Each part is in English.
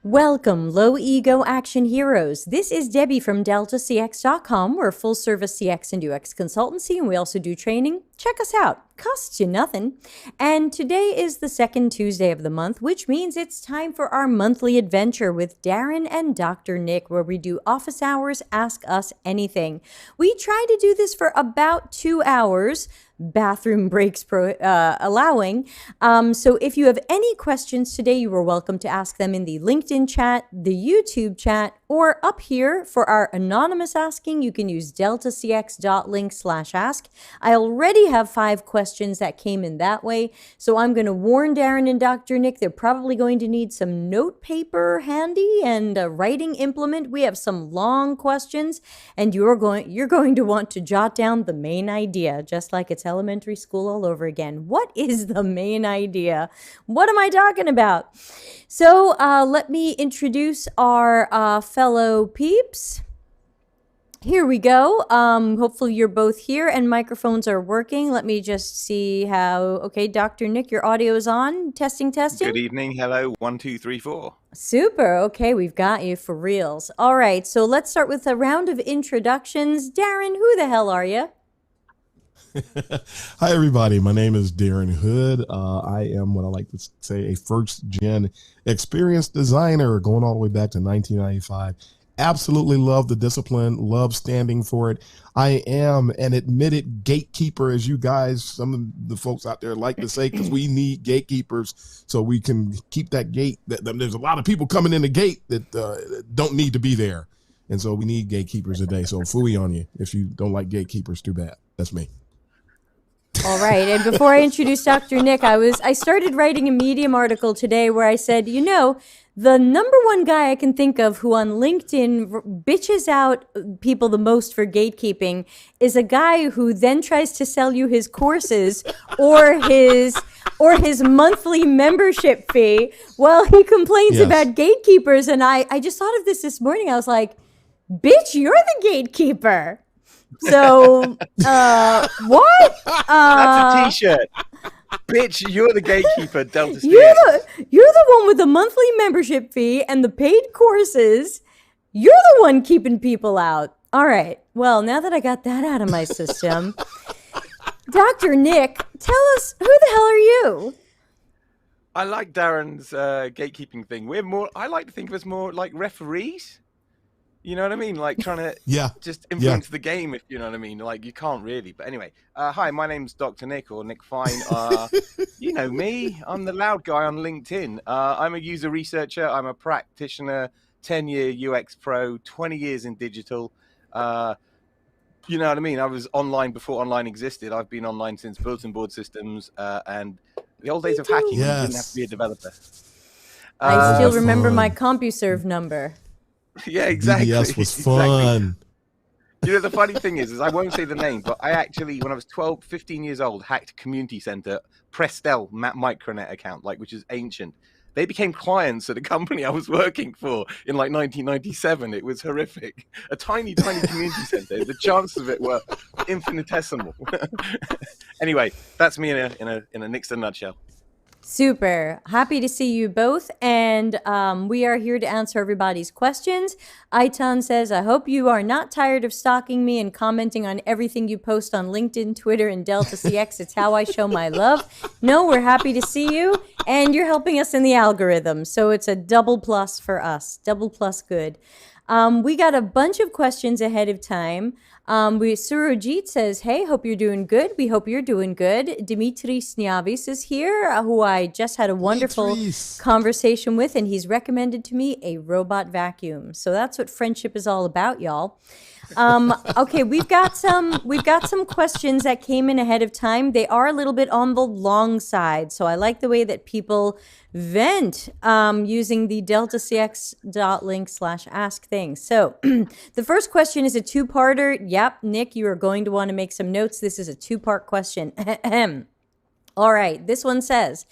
Welcome, low ego action heroes. This is Debbie from DeltaCX.com. We're a full service CX and UX consultancy, and we also do training. Check us out. Costs you nothing. And today is the second Tuesday of the month, which means it's time for our monthly adventure with Darren and Dr. Nick, where we do office hours, ask us anything. We try to do this for about 2 hours. Bathroom breaks allowing. So if you have any questions today, you are welcome to ask them in the LinkedIn chat, the YouTube chat, or up here for our anonymous asking. You can use deltacx.link/ask. I already have 5 questions that came in that way. So I'm going to warn Darren and Dr. Nick, they're probably going to need some note paper handy and a writing implement. We have some long questions, and you're going to want to jot down the main idea, just like it's elementary school all over again. What is the main idea? What am I talking about? So let me introduce our fellow peeps. Here we go. Hopefully you're both here and microphones are working. Let me just see how. Okay, Dr. Nick, your audio is on. Testing. Good evening. Hello. 1, 2, 3, 4. Super. Okay, we've got you for reals. All right, so let's start with a round of introductions. Darren, who the hell are you? Hi, everybody. My name is Darren Hood. I am what I like to say a first-gen experienced designer going all the way back to 1995. Absolutely love the discipline, love standing for it. I am an admitted gatekeeper, as you guys, some of the folks out there like to say, because we need gatekeepers so we can keep that gate. There's a lot of people coming in the gate that don't need to be there. And so we need gatekeepers today. So phooey on you. If you don't like gatekeepers, too bad. That's me. All right. And before I introduce Dr. Nick, I started writing a Medium article today where I said, the number one guy I can think of who on LinkedIn bitches out people the most for gatekeeping is a guy who then tries to sell you his courses or his monthly membership fee while he complains about gatekeepers. And I just thought of this morning. I was like, bitch, you're the gatekeeper. So, what? That's a t-shirt. Bitch, you're the gatekeeper, Delta CX. You're the one with the monthly membership fee and the paid courses. You're the one keeping people out. All right. Well, now that I got that out of my system, Dr. Nick, tell us, who the hell are you? I like Darren's gatekeeping thing. I like to think of us more like referees. You know what I mean? Like trying to just influence the game, if you know what I mean. Like you can't really. But anyway, hi, my name's Dr. Nick or Nick Fine. You know me. I'm the loud guy on LinkedIn. I'm a user researcher. I'm a practitioner, 10-year UX pro, 20 years in digital. You know what I mean? I was online before online existed. I've been online since bulletin board systems and the old days of hacking. You didn't have to be a developer. I still remember my CompuServe number. Yeah, exactly. BBS was fun. You know, the funny thing is I won't say the name, but I actually, when I was 15 years old, hacked Community Center, Prestel Micronet account, which is ancient. They became clients at a company I was working for in 1997. It was horrific. A tiny community center. The chances of it were infinitesimal. Anyway, that's me in a Nixon nutshell. Super. Happy to see you both. And we are here to answer everybody's questions. Aitan says, I hope you are not tired of stalking me and commenting on everything you post on LinkedIn, Twitter, and Delta CX. It's how I show my love. No, we're happy to see you. And you're helping us in the algorithm. So it's a double plus for us. Double plus good. We got a bunch of questions ahead of time. Surojit says, hey, hope you're doing good. We hope you're doing good. Dimitri Sniavis is here, who I just had a wonderful conversation with, and he's recommended to me a robot vacuum. So that's what friendship is all about, y'all. Okay, we've got some questions that came in ahead of time. They are a little bit on the long side, so I like the way that people vent using the deltacx.link/ask thing. So the first question is a two-parter. Yep, Nick, you are going to want to make some notes. This is a two-part question. All right, this one says,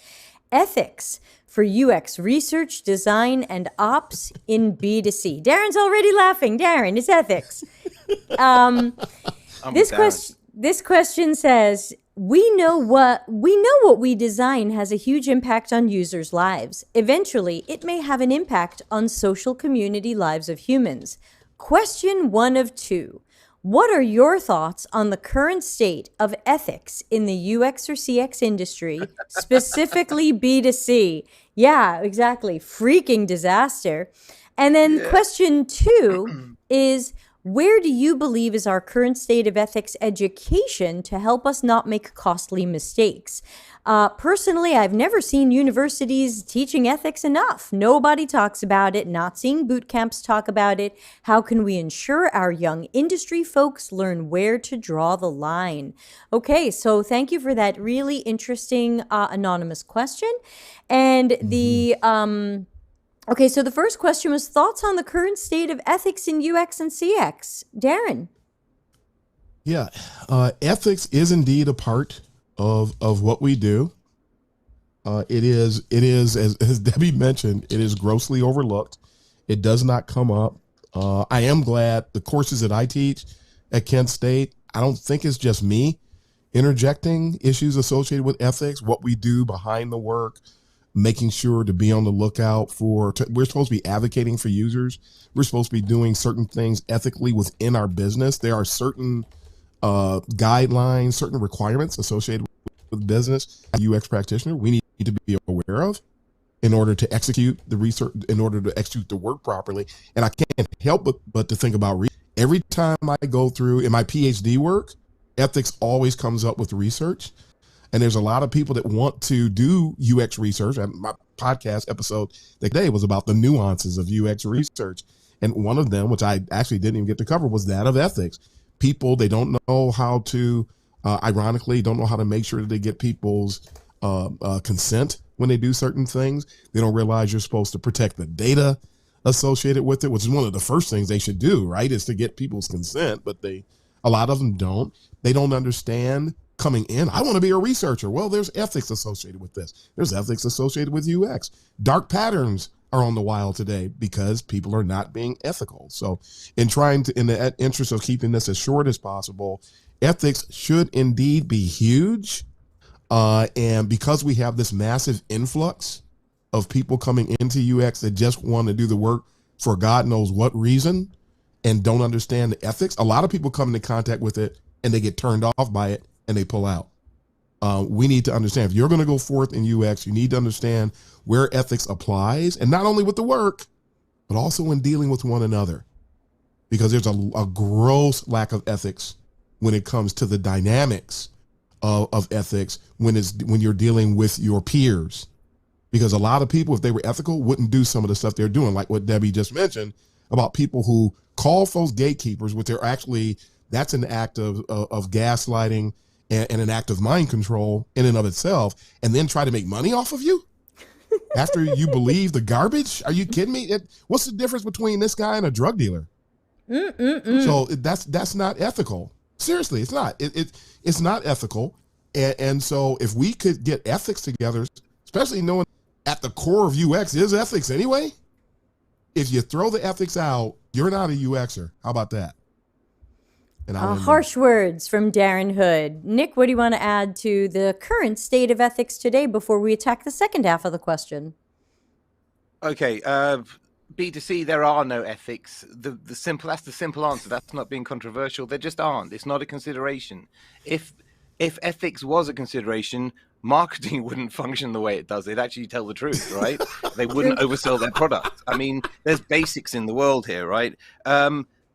ethics for UX research, design, and ops in B2C. Darren's already laughing. Darren, it's ethics. This question says, we know what we design has a huge impact on users' lives. Eventually, it may have an impact on social community lives of humans. Question 1 of 2. What are your thoughts on the current state of ethics in the UX or CX industry, specifically B2C? Yeah, exactly. Freaking disaster. And then question 2 is, where do you believe is our current state of ethics education to help us not make costly mistakes? Personally, I've never seen universities teaching ethics enough. Nobody talks about it, not seeing boot camps talk about it. How can we ensure our young industry folks learn where to draw the line? Okay, so thank you for that really interesting anonymous question. And okay, so the first question was thoughts on the current state of ethics in UX and CX. Darren. Yeah, ethics is indeed a part of what we do. It is as Debbie mentioned, it is grossly overlooked. It does not come up. I am glad the courses that I teach at Kent State, I don't think it's just me interjecting issues associated with ethics, what we do behind the work, making sure to be on the lookout for, we're supposed to be advocating for users. We're supposed to be doing certain things ethically within our business. There are certain guidelines, certain requirements associated with business. As a UX practitioner, we need to be aware of in order to execute the research, in order to execute the work properly. And I can't help but to think about every time I go through in my PhD work, ethics always comes up with research. And there's a lot of people that want to do UX research. And my podcast episode today was about the nuances of UX research. And one of them, which I actually didn't even get to cover, was that of ethics. People, they don't know how to, ironically, don't know how to make sure that they get people's consent when they do certain things. They don't realize you're supposed to protect the data associated with it, which is one of the first things they should do, right? Is to get people's consent, but a lot of them don't. They don't understand coming in, I want to be a researcher. Well, there's ethics associated with this. There's ethics associated with UX. Dark patterns are on the wild today because people are not being ethical. So in the interest of keeping this as short as possible, ethics should indeed be huge. And because we have this massive influx of people coming into UX that just want to do the work for God knows what reason and don't understand the ethics, a lot of people come into contact with it and they get turned off by it and they pull out. We need to understand, if you're going to go forth in UX, you need to understand where ethics applies, and not only with the work, but also in dealing with one another, because there's a gross lack of ethics when it comes to the dynamics of ethics when you're dealing with your peers. Because a lot of people, if they were ethical, wouldn't do some of the stuff they're doing, like what Debbie just mentioned about people who call folks gatekeepers, which they're actually, that's an act of gaslighting and an act of mind control in and of itself, and then try to make money off of you after you believe the garbage. Are you kidding me? What's the difference between this guy and a drug dealer? So that's not ethical. Seriously, it's not. It's not ethical. And so if we could get ethics together, especially knowing at the core of UX is ethics anyway, if you throw the ethics out, you're not a UXer. How about that? And harsh words from Darren Hood. Nick, what do you want to add to the current state of ethics today before we attack the second half of the question? Okay, B2C, there are no ethics. That's the simple answer. That's not being controversial. There just aren't. It's not a consideration. If ethics was a consideration, marketing wouldn't function the way it does. They'd actually tell the truth, right? They wouldn't oversell their product. I mean, there's basics in the world here, right?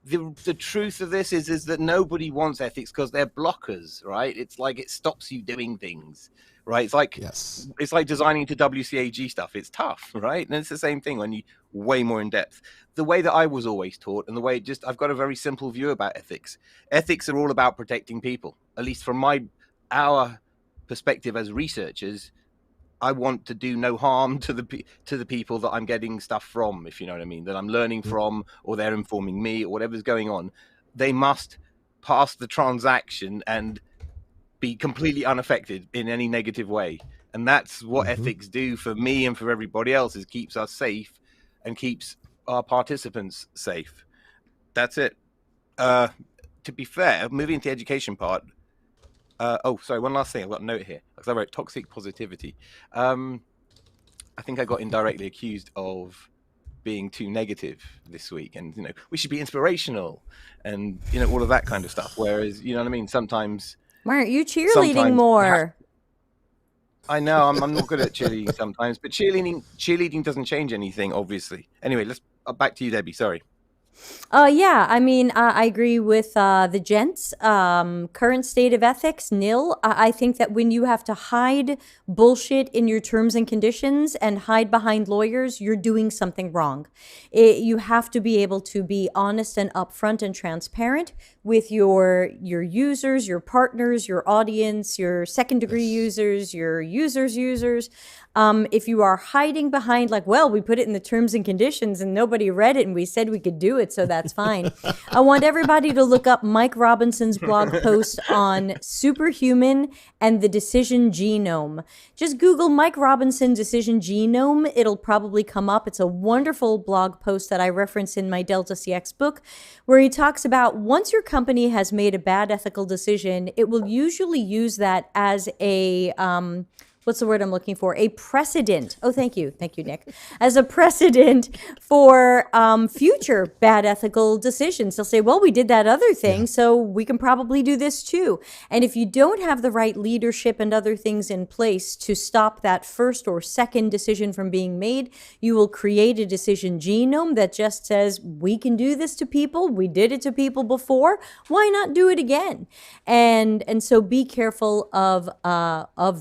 The truth of this is that nobody wants ethics because they're blockers, right? It's like it stops you doing things, right? It's like It's like designing to WCAG stuff. It's tough, right? And it's the same thing when you way more in depth. The way that I was always taught, and the way I've got a very simple view about ethics. Ethics are all about protecting people, at least from our perspective as researchers. I want to do no harm to the people that I'm getting stuff from, if you know what I mean, that I'm learning from, or they're informing me, or whatever's going on. They must pass the transaction and be completely unaffected in any negative way. And that's what ethics do for me and for everybody else, is keeps us safe and keeps our participants safe. That's it. To be fair, moving to the education part, Sorry, one last thing. I've got a note here because I wrote toxic positivity. I think I got indirectly accused of being too negative this week, and we should be inspirational, and all of that kind of stuff. Whereas, you know what I mean, sometimes why aren't you cheerleading more? I know I'm not good at cheerleading sometimes, but cheerleading doesn't change anything, obviously. Anyway, let's back to you, Debbie. Sorry. Yeah, I mean, I agree with the gents. Current state of ethics, nil. I think that when you have to hide bullshit in your terms and conditions and hide behind lawyers, you're doing something wrong. You have to be able to be honest and upfront and transparent with your users, your partners, your audience, your second degree users, your users. If you are hiding behind like, well, we put it in the terms and conditions and nobody read it and we said we could do it, so that's fine. I want everybody to look up Mike Robinson's blog post on superhuman and the decision genome. Just Google Mike Robinson decision genome. It'll probably come up. It's a wonderful blog post that I reference in my Delta CX book, where he talks about once your company has made a bad ethical decision, it will usually use that as a what's the word I'm looking for? A precedent. Oh, thank you, Nick. As a precedent for future bad ethical decisions. They'll say, well, we did that other thing, so we can probably do this too. And if you don't have the right leadership and other things in place to stop that first or second decision from being made, you will create a decision genome that just says, we can do this to people. We did it to people before. Why not do it again? And so be careful of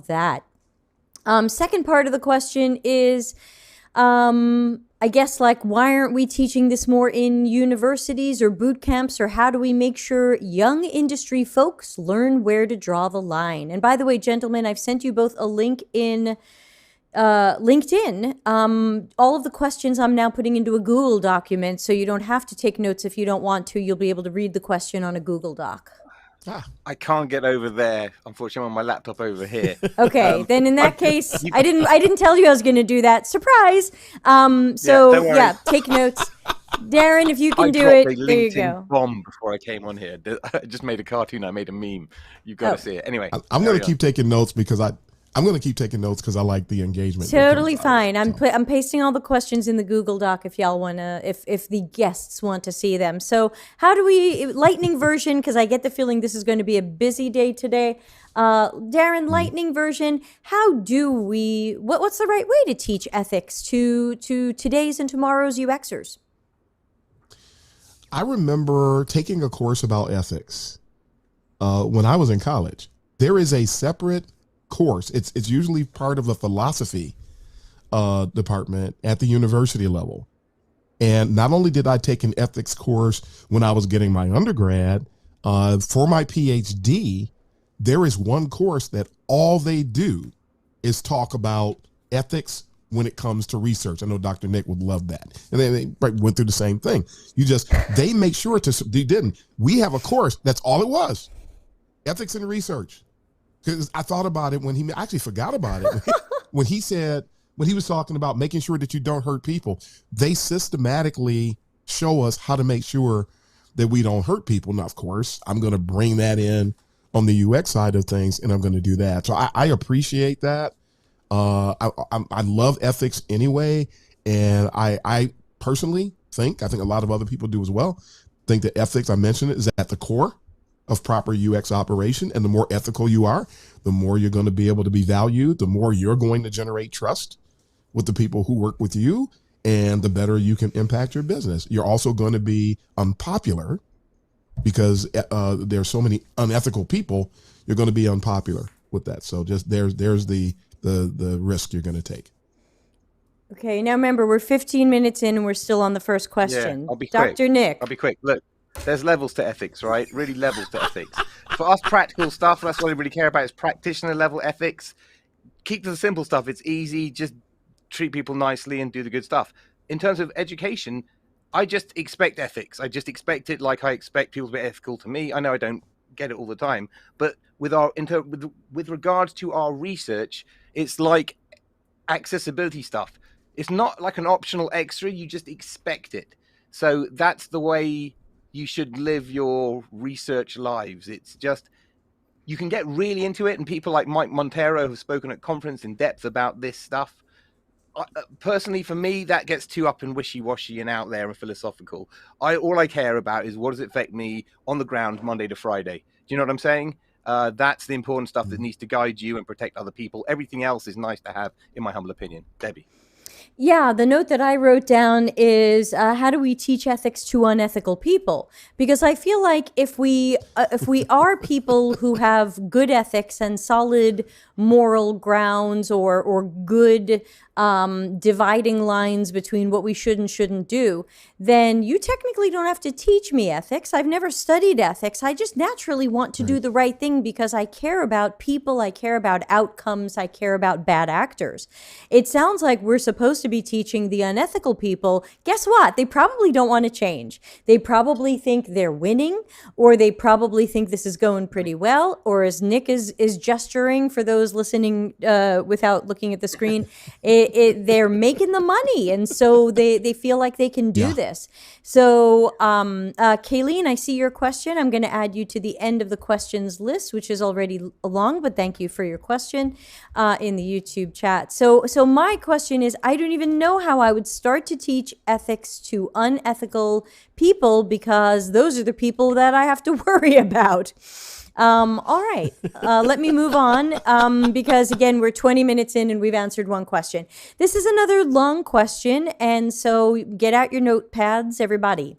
that. Second part of the question is, I guess, like, why aren't we teaching this more in universities or boot camps, or how do we make sure young industry folks learn where to draw the line? And by the way, gentlemen, I've sent you both a link in LinkedIn. All of the questions I'm now putting into a Google document, so you don't have to take notes if you don't want to. You'll be able to read the question on a Google Doc. I can't get over there. Unfortunately, I'm on my laptop over here. Okay, then in that case, I didn't tell you I was going to do that. Surprise. Take notes. Darren, if you can do it, there you go. Bomb before I came on here. I just made a cartoon. I made a meme. You've got to see it. Anyway, I'm going to keep taking notes because I'm going to keep taking notes because I like the engagement. Totally fine. I'm pasting all the questions in the Google Doc if y'all want to, if the guests want to see them. So how do we, lightning version, because I get the feeling this is going to be a busy day today. Darren, lightning version, how do we, what's the right way to teach ethics to today's and tomorrow's UXers? I remember taking a course about ethics when I was in college. There is a separate course. It's usually part of a philosophy department at the university level. And not only did I take an ethics course when I was getting my undergrad, for my PhD, there is one course that all they do is talk about ethics when it comes to research. I know Dr. Nick would love that. And they went through the same thing. They make sure we have a course, that's all it was. Ethics and research. Because I thought about it I actually forgot about it. when he was talking about making sure that you don't hurt people, they systematically show us how to make sure that we don't hurt people. Now, of course, I'm going to bring that in on the UX side of things, and I'm going to do that. So I appreciate that. I love ethics anyway. And I personally I think a lot of other people do as well, think that ethics, I mentioned it, is at the core of proper UX operation. And the more ethical you are, the more you're going to be able to be valued, the more you're going to generate trust with the people who work with you, and the better you can impact your business. You're also going to be unpopular because there's so many unethical people. You're going to be unpopular with that. So just there's the risk you're going to take. Okay, now remember, we're 15 minutes in and we're still on the first question. Yeah, I'll be Dr. quick. Nick. I'll be quick. Look, there's levels to ethics, right? Really levels to ethics. For us practical stuff, that's what I really care about is practitioner level ethics. Keep to the simple stuff. It's easy. Just treat people nicely and do the good stuff. In terms of education, I just expect ethics. I just expect it like I expect people to be ethical to me. I know I don't get it all the time, but with regards to our research, it's like accessibility stuff. It's not like an optional extra. You just expect it. So that's the way you should live your research lives. It's just you can get really into it, and people like Mike Montero have spoken at conference in depth about this stuff. Personally, for me, that gets too up and wishy-washy and out there and philosophical. All I care about is what does it affect me on the ground Monday to Friday. Do you know what I'm saying? That's the important stuff that needs to guide you and protect other people. Everything else is nice to have, in my humble opinion. Debbie. Yeah, the note that I wrote down is how do we teach ethics to unethical people? Because I feel like if we are people who have good ethics and solid moral grounds or good dividing lines between what we should and shouldn't do, then you technically don't have to teach me ethics. I've never studied ethics. I just naturally want to do the right thing because I care about people, I care about outcomes, I care about bad actors. It sounds like we're supposed to be teaching the unethical people. Guess what? They probably don't want to change. They probably think they're winning, or they probably think this is going pretty well, or as Nick is gesturing for those listening without looking at the screen, they're making the money, and so they feel like they can do this. So, Kayleen, I see your question. I'm going to add you to the end of the questions list, which is already long, but thank you for your question in the YouTube chat. So my question is, I don't even know how I would start to teach ethics to unethical people because those are the people that I have to worry about. All right, let me move on because, again, we're 20 minutes in and we've answered one question. This is another long question, and so get out your notepads, everybody.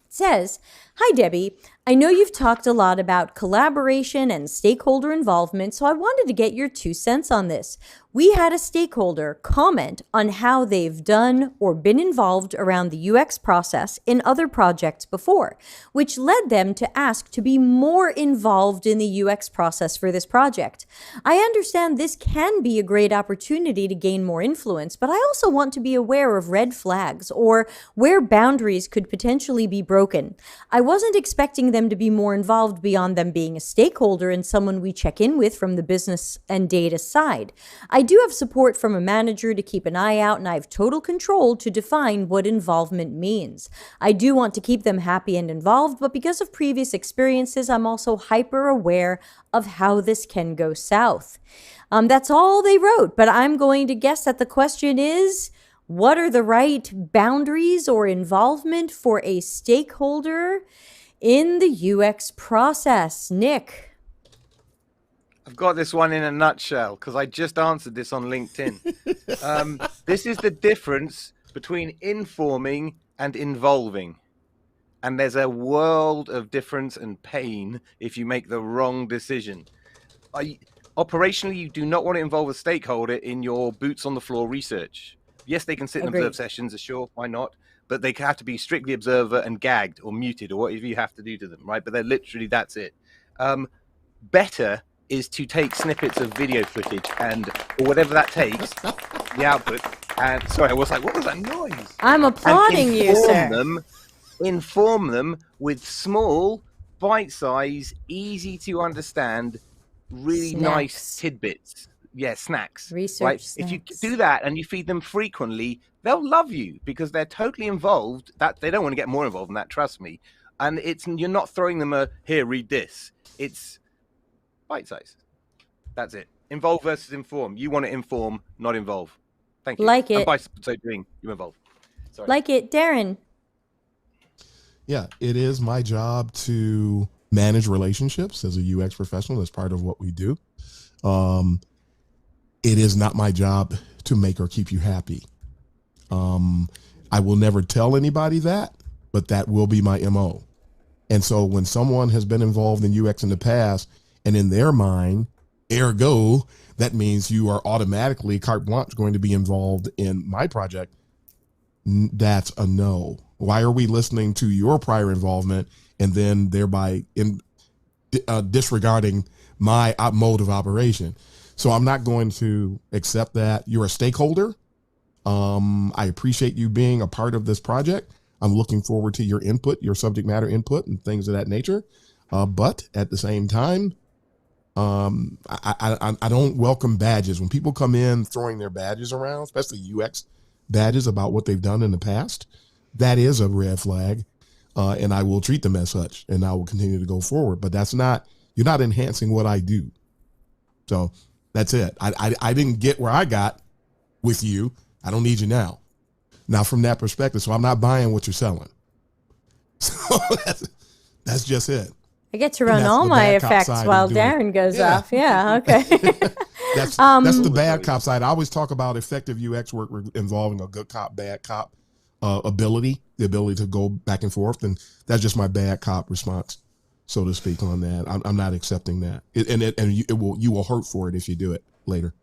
It says, "Hi, Debbie. I know you've talked a lot about collaboration and stakeholder involvement, so I wanted to get your 2 cents on this. We had a stakeholder comment on how they've done or been involved around the UX process in other projects before, which led them to ask to be more involved in the UX process for this project. I understand this can be a great opportunity to gain more influence, but I also want to be aware of red flags or where boundaries could potentially be broken. I wasn't expecting them to be more involved beyond them being a stakeholder and someone we check in with from the business and data side. I do have support from a manager to keep an eye out, and I have total control to define what involvement means. I do want to keep them happy and involved, but because of previous experiences, I'm also hyper aware of how this can go south." That's all they wrote, but I'm going to guess that the question is, what are the right boundaries or involvement for a stakeholder in the UX process? Nick. I've got this one in a nutshell because I just answered this on LinkedIn. This is the difference between informing and involving. And there's a world of difference and pain if you make the wrong decision. Operationally, you do not want to involve a stakeholder in your boots on the floor research. Yes, they can sit and observe sessions, sure, why not? But they have to be strictly observer and gagged or muted or whatever you have to do to them, right? But they're literally, that's it. Better is to take snippets of video footage or whatever that takes, the output. And sorry, I was like, what was that noise? I'm applauding you, sir. Inform them with small, bite-sized, easy to understand, really nice tidbits. Yeah, snacks. Research right? Snacks. If you do that and you feed them frequently, they'll love you because they're totally involved. That they don't want to get more involved than that, trust me. And you're not throwing them here, read this. It's bite size. That's it. Involve versus inform. You want to inform, not involve. Thank you. Like it. And by so doing, you involve. Sorry. Like it. Darren. Yeah, it is my job to manage relationships as a UX professional. That's part of what we do. It is not my job to make or keep you happy. I will never tell anybody that, but that will be my MO. And so when someone has been involved in UX in the past, and in their mind, ergo, that means you are automatically carte blanche going to be involved in my project, that's a no. Why are we listening to your prior involvement and then thereby disregarding my mode of operation? So I'm not going to accept that. You're a stakeholder. I appreciate you being a part of this project. I'm looking forward to your input, your subject matter input and things of that nature. But at the same time, I don't welcome badges. When people come in throwing their badges around, especially UX badges about what they've done in the past, that is a red flag. And I will treat them as such, and I will continue to go forward. But that's not You're not enhancing what I do. So that's it. I didn't get where I got with you. I don't need you now. Now from that perspective, so I'm not buying what you're selling. So that's just it. I get to run all my effects while Darren goes off. Yeah, okay. That's the bad cop side. I always talk about effective UX work involving a good cop, bad cop ability, the ability to go back and forth. And that's just my bad cop response, so to speak, on that. I'm not accepting that. You will hurt for it if you do it later.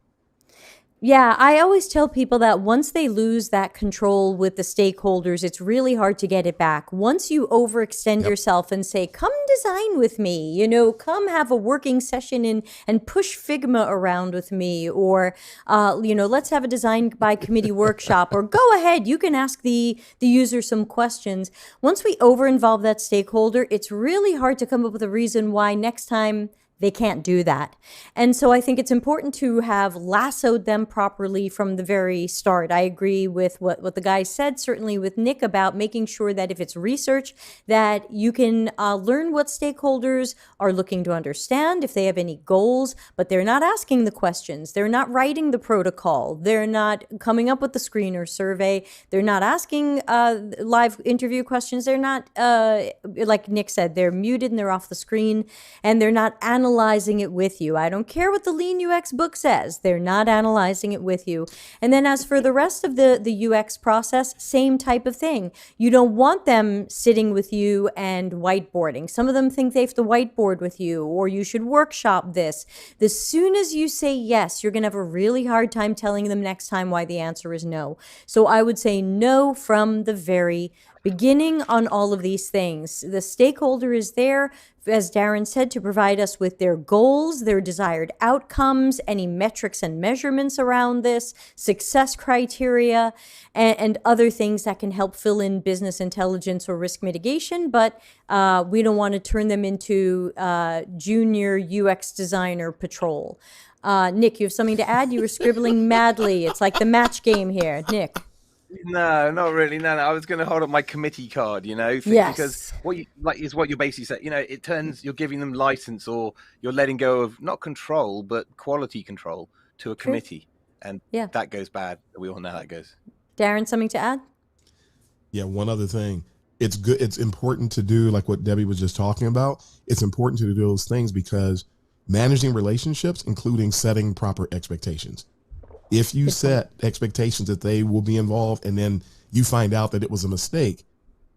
Yeah, I always tell people that once they lose that control with the stakeholders, it's really hard to get it back. Once you overextend yourself and say, come design with me, come have a working session and push Figma around with me, or, let's have a design by committee workshop, or go ahead, you can ask the user some questions. Once we over-involve that stakeholder, it's really hard to come up with a reason why next time they can't do that. And so I think it's important to have lassoed them properly from the very start. I agree with what the guy said, certainly with Nick, about making sure that if it's research, that you can learn what stakeholders are looking to understand, if they have any goals, but they're not asking the questions. They're not writing the protocol. They're not coming up with the screener survey. They're not asking live interview questions. They're not, like Nick said, they're muted and they're off the screen, and they're not analyzing it with you. I don't care what the Lean UX book says. They're not analyzing it with you. And then as for the rest of the UX process, same type of thing. You don't want them sitting with you and whiteboarding. Some of them think they have to whiteboard with you, or you should workshop this. As soon as you say yes, you're going to have a really hard time telling them next time why the answer is no. So I would say no from the very beginning on all of these things. The stakeholder is there, as Darren said, to provide us with their goals, their desired outcomes, any metrics and measurements around this, success criteria, and other things that can help fill in business intelligence or risk mitigation. But we don't want to turn them into junior UX designer patrol. Nick, you have something to add? You were scribbling madly. It's like the match game here. Nick. No, not really. No. I was going to hold up my committee card, Yes. Because what you basically said, it turns, you're giving them license, or you're letting go of not control, but quality control to a committee. And that goes bad. We all know how that goes. Darren, something to add? Yeah, one other thing. It's good. It's important to do like what Debbie was just talking about. It's important to do those things because managing relationships, including setting proper expectations. If you set expectations that they will be involved, and then you find out that it was a mistake,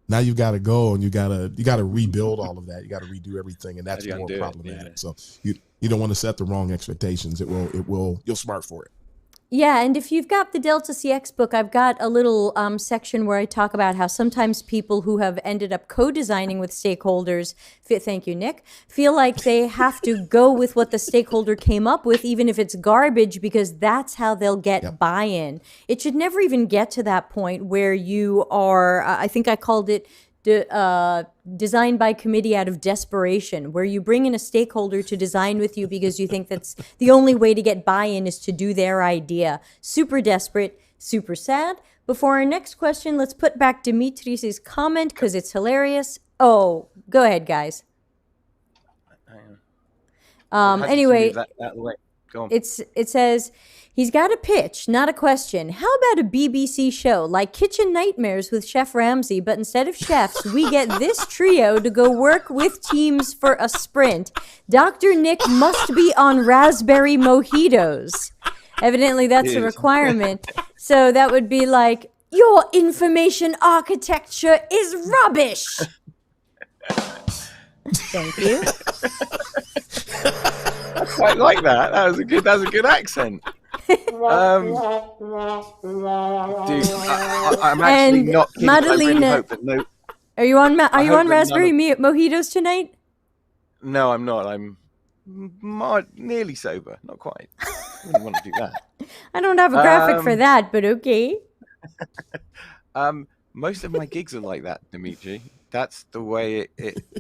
now you've got to go and you got to rebuild all of that. You got to redo everything, and that's more problematic. So you don't want to set the wrong expectations. You'll smart for it. Yeah, and if you've got the Delta CX book, I've got a little section where I talk about how sometimes people who have ended up co-designing with stakeholders, thank you, Nick, feel like they have to go with what the stakeholder came up with, even if it's garbage, because that's how they'll get buy-in. It should never even get to that point where you are, I think I called it designed by committee out of desperation, where you bring in a stakeholder to design with you because you think that's the only way to get buy-in is to do their idea. Super desperate, super sad. Before our next question, let's put back Dimitri's comment because it's hilarious. Oh, go ahead, guys. Anyway, it says, he's got a pitch, not a question. How about a BBC show like Kitchen Nightmares with Chef Ramsay, but instead of chefs, we get this trio to go work with teams for a sprint. Dr. Nick must be on raspberry mojitos. Evidently, that's a requirement. So that would be like, your information architecture is rubbish. Thank you. I quite like that. That was a good accent. Dude, I'm actually not kidding. Madalena, are you on raspberry mojitos tonight? No, I'm not. I'm nearly sober. Not quite. I wouldn't want to do that. I don't have a graphic for that, but okay. Most of my gigs are like that, Dimitri. That's the way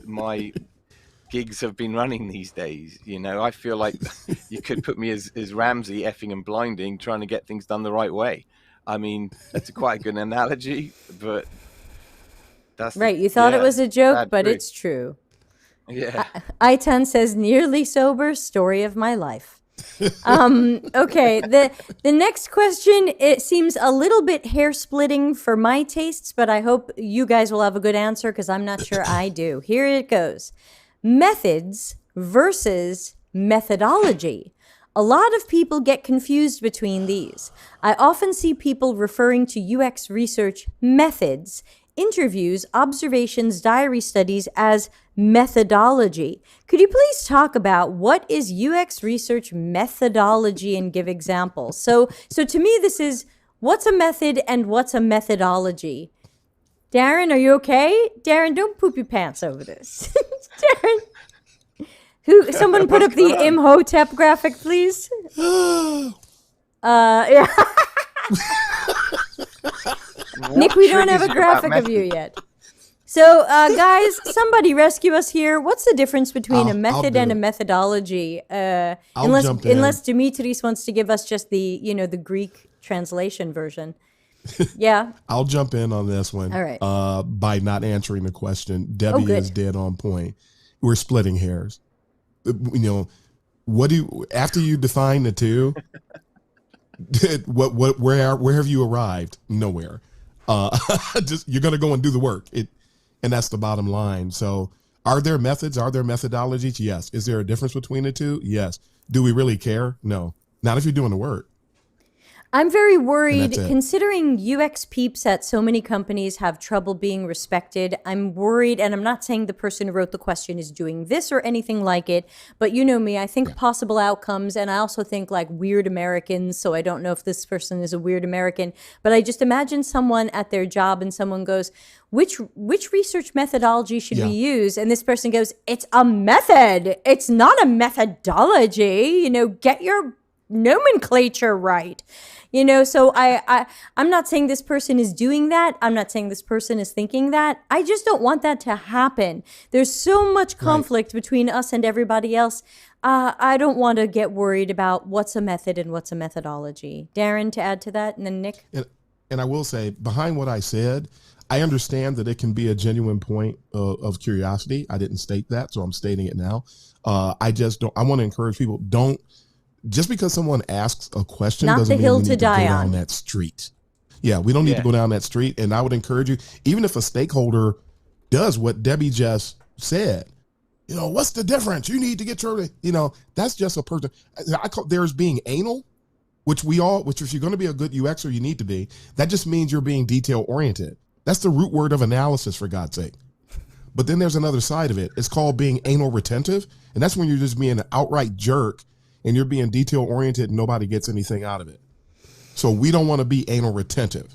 my gigs have been running these days. I feel like you could put me as Ramsey effing and blinding, trying to get things done the right way. I mean, that's quite a good analogy, but that's right. You thought it was a joke, but it's true. Yeah. Itan says, nearly sober, story of my life. Okay, the next question, it seems a little bit hair splitting for my tastes, but I hope you guys will have a good answer because I'm not sure I do. Here it goes. Methods versus methodology. A lot of people get confused between these. I often see people referring to UX research methods, interviews, observations, diary studies as methodology. Could you please talk about what is UX research methodology and give examples? So to me, this is what's a method and what's a methodology. Darren, are you okay? Darren, don't poop your pants over this. Darren, someone put up the Imhotep graphic, please. Yeah. Nick, we don't have a graphic of you yet. So, guys, somebody rescue us here. What's the difference between a method and a methodology? Unless Dimitris wants to give us just the Greek translation version. Yeah. I'll jump in on this one. All right. By not answering the question, Debbie is dead on point. We're splitting hairs. After you define the two, where have you arrived? Nowhere. You're going to go and do the work. And that's the bottom line. So are there methods? Are there methodologies? Yes. Is there a difference between the two? Yes. Do we really care? No. Not if you're doing the work. I'm very worried, considering UX peeps at so many companies have trouble being respected. I'm worried, and I'm not saying the person who wrote the question is doing this or anything like it, but you know me, I think possible outcomes, and I also think like weird Americans, so I don't know if this person is a weird American, but I just imagine someone at their job and someone goes, which research methodology should we use? And this person goes, it's a method. It's not a methodology. Get your nomenclature right. So I'm not saying this person is doing that. I'm not saying this person is thinking that. I just don't want that to happen. There's so much conflict between us and everybody else. I don't want to get worried about what's a method and what's a methodology. Darren, to add to that, and then Nick. And I will say, behind what I said, I understand that it can be a genuine point of curiosity. I didn't state that, so I'm stating it now. I want to encourage people, just because someone asks a question doesn't mean we need to go down that street. Yeah, we don't need to go down that street. And I would encourage you, even if a stakeholder does what Debbie just said, what's the difference? You need to get that's just a person. There's being anal, which if you're going to be a good UXer, you need to be. That just means you're being detail oriented. That's the root word of analysis, for God's sake. But then there's another side of it. It's called being anal retentive. And that's when you're just being an outright jerk and you're being detail oriented and nobody gets anything out of it. So we don't want to be anal retentive.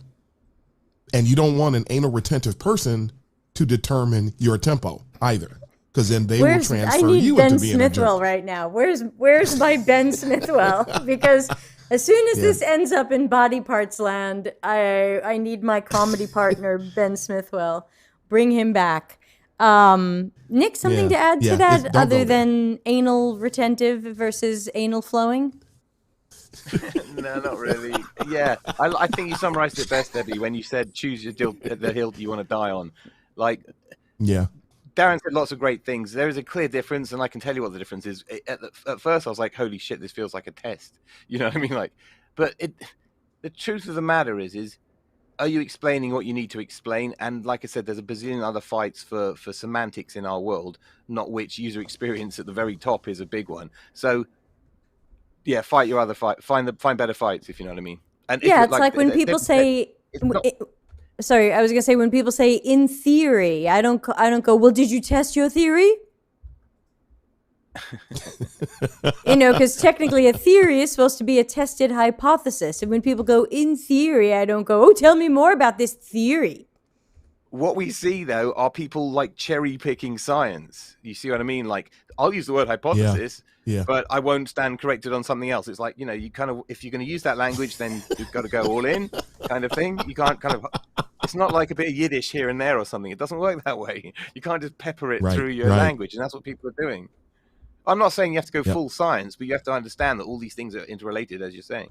And you don't want an anal retentive person to determine your tempo either, because then they will transfer you into being Ben Smithwell right now. Where's my Ben Smithwell? Because as soon as this ends up in body parts land, I need my comedy partner, Ben Smithwell. Bring him back. Nick, something to add to that other than anal retentive versus anal flowing? No, not really. Yeah, I think you summarized it best, Debbie, when you said choose the hill you want to die on. Darren said lots of great things. There is a clear difference, and I can tell you what the difference is. At first, I was like, holy shit, this feels like a test. You know what I mean? But the truth of the matter is are you explaining what you need to explain? And like I said, there's a bazillion other fights for semantics in our world, not which user experience at the very top is a big one. So, fight your other fight. Find better fights, if you know what I mean. And it's like when people say... Sorry, I was going to say when people say in theory, I don't go, well, did you test your theory? Because technically a theory is supposed to be a tested hypothesis. And when people go in theory, I don't go, oh, tell me more about this theory. What we see, though, are people cherry picking science. You see what I mean? I'll use the word hypothesis, but I won't stand corrected on something else. It's you kind of, if you're going to use that language, then you've got to go all in kind of thing. You can't it's not like a bit of Yiddish here and there or something. It doesn't work that way. You can't just pepper it through your language. And that's what people are doing. I'm not saying you have to go full science, but you have to understand that all these things are interrelated, as you're saying.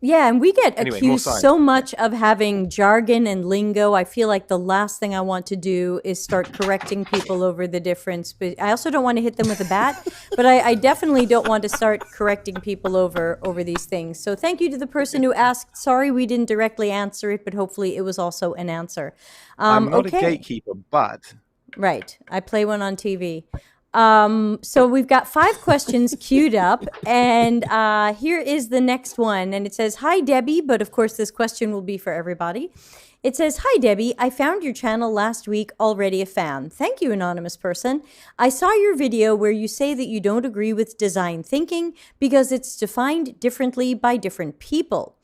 Yeah, and we get Anyway, accused so much of having jargon and lingo. I feel like the last thing I want to do is start correcting people over the difference. But I also don't want to hit them with a bat. But I definitely don't want to start correcting people over these things. So thank you to the person who asked. Sorry we didn't directly answer it, but hopefully it was also an answer. I'm not a gatekeeper, but... Right. I play one on TV. So we've got 5 questions queued up, and here is the next one. And it says, "Hi, Debbie," but of course this question will be for everybody. It says, "Hi, Debbie. I found your channel last week, already a fan." Thank you, anonymous person. "I saw your video where you say that you don't agree with design thinking because it's defined differently by different people.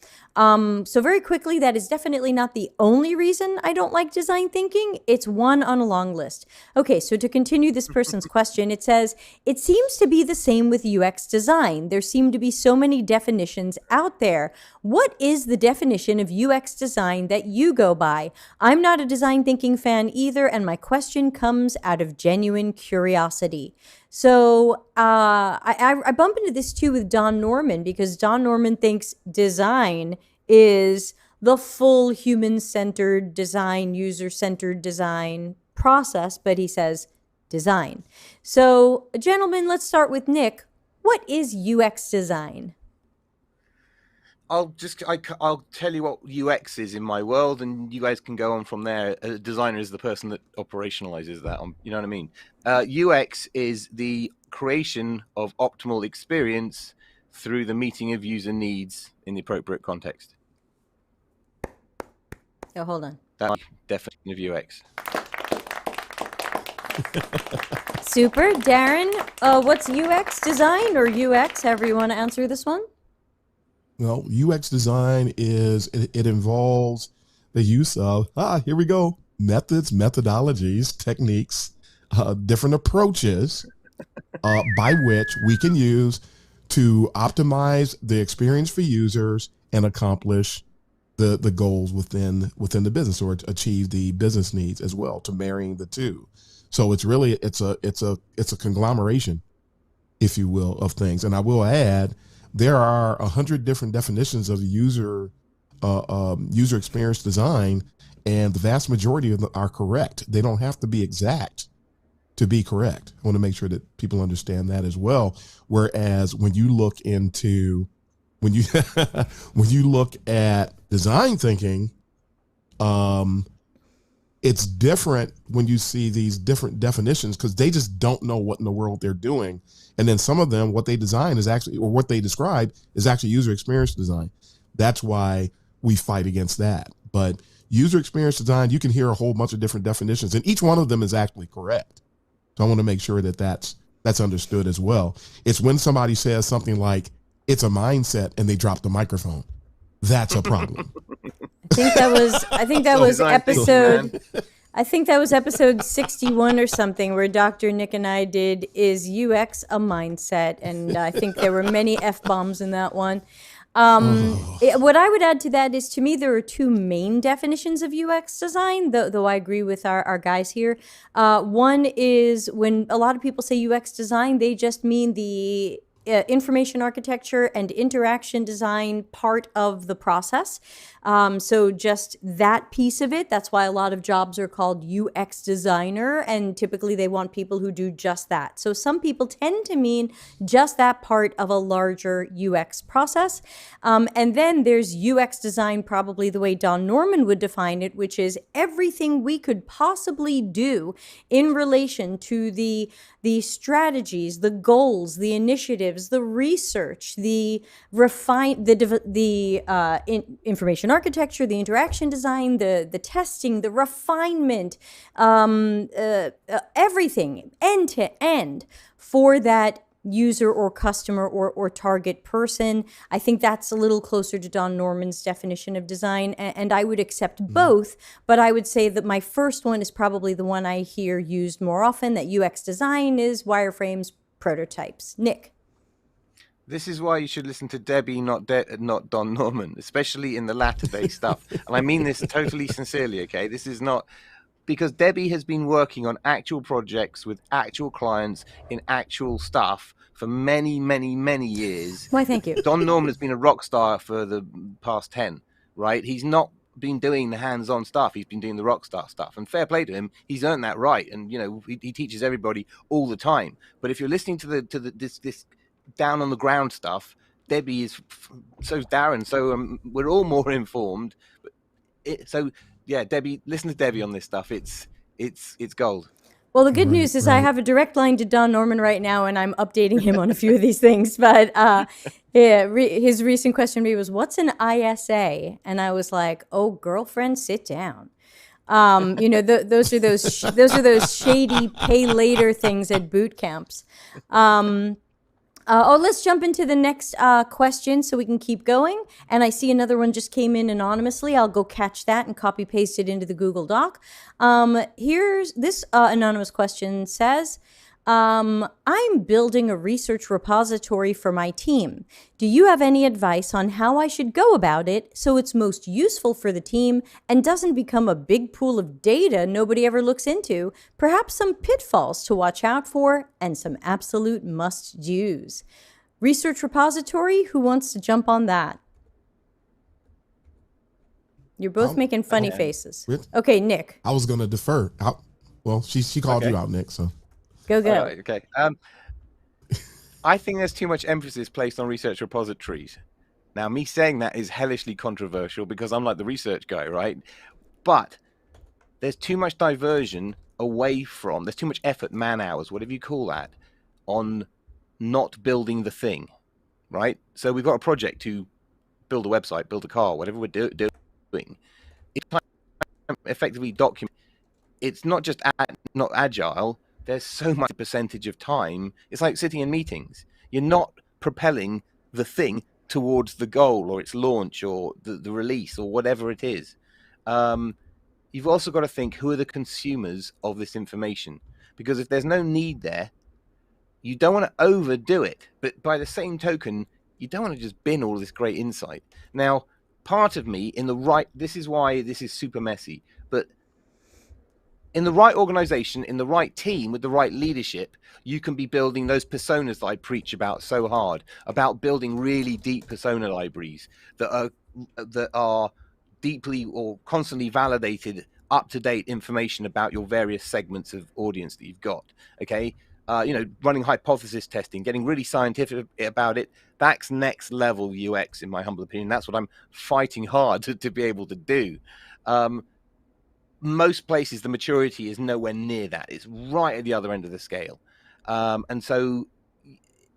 So very quickly, that is definitely not the only reason I don't like design thinking. It's one on a long list." Okay, so to continue this person's question, it says, "It seems to be the same with UX design. There seem to be so many definitions out there. What is the definition of UX design that you go by? I'm not a design thinking fan either, and my question comes out of genuine curiosity." So I bump into this too with Don Norman, because Don Norman thinks design is the full human-centered design, user-centered design process, but he says design. So, gentlemen, let's start with Nick. What is UX design? I'll tell you what UX is in my world, and you guys can go on from there. A designer is the person that operationalizes that. You know what I mean? UX is the creation of optimal experience through the meeting of user needs in the appropriate context. Oh, hold on. That's the definition of UX. Super. Darren, what's UX design, or UX, however you want to answer this one? Well, UX design it involves the use of, here we go, methods, methodologies, techniques, different approaches by which we can use to optimize the experience for users and accomplish the goals within the business, or achieve the business needs as well, to marrying the two. So it's really it's a conglomeration, if you will, of things. And I will add, there are 100 different definitions of user experience design, and the vast majority of them are correct. They don't have to be exact to be correct. I want to make sure that people understand that as well. Whereas when you look when you look at design thinking, it's different when you see these different definitions, because they just don't know what in the world they're doing. And then some of them, what they design is actually, or what they describe is actually user experience design. That's why we fight against that. But user experience design, you can hear a whole bunch of different definitions, and each one of them is actually correct. So I want to make sure that that's understood as well. It's when somebody says something like, it's a mindset, and they drop the microphone. That's a problem. I think that was episode 61 or something, where Dr. Nick and I did "Is UX a Mindset?" And I think there were many F-bombs in that one. What I would add to that is, to me, there are 2 main definitions of UX design, though I agree with our guys here. One is, when a lot of people say UX design, they just mean the information architecture and interaction design part of the process. So just that piece of it. That's why a lot of jobs are called UX designer, and typically they want people who do just that. So some people tend to mean just that part of a larger UX process. And then there's UX design, probably the way Don Norman would define it, which is everything we could possibly do in relation to the strategies, the goals, the initiatives, the research, the information architecture, the interaction design, the testing, the refinement, everything end to end for that user or customer or target person. I think that's a little closer to Don Norman's definition of design, and I would accept both, but I would say that my first one is probably the one I hear used more often, that UX design is wireframes, prototypes. Nick? This is why you should listen to Debbie, not Don Norman, especially in the latter day stuff. And I mean this totally sincerely, okay? This is not because Debbie has been working on actual projects with actual clients in actual stuff for many, many, many years. Why, thank you. Don Norman has been a rock star for the past 10, right? He's not been doing the hands-on stuff. He's been doing the rock star stuff, and fair play to him. He's earned that right. And, he teaches everybody all the time. But if you're listening to this down on the ground stuff, Debbie is, so's Darren. So we're all more informed. Debbie, listen to Debbie on this stuff. It's gold. Well, the good news is I have a direct line to Don Norman right now, and I'm updating him on a few of these things. But his recent question to me was, "What's an ISA?" And I was like, "Oh, girlfriend, sit down." Those are those shady pay later things at boot camps. Let's jump into the next question so we can keep going. And I see another one just came in anonymously. I'll go catch that and copy paste it into the Google Doc. Here's this anonymous question says, I'm building a research repository for my team. Do you have any advice on how I should go about it so it's most useful for the team and doesn't become a big pool of data nobody ever looks into? Perhaps some pitfalls to watch out for and some absolute must-dos. Research repository, who wants to jump on that? You're both making funny faces. Okay, Nick. I was going to defer. She called you out, Nick, so. Go. Right, okay. I think there's too much emphasis placed on research repositories. Now, me saying that is hellishly controversial because I'm like the research guy, right? But there's too much diversion away from, there's too much effort, man hours, whatever you call that, on not building the thing, right? So we've got a project to build a website, build a car, whatever we're doing. It's effectively document. It's not just not agile. There's so much percentage of time. It's like sitting in meetings. You're not propelling the thing towards the goal or its launch or the release or whatever it is. You've also got to think, who are the consumers of this information? Because if there's no need there, you don't want to overdo it. But by the same token, you don't want to just bin all this great insight. Now, part of me this is why this is super messy, but in the right organization, in the right team, with the right leadership, you can be building those personas that I preach about so hard, about building really deep persona libraries that are deeply or constantly validated, up-to-date information about your various segments of audience that you've got. Okay, running hypothesis testing, getting really scientific about it. That's next level UX, in my humble opinion. That's what I'm fighting hard to be able to do. Most places, the maturity is nowhere near that. It's right at the other end of the scale. And so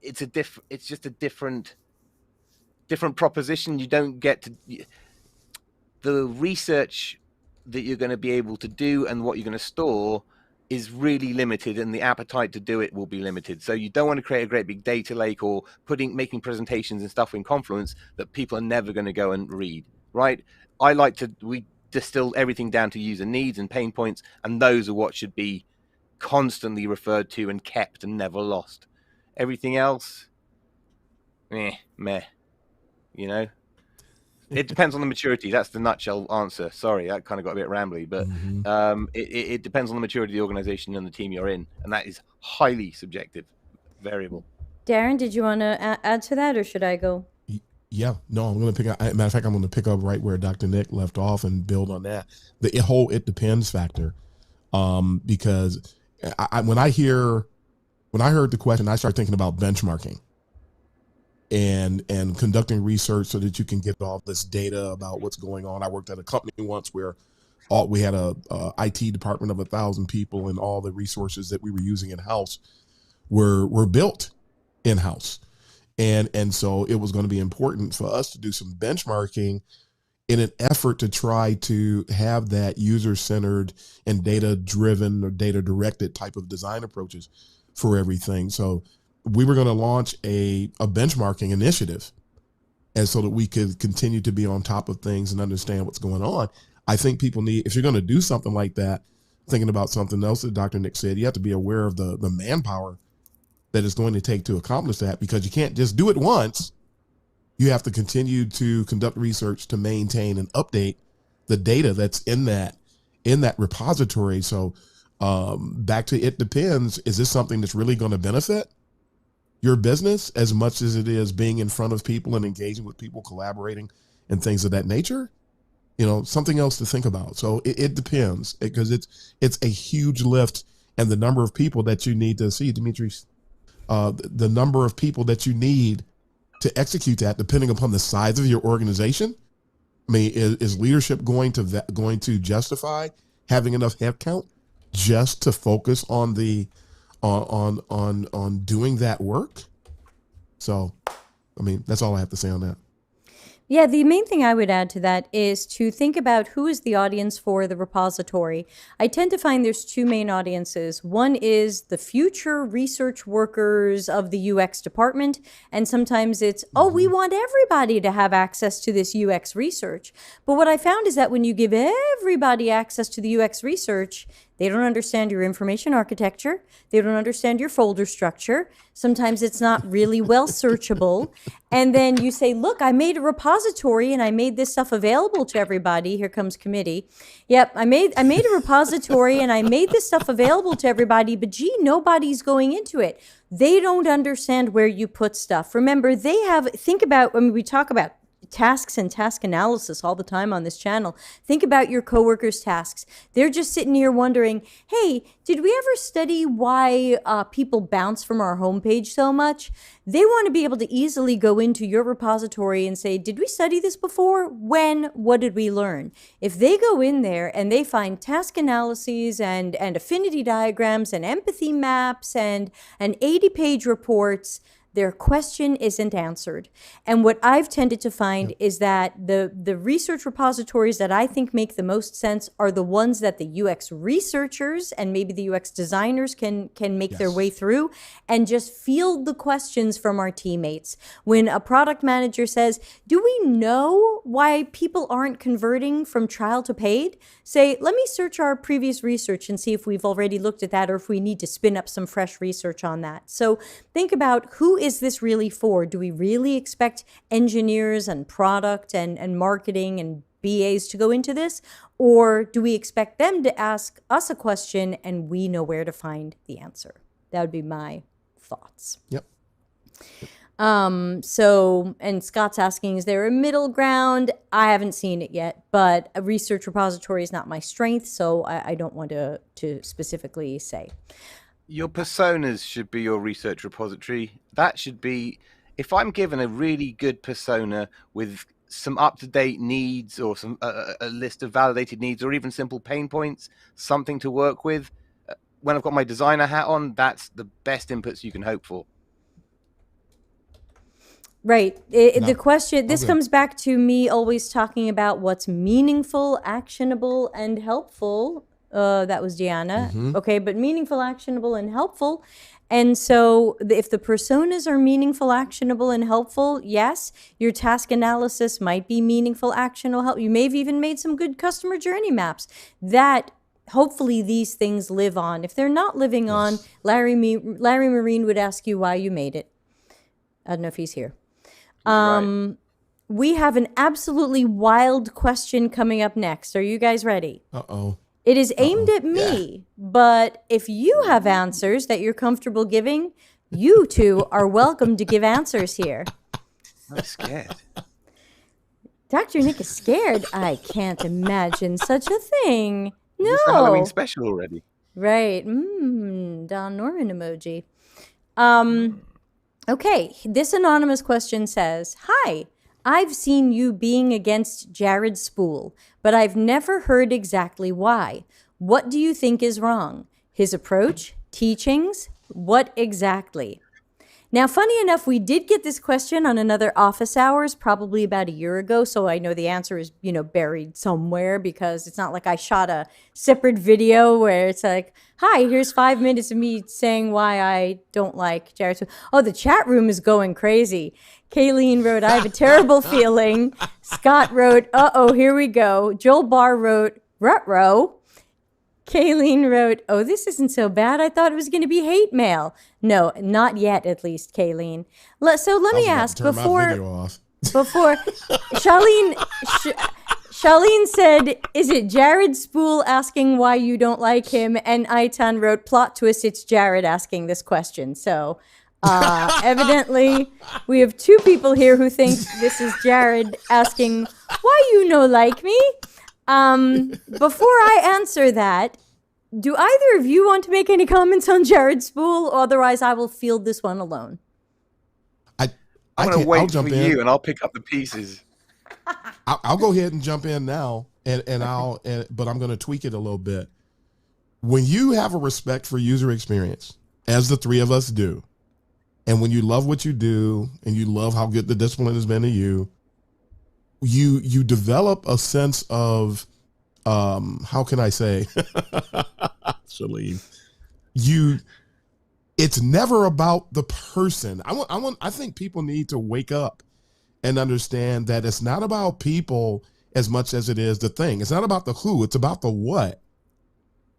it's just a different proposition. You don't get to the research that you're going to be able to do and what you're going to store is really limited, and the appetite to do it will be limited. So you don't want to create a great big data lake or making presentations and stuff in Confluence that people are never going to go and read, right? We distill everything down to user needs and pain points, and those are what should be constantly referred to and kept and never lost. Everything else, meh. It depends on the maturity. That's the nutshell answer. Sorry, that kind of got a bit rambly, but it depends on the maturity of the organization and the team you're in, and that is highly subjective, variable. Darren, did you want to add to that, or should I go? Yeah, no, I'm going to pick up. Matter of fact, I'm going to pick up right where Dr. Nick left off and build on that. The whole "it depends" factor, because when I heard the question, I started thinking about benchmarking and conducting research so that you can get all this data about what's going on. I worked at a company once where we had a IT department of 1,000 people, and all the resources that we were using in house were built in house. And so it was going to be important for us to do some benchmarking in an effort to try to have that user-centered and data-driven or data-directed type of design approaches for everything. So we were going to launch a benchmarking initiative, and so that we could continue to be on top of things and understand what's going on. I think people need, if you're going to do something like that, thinking about something else that Dr. Nick said, you have to be aware of the manpower that it's going to take to accomplish that, because you can't just do it once. You have to continue to conduct research to maintain and update the data that's in that. in that repository. So back to it depends. Is this something that's really going to benefit your business as much as it is being in front of people and engaging with people, collaborating and things of that nature? Something else to think about. So it depends, because it's a huge lift, and the number of people that you need to see, Demetrius, the number of people that you need to execute that, depending upon the size of your organization. I mean, is leadership going to justify having enough headcount just to focus on on doing that work? So, I mean, that's all I have to say on that. Yeah, the main thing I would add to that is to think about who is the audience for the repository. I tend to find there's two main audiences. One is the future research workers of the UX department, and sometimes it's, we want everybody to have access to this UX research. But what I found is that when you give everybody access to the UX research, they don't understand your information architecture. They don't understand your folder structure. Sometimes it's not really well searchable. And then you say, look, I made a repository and I made this stuff available to everybody. Here comes committee. Yep, I made a repository and I made this stuff available to everybody, but gee, nobody's going into it. They don't understand where you put stuff. Remember, think about, we talk about tasks and task analysis all the time on this channel. Think about your coworkers' tasks. They're just sitting here wondering, hey, did we ever study why people bounce from our homepage so much? They want to be able to easily go into your repository and say, did we study this before? When? What did we learn? If they go in there and they find task analyses and affinity diagrams and empathy maps and 80-page reports, their question isn't answered. And what I've tended to find is that the research repositories that I think make the most sense are the ones that the UX researchers and maybe the UX designers can make their way through and just field the questions from our teammates. When a product manager says, do we know why people aren't converting from trial to paid? Say, let me search our previous research and see if we've already looked at that or if we need to spin up some fresh research on that. So think about, who is this really for? Do we really expect engineers and product and marketing and BAs to go into this? Or do we expect them to ask us a question and we know where to find the answer? That would be my thoughts. Yep. And Scott's asking, is there a middle ground? I haven't seen it yet, but a research repository is not my strength, so I don't want to specifically say. Your personas should be your research repository. That should be, if I'm given a really good persona with some up-to-date needs or some a list of validated needs or even simple pain points, something to work with, when I've got my designer hat on, that's the best inputs you can hope for. Right. The question, this comes back to me always talking about what's meaningful, actionable, and helpful. That was Deanna. Mm-hmm. Okay, but meaningful, actionable, and helpful. And so if the personas are meaningful, actionable, and helpful, yes, your task analysis might be meaningful, actionable, help. You may have even made some good customer journey maps that hopefully these things live on. If they're not living on, Larry Marine would ask you why you made it. I don't know if he's here. Right. We have an absolutely wild question coming up next. Are you guys ready? Uh-oh. It is aimed at me, but if you have answers that you're comfortable giving, you two are welcome to give answers here. I'm scared. Dr. Nick is scared. I can't imagine such a thing. No. It's the Halloween special already. Right. Don Norman emoji. Okay, this anonymous question says, hi, I've seen you being against Jared Spool, but I've never heard exactly why. What do you think is wrong? His approach? Teachings? What exactly? Now, funny enough, we did get this question on another office hours probably about a year ago, so I know the answer is, buried somewhere because it's not like I shot a separate video where it's like, hi, here's 5 minutes of me saying why I don't like Jared Spool. Oh, the chat room is going crazy. Kayleen wrote, I have a terrible feeling. Scott wrote, uh-oh, here we go. Joel Barr wrote, ruh-roh. Kayleen wrote, oh, this isn't so bad. I thought it was going to be hate mail. No, not yet, at least, Kayleen. So let me ask, before Charlene Charlene said, is it Jared Spool asking why you don't like him? And Aitan wrote, plot twist, it's Jared asking this question. So evidently we have two people here who think this is Jared asking why you no like me. Before I answer that, do either of you want to make any comments on Jared Spool? Otherwise, I will field this one alone. I'm going to wait for you, and I'll pick up the pieces. I'll go ahead and jump in now, but I'm going to tweak it a little bit. When you have a respect for user experience, as the three of us do, and when you love what you do, and you love how good the discipline has been to you, you develop a sense of, how can I say, Shalene, it's never about the person. I think people need to wake up and understand that it's not about people as much as it is the thing. It's not about the who, it's about the what.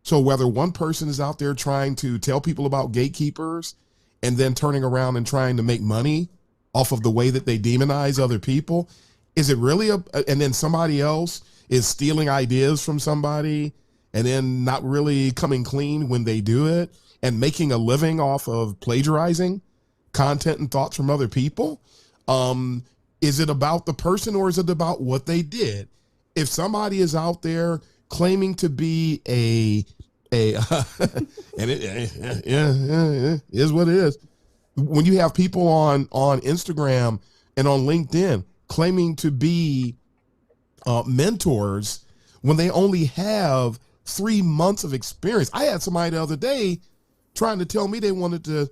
So whether one person is out there trying to tell people about gatekeepers and then turning around and trying to make money off of the way that they demonize other people, is it really and then somebody else is stealing ideas from somebody and then not really coming clean when they do it and making a living off of plagiarizing content and thoughts from other people? Is it about the person or is it about what they did? If somebody is out there claiming to be and it is what it is. When you have people on Instagram and on LinkedIn claiming to be mentors when they only have 3 months of experience. I had somebody the other day trying to tell me they wanted to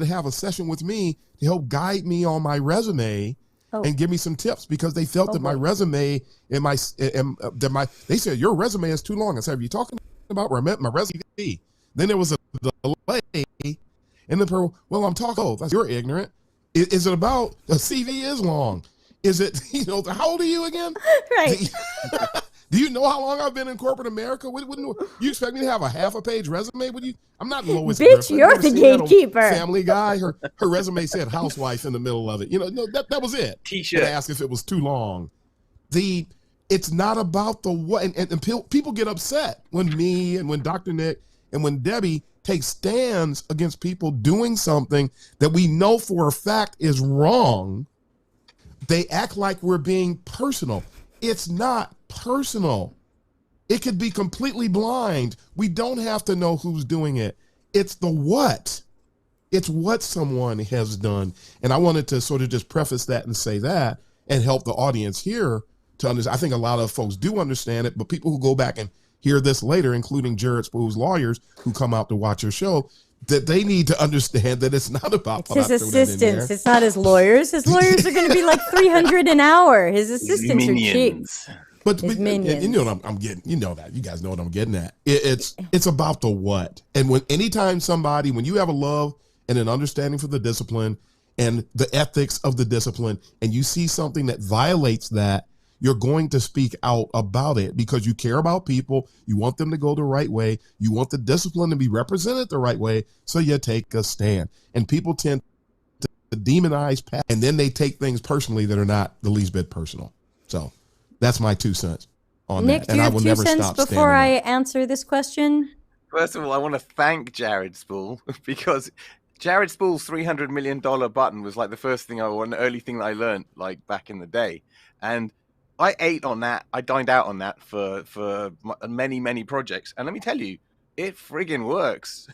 have a session with me to help guide me on my resume and give me some tips because they felt that my resume and they said your resume is too long. I said, are you talking about my resume? Then there was a delay, and the person, well, I'm talking. Oh, that's you're ignorant. Is it about a CV is long? Is it how old are you again? Right. Do you know how long I've been in corporate America? You expect me to have a half a page resume? I'm not Lois Bitch, Griffin. you're the gatekeeper. Family Guy. Her resume said housewife in the middle of it. That was it. T-shirt. I asked if it was too long. It's not about the what. And people get upset when me and when Dr. Nick and when Debbie take stands against people doing something that we know for a fact is wrong. They act like we're being personal. It's not personal. It could be completely blind. We don't have to know who's doing it. It's the what. It's what someone has done. And I wanted to sort of just preface that and say that and help the audience here to understand. I think a lot of folks do understand it, but people who go back and hear this later, including Jared Spool's lawyers who come out to watch your show, that they need to understand that it's not about his assistants. It's not his lawyers. His lawyers are going to be like $300 an hour. His assistants are cheap. But you know what I'm getting. You know that. You guys know what I'm getting at. It's about the what. And when you have a love and an understanding for the discipline and the ethics of the discipline, and you see something that violates that, you're going to speak out about it because you care about people. You want them to go the right way. You want the discipline to be represented the right way. So you take a stand. And people tend to demonize and then they take things personally that are not the least bit personal. So that's my 2 cents on Nick, that. And I will never stop standing. Nick, do you have 2 cents before I answer this question? First of all, I want to thank Jared Spool because Jared Spool's $300 million button was like the first thing an early thing that I learned like back in the day. And I ate on that. I dined out on that for many, many projects. And let me tell you, it friggin' works.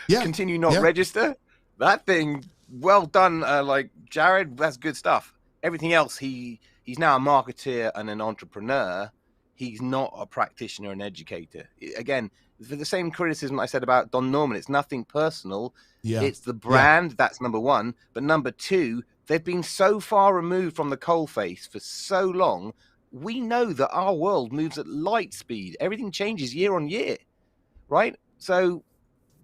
Yeah. Continue not register. That thing, well done. Like Jared, that's good stuff. Everything else, he's now a marketeer and an entrepreneur. He's not a practitioner and educator. Again, for the same criticism I said about Don Norman, it's nothing personal. Yeah. It's the brand. Yeah. That's number one. But number two, they've been so far removed from the coalface for so long. We know that our world moves at light speed. Everything changes year on year, right? So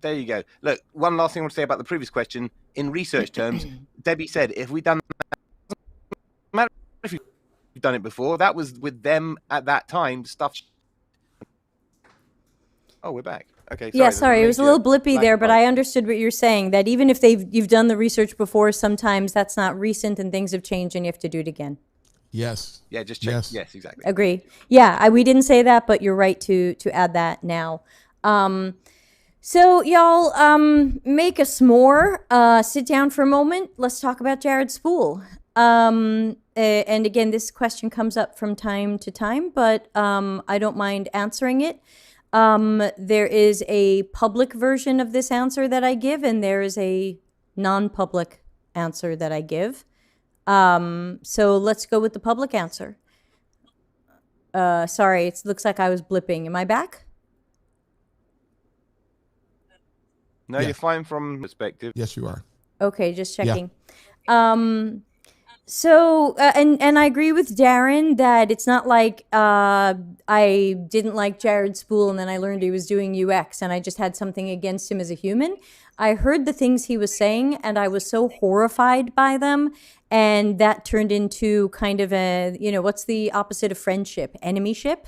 there you go. Look, one last thing I want to say about the previous question. In research terms, Debbie said, if we've done that, no matter if you've done it before, that was with them at that time, stuff. Oh, we're back. Okay. Sorry, sorry. It was a little blippy there, but I understood what you're saying, that even if you've done the research before, sometimes that's not recent and things have changed and you have to do it again. Yes. Yeah, just check. Yes, exactly. Agree. Yeah, we didn't say that, but you're right to add that now. So y'all, make a s'more, sit down for a moment. Let's talk about Jared Spool. And again, this question comes up from time to time, but I don't mind answering it. There is a public version of this answer that I give, and there is a non-public answer that I give. So let's go with the public answer. Sorry, it looks like I was blipping. Am I back? No, you're fine from perspective. Yes, you are. Okay, just checking. So, and I agree with Darren that it's not like I didn't like Jared Spool and then I learned he was doing UX and I just had something against him as a human. I heard the things he was saying and I was so horrified by them. And that turned into kind of a, what's the opposite of friendship? Enemyship,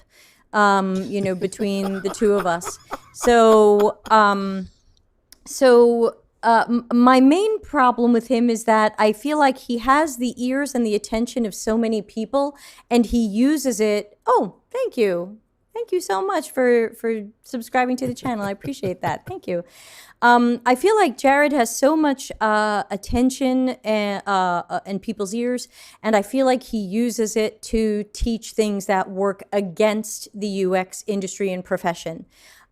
between the two of us. So, my main problem with him is that I feel like he has the ears and the attention of so many people and he uses it. Oh, thank you. Thank you so much for subscribing to the channel. I appreciate that. Thank you. I feel like Jared has so much attention and people's ears, and I feel like he uses it to teach things that work against the UX industry and profession.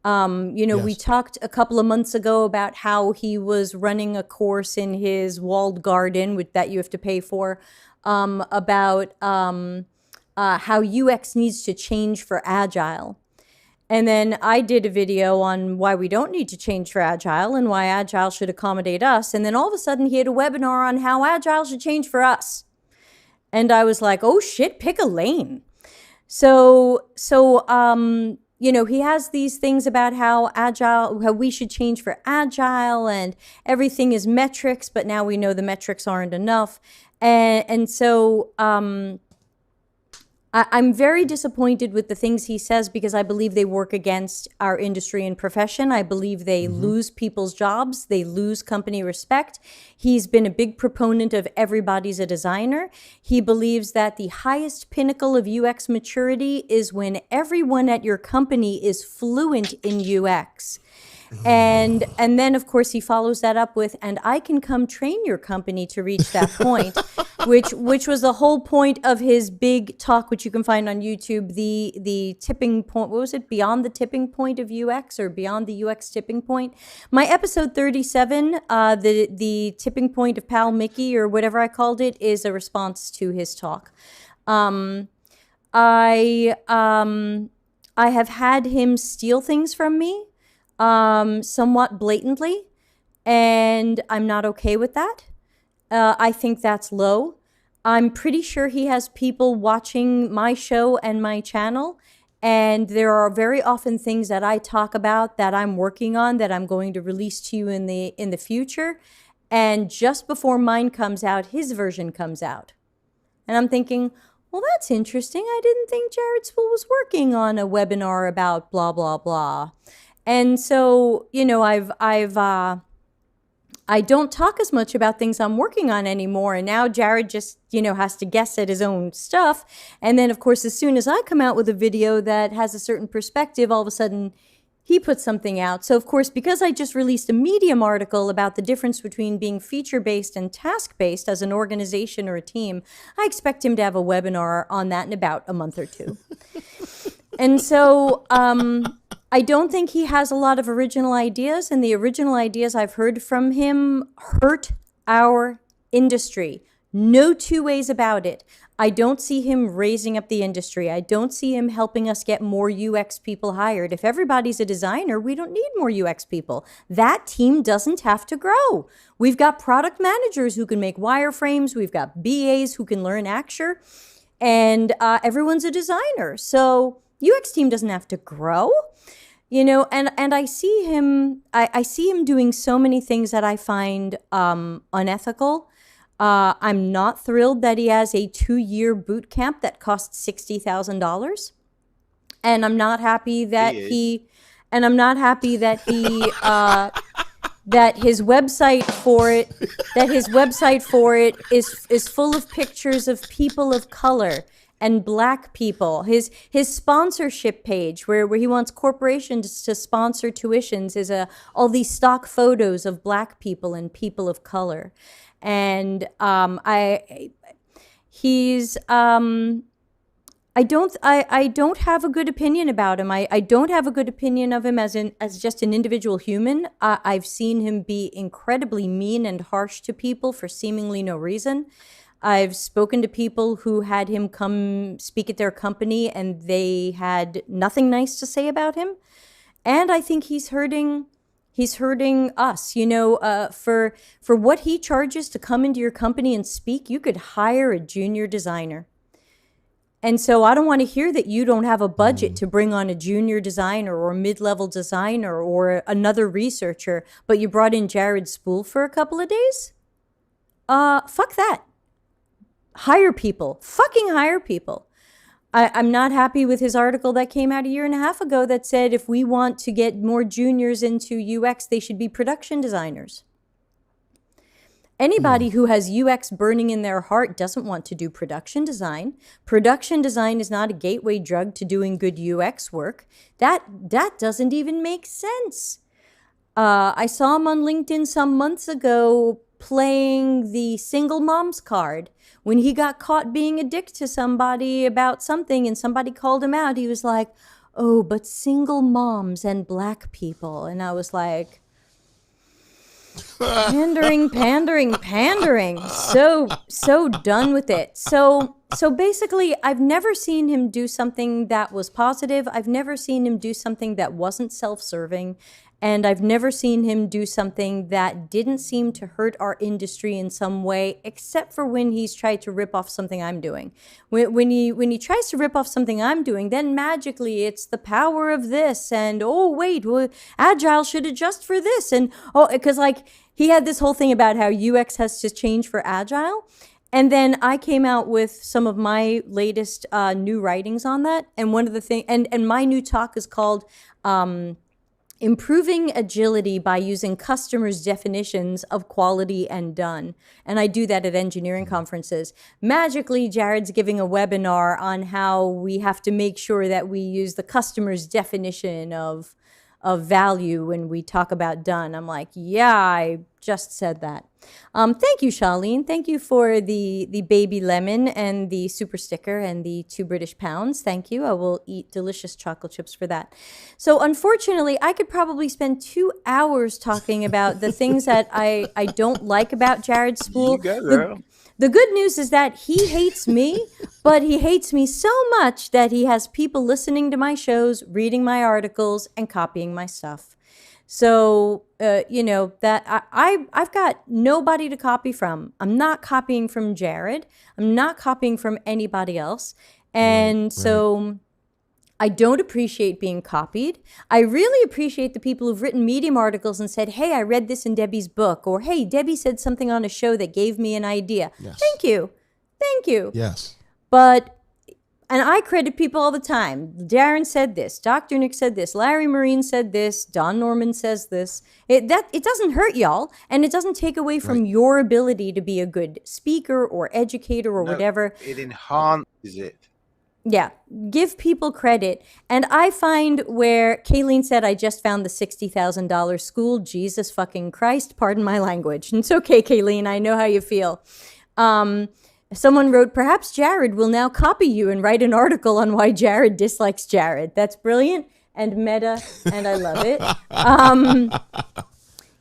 We talked a couple of months ago about how he was running a course in his walled garden that you have to pay for, about how UX needs to change for Agile. And then I did a video on why we don't need to change for Agile and why Agile should accommodate us. And then all of a sudden he had a webinar on how Agile should change for us. And I was like, oh shit, pick a lane. So he has these things about how we should change for Agile and everything is metrics, but now we know the metrics aren't enough. And so I'm very disappointed with the things he says because I believe they work against our industry and profession. I believe they lose people's jobs. They lose company respect. He's been a big proponent of everybody's a designer. He believes that the highest pinnacle of UX maturity is when everyone at your company is fluent in UX. And then, of course, he follows that up with, and I can come train your company to reach that point, which was the whole point of his big talk, which you can find on YouTube, the tipping point. What was it? Beyond the tipping point of UX or beyond the UX tipping point? My episode 37, the tipping point of Pal Mickey or whatever I called it, is a response to his talk. I have had him steal things from me. Somewhat blatantly, and I'm not okay with that. I think that's low. I'm pretty sure he has people watching my show and my channel, and there are very often things that I talk about that I'm working on that I'm going to release to you in the future, and just before mine comes out, his version comes out. And I'm thinking, well, that's interesting. I didn't think Jared Spool was working on a webinar about blah, blah, blah. And so, I don't talk as much about things I'm working on anymore. And now Jared just, has to guess at his own stuff. And then, of course, as soon as I come out with a video that has a certain perspective, all of a sudden he puts something out. So, of course, because I just released a Medium article about the difference between being feature-based and task-based as an organization or a team, I expect him to have a webinar on that in about a month or two. And so I don't think he has a lot of original ideas, and the original ideas I've heard from him hurt our industry. No two ways about it. I don't see him raising up the industry. I don't see him helping us get more UX people hired. If everybody's a designer, we don't need more UX people. That team doesn't have to grow. We've got product managers who can make wireframes. We've got BAs who can learn Acture, and everyone's a designer. So UX team doesn't have to grow, and I see him, I see him doing so many things that I find unethical. I'm not thrilled that he has a 2-year boot camp that costs $60,000. And I'm not happy that he that his website for it is full of pictures of people of color and black people. His sponsorship page where he wants corporations to sponsor tuitions is all these stock photos of black people and people of color. And I don't have a good opinion about him. I don't have a good opinion of him as just an individual human. I've seen him be incredibly mean and harsh to people for seemingly no reason. I've spoken to people who had him come speak at their company and they had nothing nice to say about him. And I think he's hurting us. For what he charges to come into your company and speak, you could hire a junior designer. And so I don't want to hear that you don't have a budget to bring on a junior designer or a mid-level designer or another researcher, but you brought in Jared Spool for a couple of days? Fuck that. Hire people. Fucking hire people. I'm not happy with his article that came out a year and a half ago that said if we want to get more juniors into UX, they should be production designers. Anybody who has UX burning in their heart doesn't want to do production design. Production design is not a gateway drug to doing good UX work. That doesn't even make sense. I saw him on LinkedIn some months ago playing the single moms card. When he got caught being a dick to somebody about something and somebody called him out, he was like, "Oh, but single moms and black people." And I was like, pandering. So done with it. So basically, I've never seen him do something that was positive. I've never seen him do something that wasn't self-serving. And I've never seen him do something that didn't seem to hurt our industry in some way, except for when he's tried to rip off something I'm doing. When he tries to rip off something I'm doing, then magically it's the power of this, and oh wait, well, Agile should adjust for this, and because like he had this whole thing about how UX has to change for Agile. And then I came out with some of my latest new writings on that, and one of the things, and my new talk is called Improving Agility by Using Customers' Definitions of Quality and Done. And I do that at engineering conferences. Magically, Jared's giving a webinar on how we have to make sure that we use the customer's definition of value when we talk about done. I'm like, yeah, I just said that. Thank you, Charlene. Thank you for the baby lemon and the super sticker and the 2 British pounds. Thank you. I will eat delicious chocolate chips for that. So unfortunately, I could probably spend 2 hours talking about the things that I don't like about Jared Spool. You go, girl. The good news is that he hates me, but he hates me so much that he has people listening to my shows, reading my articles, and copying my stuff. So, that I've got nobody to copy from. I'm not copying from Jared. I'm not copying from anybody else. And so I don't appreciate being copied. I really appreciate the people who've written Medium articles and said, hey, I read this in Debbie's book, or hey, Debbie said something on a show that gave me an idea. Yes. Thank you. Yes. And I credit people all the time. Darren said this, Dr. Nick said this, Larry Marine said this, Don Norman says this. It doesn't hurt y'all, and it doesn't take away from your ability to be a good speaker or educator or whatever. It enhances it. Yeah, give people credit. And I find where Kayleen said, I just found the $60,000 school. Jesus fucking Christ, pardon my language. And it's okay, Kayleen, I know how you feel. Someone wrote, perhaps Jared will now copy you and write an article on why Jared dislikes Jared. That's brilliant and meta, and I love it.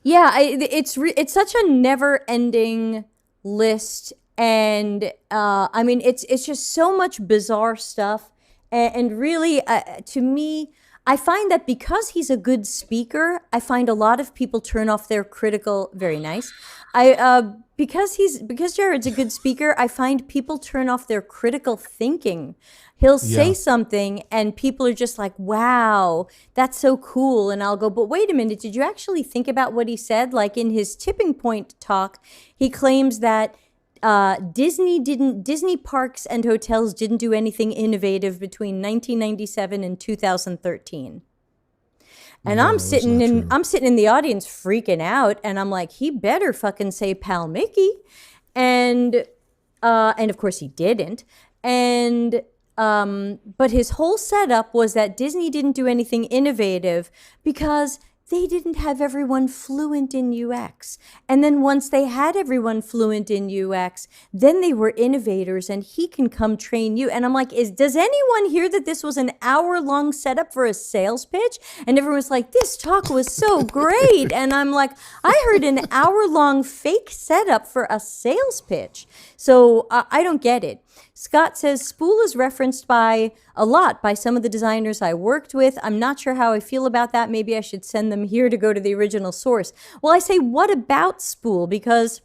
It's such a never-ending list. And it's just so much bizarre stuff. And really, to me, I find that because he's a good speaker, I find a lot of people turn off their critical. Very nice. Because Jared's a good speaker, I find people turn off their critical thinking. He'll say something and people are just like, wow, that's so cool. And I'll go, but wait a minute, did you actually think about what he said? Like in his tipping point talk, he claims that Disney parks and hotels didn't do anything innovative between 1997 and 2013. And I'm sitting in the audience freaking out, and I'm like, he better fucking say Pal Mickey. And of course he didn't. And but his whole setup was that Disney didn't do anything innovative because they didn't have everyone fluent in UX. And then once they had everyone fluent in UX, then they were innovators and he can come train you. And I'm like, does anyone hear that this was an hour-long setup for a sales pitch? And everyone's like, this talk was so great. And I'm like, I heard an hour-long fake setup for a sales pitch. So I don't get it. Scott says, Spool is referenced a lot by some of the designers I worked with. I'm not sure how I feel about that. Maybe I should send them here to go to the original source. Well, I say, what about Spool? Because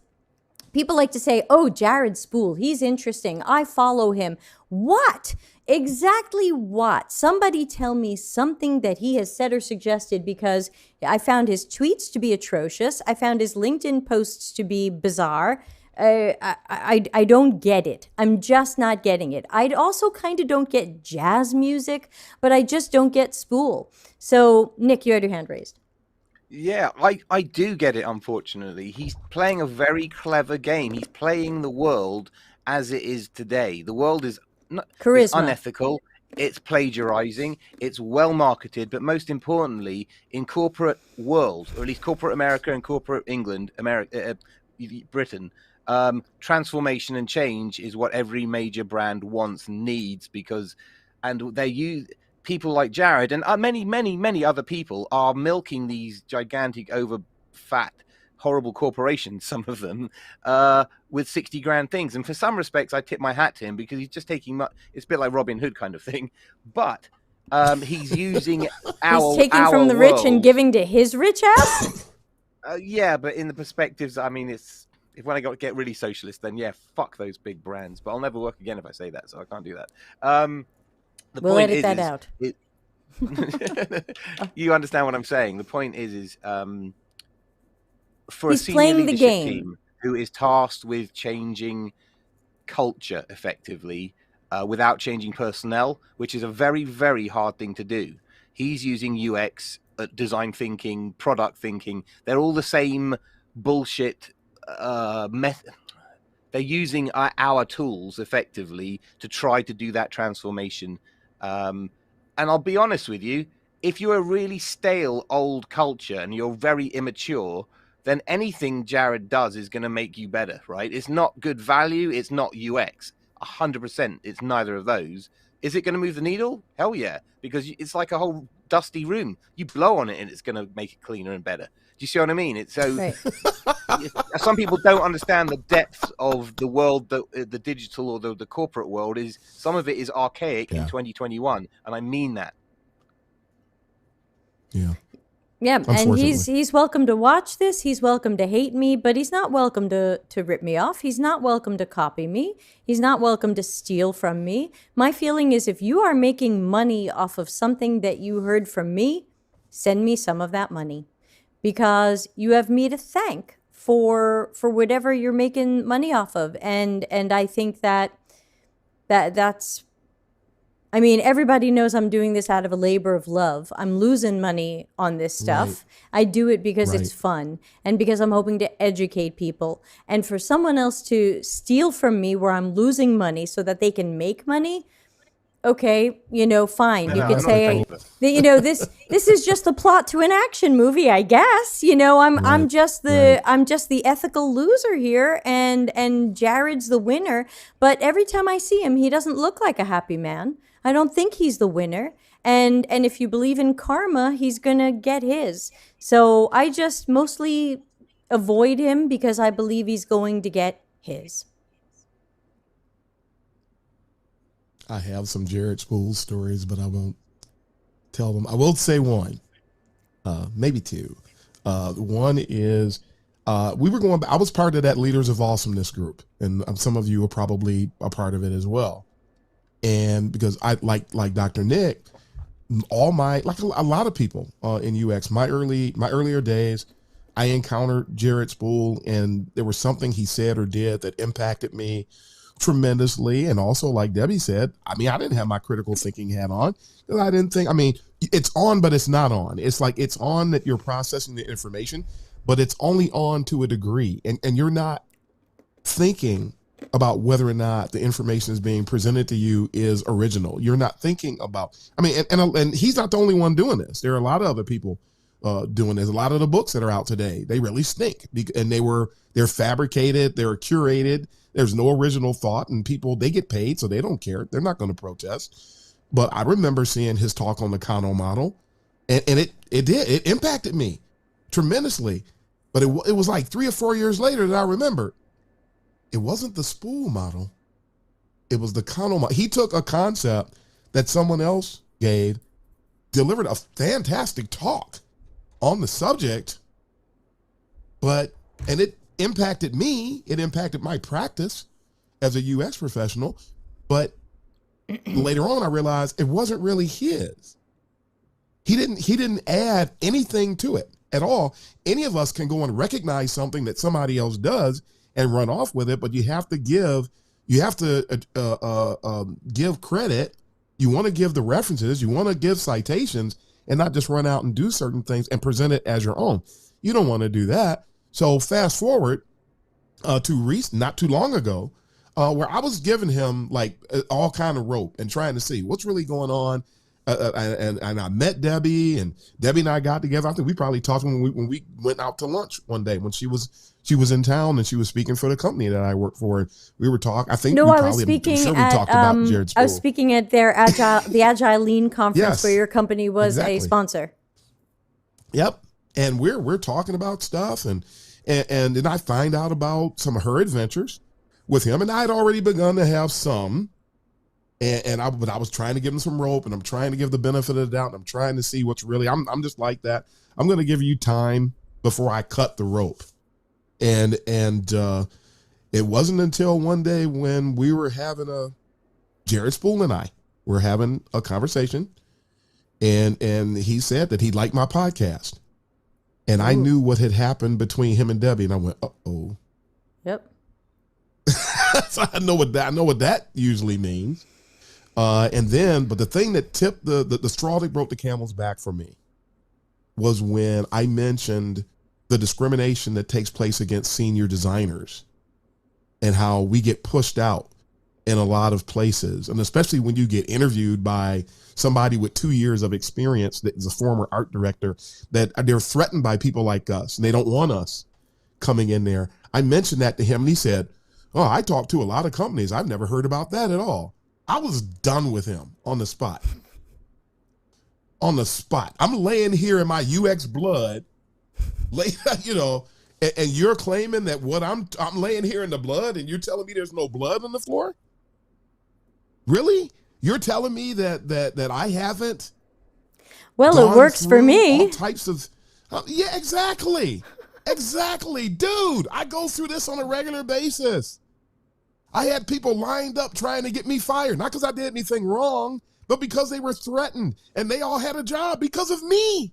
people like to say, oh, Jared Spool, he's interesting. I follow him. What? Exactly what? Somebody tell me something that he has said or suggested, because I found his tweets to be atrocious. I found his LinkedIn posts to be bizarre. I don't get it. I'm just not getting it. I also kind of don't get jazz music, but I just don't get Spool. So, Nick, you had your hand raised. Yeah, I do get it, unfortunately. He's playing a very clever game. He's playing the world as it is today. The world is it's unethical. It's plagiarizing. It's well marketed. But most importantly, in corporate world, or at least corporate America and corporate England, Britain, transformation and change is what every major brand wants and needs, and they use people like Jared and many other people are milking these gigantic, over fat, horrible corporations, some of them, with 60 grand things. And for some respects, I tip my hat to him, because he's just taking it's a bit like Robin Hood kind of thing, but he's using he's taking from the rich and giving to his rich ass. Yeah, but in the perspectives, I mean, if when I get really socialist, then yeah, fuck those big brands. But I'll never work again if I say that, so I can't do that. We'll edit that out. You understand what I'm saying? The point is for he's a senior playing the leadership game. team who is tasked with changing culture effectively without changing personnel, which is a very, very hard thing to do. He's using UX, design thinking, product thinking. They're all the same bullshit method. They're using our tools effectively to try to do that transformation. And I'll be honest with you, if you're a really stale old culture and you're very immature, then anything Jared does is going to make you better, right? It's not good value. It's not UX. 100%. It's neither of those. Is it going to move the needle? Hell yeah. Because it's like a whole dusty room. You blow on it and it's going to make it cleaner and better. Do you see what I mean? It's so right. Some people don't understand the depth of the world, the digital or the corporate world is. Some of it is archaic in 2021, and I mean that. Yeah, and he's welcome to watch this. He's welcome to hate me, but he's not welcome to rip me off. He's not welcome to copy me. He's not welcome to steal from me. My feeling is, if you are making money off of something that you heard from me, send me some of that money, because you have me to thank for whatever you're making money off of. And I think that's, I mean, everybody knows I'm doing this out of a labor of love. I'm losing money on this stuff. Right. I do it because it's fun and because I'm hoping to educate people. And for someone else to steal from me where I'm losing money so that they can make money, okay, fine. You could say, this is just the plot to an action movie, I guess. I'm just the ethical loser here, and Jared's the winner. But every time I see him, he doesn't look like a happy man. I don't think he's the winner. And if you believe in karma, he's gonna get his. So I just mostly avoid him because I believe he's going to get his. I have some Jared Spool stories, but I won't tell them. I will say one, maybe two. One is I was part of that Leaders of Awesomeness group, and some of you are probably a part of it as well. And because I like Dr. Nick, a lot of people in UX, my earlier days, I encountered Jared Spool, and there was something he said or did that impacted me tremendously. And also, like Debbie said, I mean, I didn't have my critical thinking hat on because I didn't think, I mean, it's on, but it's not on. It's like it's on that you're processing the information, but it's only on to a degree. And you're not thinking about whether or not the information is being presented to you is original. You're not thinking about, I mean, and he's not the only one doing this. There are a lot of other people doing this. A lot of the books that are out today, they really stink, and they're fabricated, they're curated. There's no original thought, and people, they get paid, so they don't care. They're not going to protest. But I remember seeing his talk on the Kano model, and it impacted me tremendously. But it was like 3 or 4 years later that I remembered. It wasn't the spool model. It was the Kano model. He took a concept that someone else gave, delivered a fantastic talk on the subject, and it impacted me. It impacted my practice as a UX professional. But later on, I realized it wasn't really his. He didn't add anything to it at all. Any of us can go and recognize something that somebody else does and run off with it, but you have to give credit. You want to give the references, you want to give citations, and not just run out and do certain things and present it as your own. You don't want to do that. So fast forward to not too long ago, where I was giving him like all kind of rope and trying to see what's really going on. And I met Debbie, and Debbie and I got together. I think we probably talked when we went out to lunch one day when she was in town and she was speaking for the company that I work for. We were talking. I think no, we I probably, was speaking I'm sure at. We talked about Jared Spool. I was speaking at their the Agile Lean conference, Yes, where your company was exactly. a sponsor. Yep, and we're talking about stuff, and then I find out about some of her adventures with him, and I had already begun to have some. But I was trying to give him some rope, and I'm trying to give the benefit of the doubt, and I'm trying to see what's really, I'm just like that. I'm going to give you time before I cut the rope. And it wasn't until one day when we were having Jared Spool and I were having a conversation, and he said that he liked my podcast. And I knew what had happened between him and Debbie, and I went, uh-oh. Yep. So I know what that usually means. But the thing that tipped the straw that broke the camel's back for me was when I mentioned the discrimination that takes place against senior designers and how we get pushed out in a lot of places. And especially when you get interviewed by somebody with 2 years of experience that is a former art director, that they're threatened by people like us and they don't want us coming in there. I mentioned that to him, and he said, "Oh, I talked to a lot of companies. I've never heard about that at all." I was done with him on the spot. On the spot. I'm laying here in my UX blood, and you're claiming that what I'm laying here in the blood, and you're telling me there's no blood on the floor? Really? You're telling me that I haven't? Well, it works for me. All types of, yeah, exactly. Exactly. Dude, I go through this on a regular basis. I had people lined up trying to get me fired, not because I did anything wrong, but because they were threatened, and they all had a job because of me.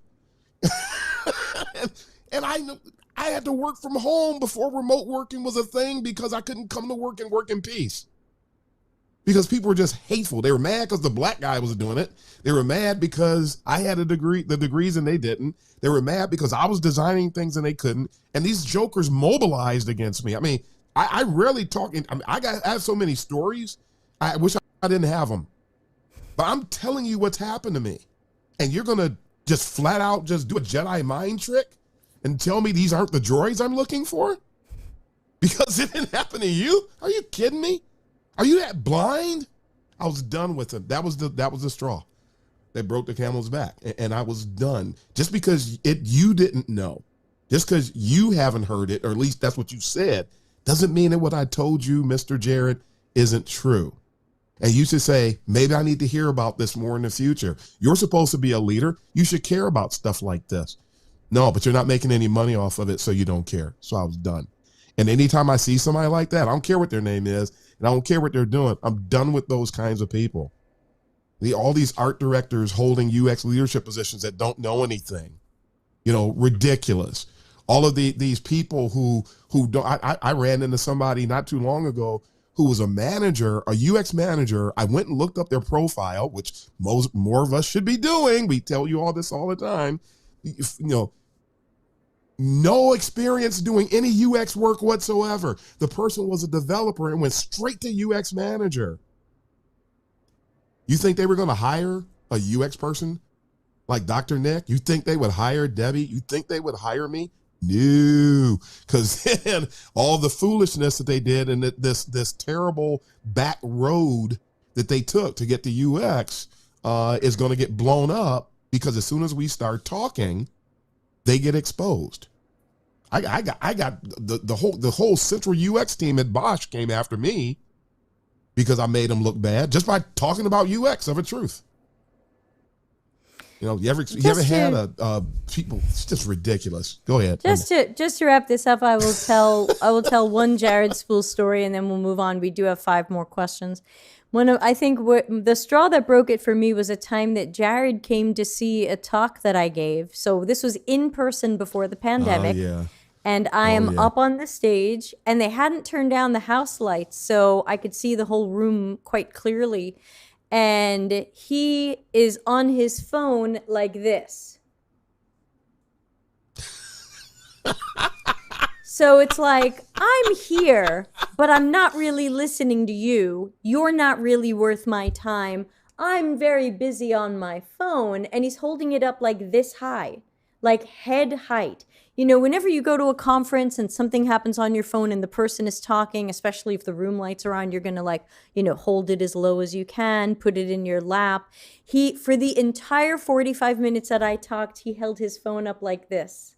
and I had to work from home before remote working was a thing because I couldn't come to work and work in peace. Because people were just hateful. They were mad because the black guy was doing it. They were mad because I had the degrees and they didn't. They were mad because I was designing things and they couldn't. And these jokers mobilized against me. I mean, I rarely talk. I have so many stories. I wish I didn't have them. But I'm telling you what's happened to me. And you're going to just flat out just do a Jedi mind trick and tell me these aren't the droids I'm looking for? Because it didn't happen to you? Are you kidding me? Are you that blind? I was done with it. That was the straw that broke the camel's back. And I was done. Just because you didn't know, just because you haven't heard it, or at least that's what you said, doesn't mean that what I told you, Mr. Jared, isn't true. And you should say, maybe I need to hear about this more in the future. You're supposed to be a leader. You should care about stuff like this. No, but you're not making any money off of it, so you don't care. So I was done. And anytime I see somebody like that, I don't care what their name is, and I don't care what they're doing. I'm done with those kinds of people. All these art directors holding UX leadership positions that don't know anything, ridiculous. All of these people who don't. I ran into somebody not too long ago who was a manager, a UX manager. I went and looked up their profile, which more of us should be doing. We tell you all this all the time. You know, no experience doing any UX work whatsoever. The person was a developer and went straight to UX manager. You think they were going to hire a UX person like Dr. Nick? You think they would hire Debbie? You think they would hire me? No, because then all the foolishness that they did and this terrible back road that they took to get to UX is going to get blown up, because as soon as we start talking, they get exposed. I got the whole central UX team at Bosch came after me because I made them look bad just by talking about UX of a truth. You know, you ever had a people? It's just ridiculous. Go ahead. Just to wrap this up, I will tell one Jared Spool story, and then we'll move on. We do have 5 more questions. I think the straw that broke it for me was a time that Jared came to see a talk that I gave. So this was in person before the pandemic. Yeah. And I am up on the stage, and they hadn't turned down the house lights, so I could see the whole room quite clearly. And he is on his phone like this. So it's like, I'm here, but I'm not really listening to you. You're not really worth my time. I'm very busy on my phone. And he's holding it up like this high, like head height. You know, whenever you go to a conference and something happens on your phone and the person is talking, especially if the room lights are on, you're going to hold it as low as you can, put it in your lap. For the entire 45 minutes that I talked, he held his phone up like this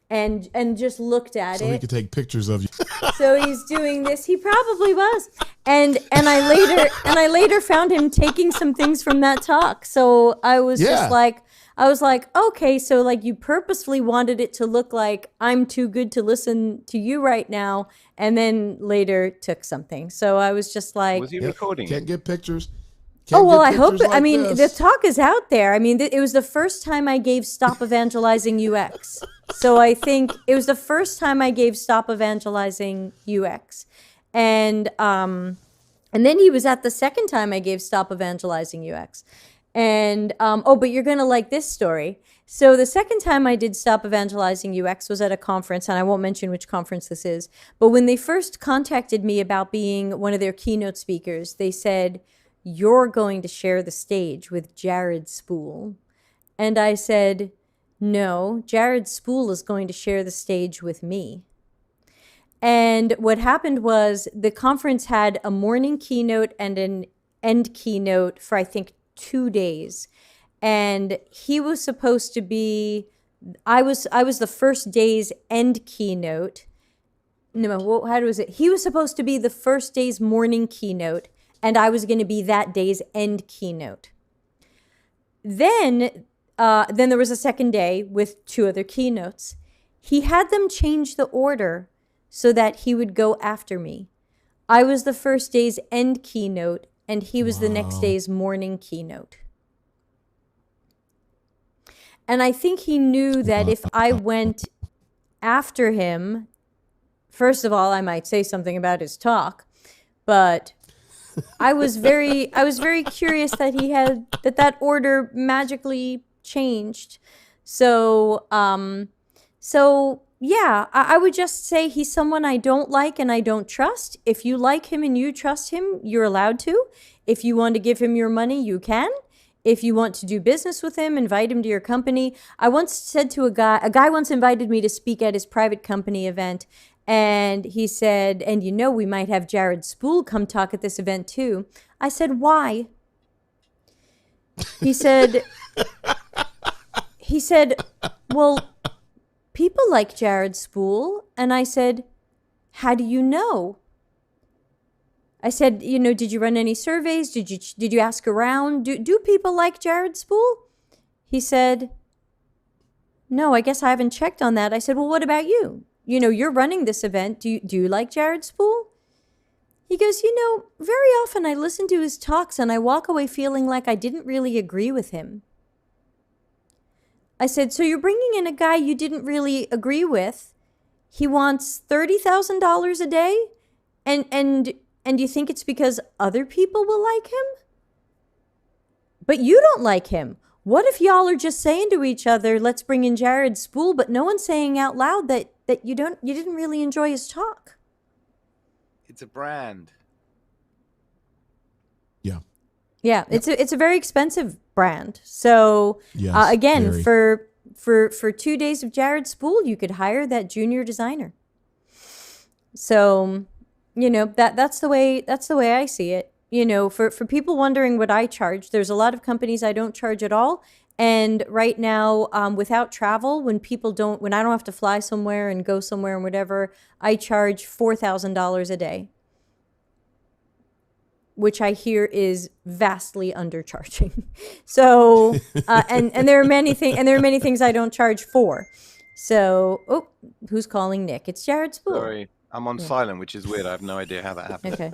and just looked at it. So he could take pictures of you. So he's doing this. He probably was. And I later found him taking some things from that talk. So I was just like, okay, so like you purposefully wanted it to look like I'm too good to listen to you right now, and then later took something. So I was just like, was he recording? Can't get pictures. I hope. I mean, the talk is out there. I mean, it was the first time I gave Stop Evangelizing UX. So I think it was the first time I gave Stop Evangelizing UX, and then he was at the second time I gave Stop Evangelizing UX. And, but you're going to like this story. So the second time I did Stop Evangelizing UX was at a conference, and I won't mention which conference this is. But when they first contacted me about being one of their keynote speakers, they said, you're going to share the stage with Jared Spool. And I said, no, Jared Spool is going to share the stage with me. And what happened was the conference had a morning keynote and an end keynote for, I think, 2 days, and he was supposed to be. I was the first day's end keynote. No, how was it? He was supposed to be the first day's morning keynote, and I was going to be that day's end keynote. Then there was a second day with 2 other keynotes. He had them change the order so that he would go after me. I was the first day's end keynote, and he was the next day's morning keynote. And I think he knew that if I went after him, first of all, I might say something about his talk, but I was very curious that he had that order magically changed. So yeah, I would just say he's someone I don't like and I don't trust. If you like him and you trust him, you're allowed to. If you want to give him your money, you can. If you want to do business with him, invite him to your company. I once said to a guy once invited me to speak at his private company event, and he said, and we might have Jared Spool come talk at this event too. I said, why? He said, well, people like Jared Spool. And I said, how do you know? I said, did you run any surveys? Did you ask around? Do people like Jared Spool? He said, no, I guess I haven't checked on that. I said, well, what about you? You're running this event. Do you like Jared Spool? He goes, very often I listen to his talks and I walk away feeling like I didn't really agree with him. I said, so you're bringing in a guy you didn't really agree with. He wants $30,000 a day, and And you think it's because other people will like him? But you don't like him. What if y'all are just saying to each other, let's bring in Jared Spool, but no one's saying out loud that you didn't really enjoy his talk? It's a brand. Yeah. Yeah, it's a very expensive brand. So Yes, again, very. for 2 days of Jared Spool, you could hire that junior designer. So, that's the way I see it. For people wondering what I charge, there's a lot of companies I don't charge at all. And right now, without travel, when I don't have to fly somewhere and go somewhere and whatever, I charge $4,000 a day, which I hear is vastly undercharging. So, and there are many things I don't charge for. So, who's calling Nick? It's Jared Spool. Sorry, I'm on silent, which is weird. I have no idea how that happened. Okay.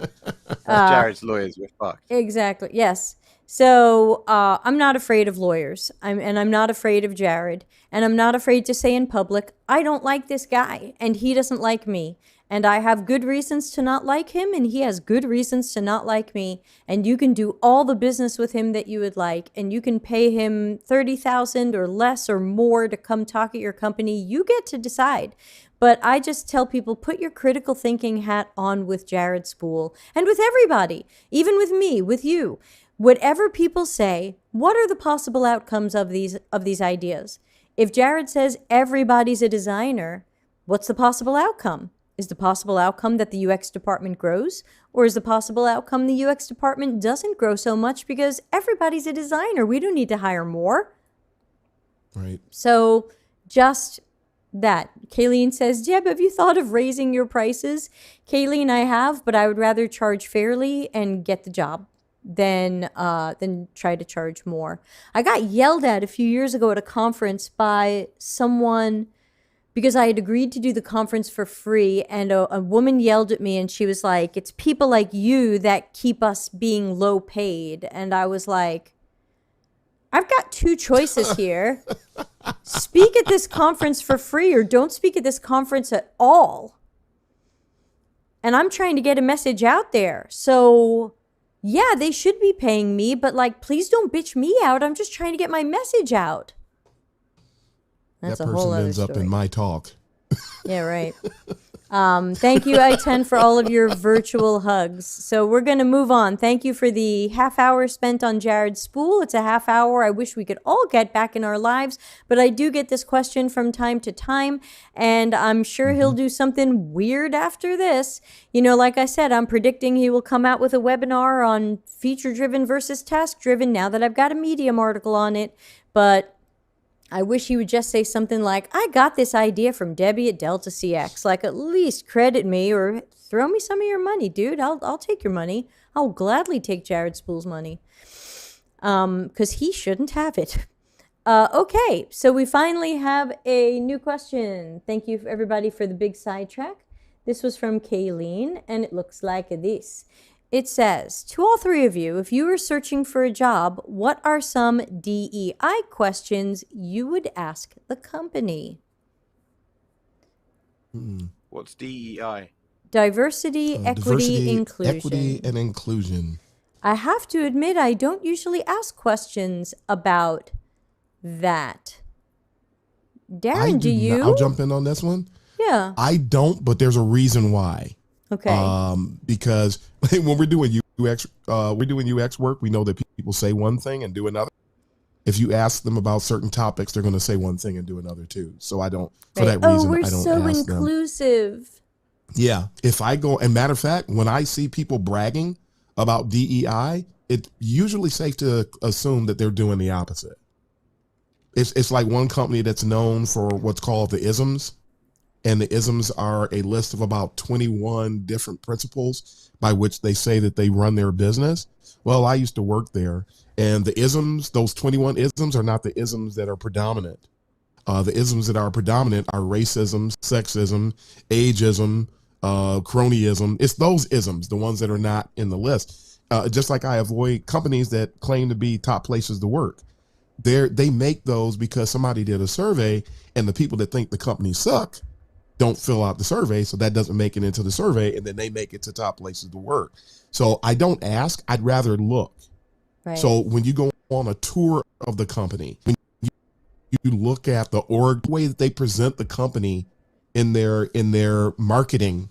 Jared's lawyers were fucked. Exactly. Yes. So I'm not afraid of lawyers. I'm not afraid of Jared. And I'm not afraid to say in public, I don't like this guy and he doesn't like me. And I have good reasons to not like him and he has good reasons to not like me. And you can do all the business with him that you would like. And you can pay him $30,000 or less or more to come talk at your company. You get to decide. But I just tell people, put your critical thinking hat on with Jared Spool and with everybody, even with me, with you. Whatever people say, what are the possible outcomes of these ideas? If Jared says everybody's a designer, what's the possible outcome? Is the possible outcome that the UX department grows? Or is the possible outcome the UX department doesn't grow so much because everybody's a designer? We don't need to hire more. Right. So just that. Kayleen says, Jeb, have you thought of raising your prices? Kayleen, I have, but I would rather charge fairly and get the job than try to charge more. I got yelled at a few years ago at a conference by someone because I had agreed to do the conference for free, and a woman yelled at me and she was like, it's people like you that keep us being low paid. And I was like, I've got two choices here. Speak at this conference for free or don't speak at this conference at all. And I'm trying to get a message out there. So yeah, they should be paying me, but please don't bitch me out. I'm just trying to get my message out. That's that a whole person other ends story. Up in my talk. Yeah, right. Thank you, I-10, for all of your virtual hugs. So we're going to move on. Thank you for the half hour spent on Jared Spool. It's a half hour I wish we could all get back in our lives, but I do get this question from time to time, and I'm sure he'll do something weird after this. Like I said, I'm predicting he will come out with a webinar on feature-driven versus task-driven now that I've got a Medium article on it, but I wish he would just say something like, I got this idea from Debbie at Delta CX. At least credit me or throw me some of your money, dude. I'll take your money. I'll gladly take Jared Spool's money. Because he shouldn't have it. Okay, so we finally have a new question. Thank you, everybody, for the big sidetrack. This was from Kayleen, and it looks like this. It says, to all three of you, if you were searching for a job, what are some DEI questions you would ask the company? What's DEI? Diversity, equity, inclusion. Equity and inclusion. I have to admit, I don't usually ask questions about that. Darren, do you? I'll jump in on this one. Yeah. I don't, but there's a reason why. Okay. Because when we're doing UX work, we know that people say one thing and do another. If you ask them about certain topics, they're going to say one thing and do another too. So I don't, for that reason, we're I don't so ask them. inclusive. Yeah. If I go, and matter of fact, when I see people bragging about DEI, it's usually safe to assume that they're doing the opposite. It's like one company that's known for what's called the isms. And the isms are a list of about 21 different principles by which they say that they run their business. Well, I used to work there, and the isms, those 21 isms, are not the isms that are predominant. The isms that are predominant are racism, sexism, ageism, cronyism. It's those isms, the ones that are not in the list. Just like I avoid companies that claim to be top places to work. They make those because somebody did a survey, and the people that think the company suck don't fill out the survey, so that doesn't make it into the survey, and then they make it to top places to work. So I don't ask, I'd rather look. Right. So when you go on a tour of the company, when you look at the org, way that they present the company in their marketing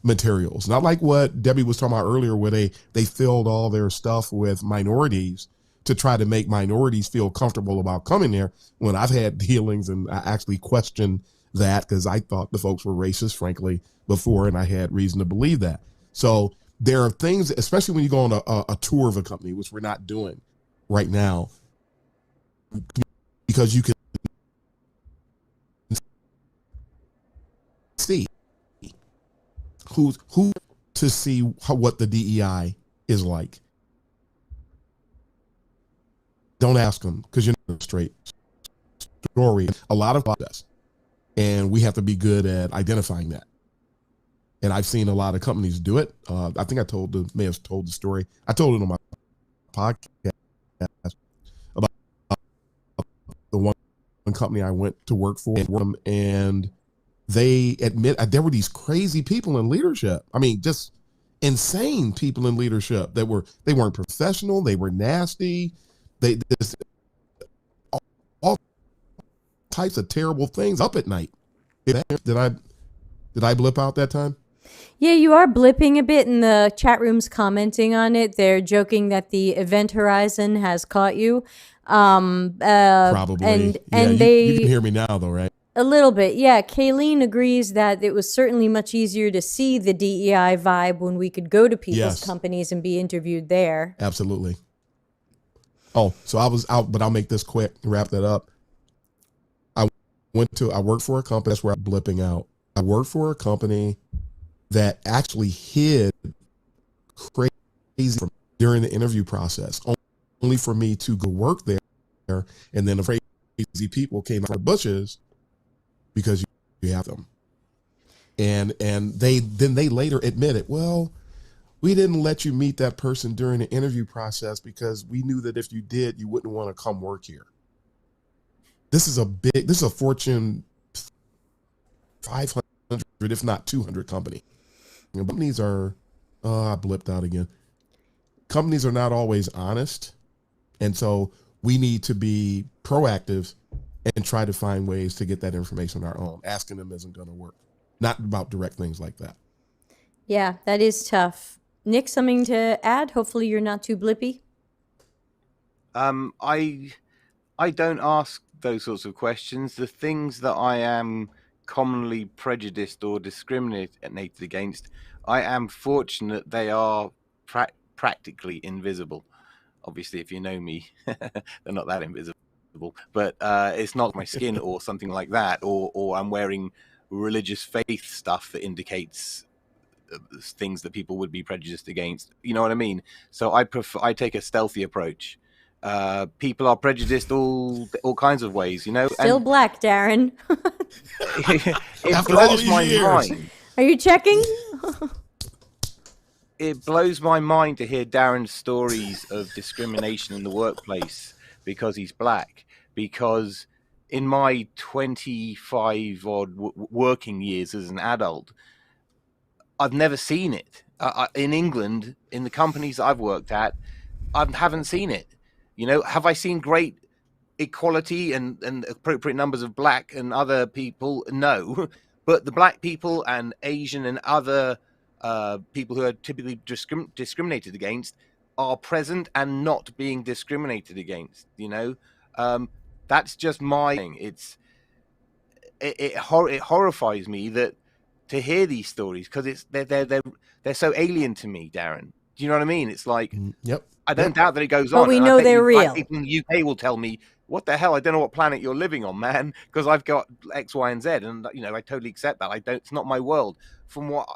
materials, not like what Debbie was talking about earlier, where they filled all their stuff with minorities to try to make minorities feel comfortable about coming there, when I've had dealings and I actually questioned that because I thought the folks were racist, frankly, before, and I had reason to believe that. So there are things, especially when you go on a tour of a company, which we're not doing right now, because you can see who to see what the DEI is like. Don't ask them, because you're not straight story. A lot of process, and we have to be good at identifying that. And I've seen a lot of companies do it. I think may have told the story. I told it on my podcast about the one company I went to work for, and they admit there were these crazy people in leadership. I mean, just insane people in leadership they weren't professional. They were nasty. They just all types of terrible things up at night. Did I blip out that time? Yeah, you are blipping a bit, and the chat room's commenting on it. They're joking that the event horizon has caught you. Probably. And you can hear me now, though, right? A little bit, yeah. Kayleen agrees that it was certainly much easier to see the DEI vibe when we could go to people's companies and be interviewed there. Absolutely. Oh, so I was out, but I'll make this quick to wrap that up. I worked for a company, that's where I'm blipping out. I worked for a company that actually hid crazy during the interview process, only for me to go work there, and then the crazy people came out of the bushes because you have them. And they later admitted, well, we didn't let you meet that person during the interview process because we knew that if you did, you wouldn't want to come work here. This is a Fortune 500, if not 200 company. Companies are, I blipped out again. Companies are not always honest. And so we need to be proactive and try to find ways to get that information on our own. Asking them isn't going to work. Not about direct things like that. Yeah, that is tough. Nick, something to add? Hopefully you're not too blippy. I don't ask those sorts of questions. The things that I am commonly prejudiced or discriminated against, I am fortunate they are practically invisible. Obviously, if you know me, they're not that invisible. But it's not my skin or something like that, or I'm wearing religious faith stuff that indicates things that people would be prejudiced against. You know what I mean? So I take a stealthy approach. People are prejudiced all kinds of ways, you know. Still black, Darren. It blows my mind. Are you checking? It blows my mind to hear Darren's stories of discrimination in the workplace because he's black. Because in my 25 odd working years as an adult, I've never seen it. In England, in the companies I've worked at, I haven't seen it. You know, have I seen great equality and appropriate numbers of black and other people? No. But the black people and Asian and other people who are typically discriminated against are present and not being discriminated against, you know? That's just my thing. It horrifies me that to hear these stories, because they're so alien to me, Darren. Do you know what I mean? It's like, yep. I don't doubt that it goes on. But we know they're real. People in the UK will tell me, what the hell? I don't know what planet you're living on, man, because I've got X, Y, and Z, and you know, I totally accept that. It's not my world. From what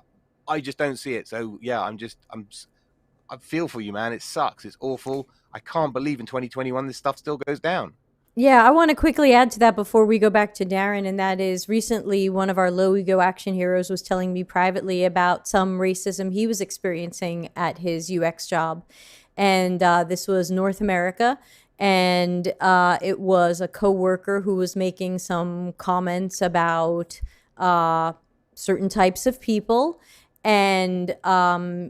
I just don't see it. So yeah, I feel for you, man. It sucks. It's awful. I can't believe in 2021 this stuff still goes down. Yeah, I want to quickly add to that before we go back to Darren, and that is recently one of our low ego action heroes was telling me privately about some racism he was experiencing at his UX job. And this was North America, and it was a coworker who was making some comments about certain types of people, and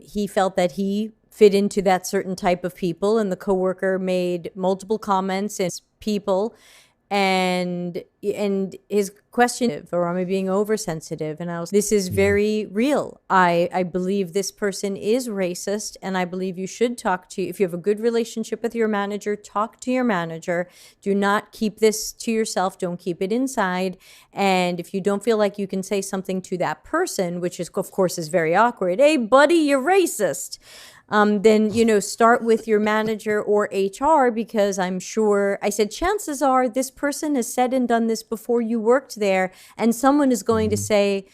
he felt that he fit into that certain type of people, and the coworker made multiple comments and people, and his question, or am I being oversensitive? And this is very real. I believe this person is racist, and I believe you should talk to, if you have a good relationship with your manager, talk to your manager. Do not keep this to yourself. Don't keep it inside. And if you don't feel like you can say something to that person, which is, of course, is very awkward. Hey, buddy, you're racist. Then, start with your manager or HR, because I'm sure, I said, chances are this person has said and done this before you worked there, and someone is going to say,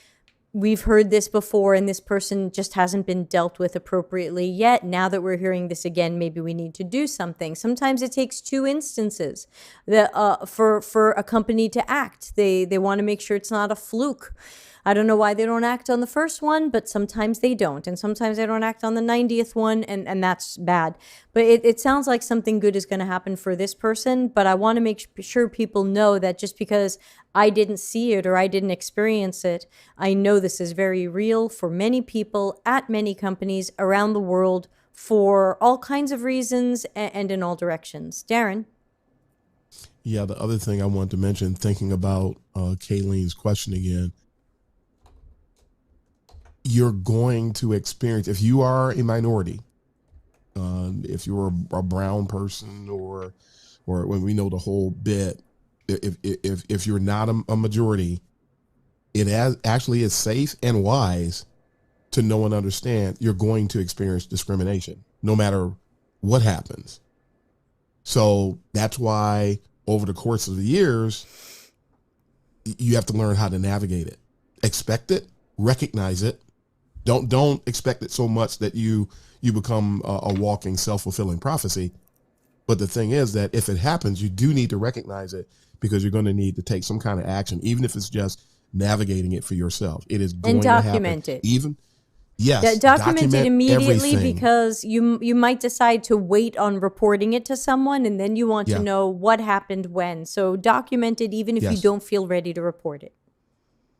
we've heard this before, and this person just hasn't been dealt with appropriately yet. Now that we're hearing this again, maybe we need to do something. Sometimes it takes 2 instances for a company to act. They want to make sure it's not a fluke. I don't know why they don't act on the first one, but sometimes they don't. And sometimes they don't act on the 90th one, and that's bad. But it sounds like something good is going to happen for this person. But I want to make sure people know that just because I didn't see it or I didn't experience it, I know this is very real for many people at many companies around the world for all kinds of reasons and in all directions. Darren? Yeah, the other thing I wanted to mention, thinking about Kayleen's question again, you're going to experience, if you are a minority, if you're a brown person, or when we know the whole bit, if you're not a majority, it actually is safe and wise to know and understand you're going to experience discrimination no matter what happens. So that's why over the course of the years, you have to learn how to navigate it. Expect it, recognize it. Don't expect it so much that you become a walking self-fulfilling prophecy. But the thing is that if it happens, you do need to recognize it, because you're going to need to take some kind of action, even if it's just navigating it for yourself. It is going and document to happen. it. Yes, document it immediately, everything. because you might decide to wait on reporting it to someone, and then you want to know what happened when. So document it, even if you don't feel ready to report it.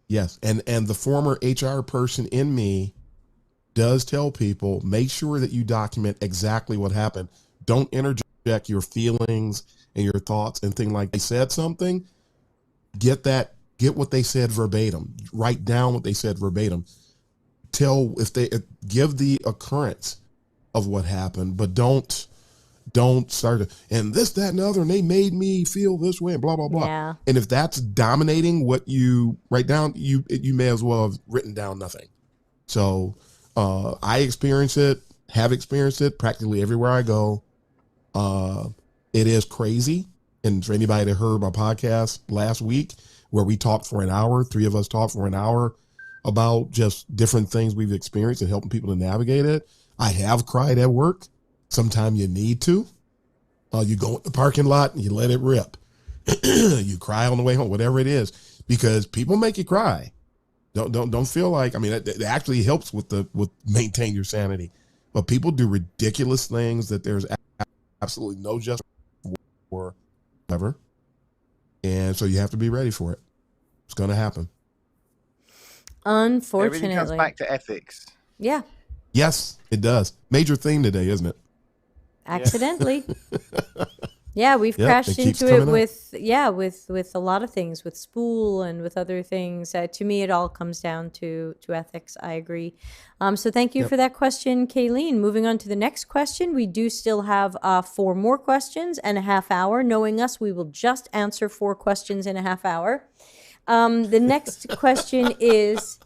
Yes, and the former HR person in me does tell people, make sure that you document exactly what happened. Don't interject your feelings and your thoughts and things like, they said something, get what they said verbatim. Write down what they said verbatim. Give the occurrence of what happened, but don't start and this, that, and the other, and they made me feel this way, and blah, blah, blah. Yeah. And if that's dominating what you write down, you may as well have written down nothing. So I have experienced it practically everywhere I go. It is crazy. And for anybody that heard my podcast last week, where we talked for an hour, 3 of us talked for an hour about just different things we've experienced and helping people to navigate it. I have cried at work. Sometimes you need to. You go in the parking lot and you let it rip. You cry on the way home, whatever it is, because people make you cry. Don't feel like, it actually helps with maintain your sanity. But people do ridiculous things that there's absolutely no justice for ever. And so you have to be ready for it. It's going to happen. Unfortunately. Everything comes back to ethics. Yeah. Yes, it does. Major theme today, isn't it? Accidentally. Yeah, we've crashed into it with a lot of things, with Spool and with other things. To me, it all comes down to ethics. I agree. So thank you for that question, Kayleen. Moving on to the next question. We do still have 4 more questions and a half hour. Knowing us, we will just answer 4 questions in a half hour. The next question is,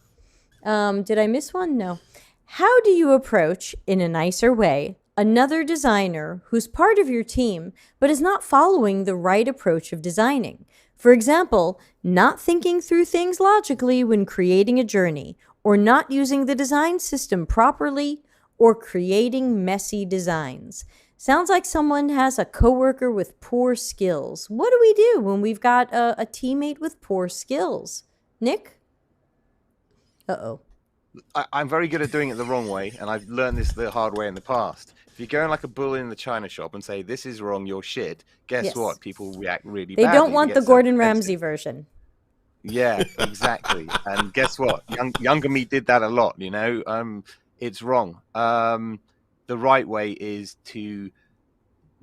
did I miss one? No. How do you approach, in a nicer way, another designer who's part of your team but is not following the right approach of designing? For example, not thinking through things logically when creating a journey, or not using the design system properly, or creating messy designs. Sounds like someone has a coworker with poor skills. What do we do when we've got a teammate with poor skills? Nick? Uh-oh. I'm very good at doing it the wrong way, and I've learned this the hard way in the past. If you go in like a bull in the china shop and say, this is wrong, you're shit, guess what? People react really badly. They don't want the Gordon Ramsay version. Yeah, exactly. And guess what? Younger me did that a lot, it's wrong. The right way is to,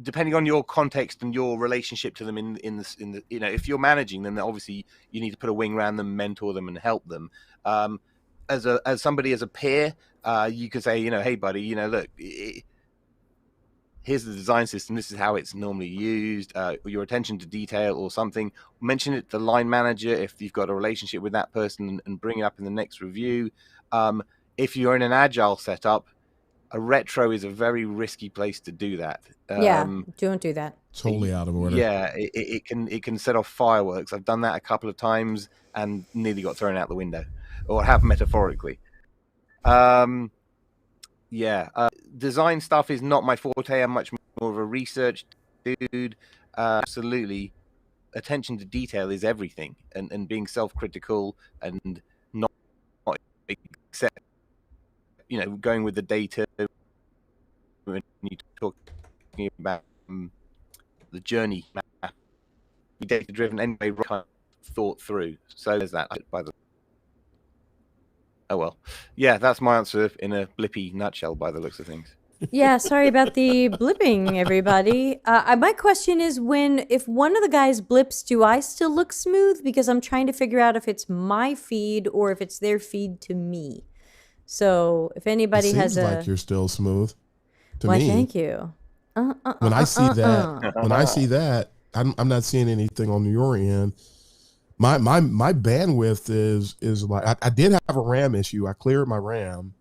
depending on your context and your relationship to them in the if you're managing them, then obviously you need to put a wing around them, mentor them, and help them. As a peer, you could say, hey buddy, look, here's the design system, this is how it's normally used, your attention to detail or something. Mention it to the line manager if you've got a relationship with that person, and bring it up in the next review. If you're in an agile setup, a retro is a very risky place to do that. Don't do that. Totally out of order. Yeah, it can set off fireworks. I've done that a couple of times and nearly got thrown out the window, or have metaphorically. Design stuff is not my forte. I'm much more of a research dude. Absolutely, attention to detail is everything, and being self-critical and not accept, going with the data when you're talking about the journey, data-driven anyway, kind of thought through. So there's that. Oh well, yeah, that's my answer in a blippy nutshell by the looks of things. Yeah, sorry about the blipping, everybody. My question is, if one of the guys blips, do I still look smooth? Because I'm trying to figure out if it's my feed or if it's their feed to me. So if anybody seems like you're still smooth to me. Why, thank you. When I see that, I'm not seeing anything on your end. My bandwidth is like, I did have a RAM issue. I cleared my RAM,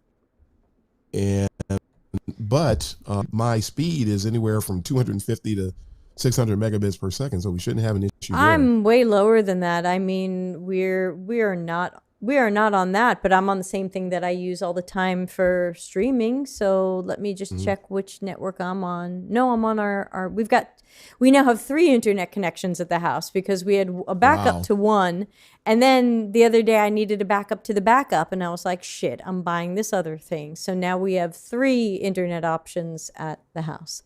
but my speed is anywhere from 250 to 600 megabits per second, so we shouldn't have an issue there. I'm way lower than that. I mean, we are not on that, but I'm on the same thing that I use all the time for streaming. So let me just check which network I'm on. No, I'm on we now have 3 internet connections at the house because we had a backup to one. And then the other day I needed a backup to the backup, and I was like, shit, I'm buying this other thing. So now we have 3 internet options at the house.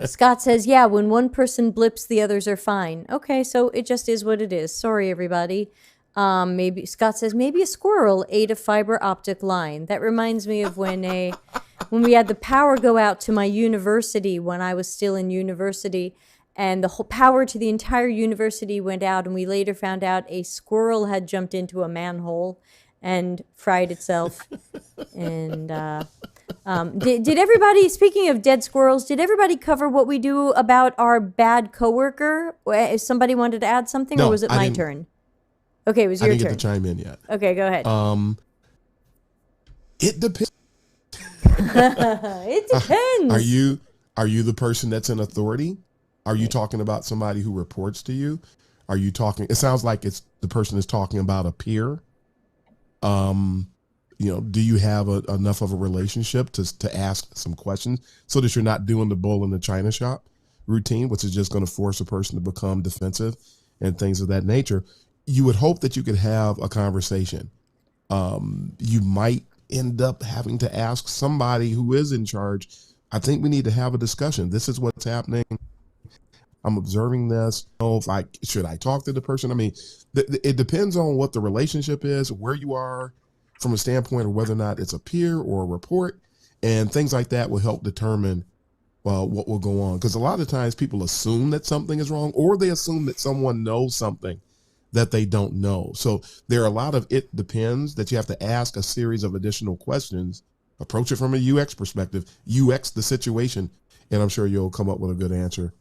Scott says, yeah, when one person blips, the others are fine. Okay, so it just is what it is. Sorry, everybody. Maybe Scott says, maybe a squirrel ate a fiber optic line. That reminds me of when we had the power go out to my university when I was still in university, and the whole power to the entire university went out, and we later found out a squirrel had jumped into a manhole and fried itself. And did everybody, speaking of dead squirrels, did everybody cover what we do about our bad coworker? If somebody wanted to add something, or was it my turn? Okay, it was your turn. I didn't get to chime in yet. Okay, go ahead. It depends. It depends. Are you the person that's in authority? Are you talking about somebody who reports to you? Are you talking? It sounds like it's the person is talking about a peer. Do you have enough of a relationship to ask some questions so that you're not doing the bull in the china shop routine, which is just going to force a person to become defensive and things of that nature? You would hope that you could have a conversation. You might end up having to ask somebody who is in charge, I think we need to have a discussion. This is what's happening. I'm observing this. Should I talk to the person? I mean, it depends on what the relationship is, where you are from a standpoint of whether or not it's a peer or a report, and things like that will help determine what will go on. Because a lot of times people assume that something is wrong, or they assume that someone knows something that they don't know. So there are a lot of it depends that you have to ask a series of additional questions, approach it from a UX perspective, UX the situation, and I'm sure you'll come up with a good answer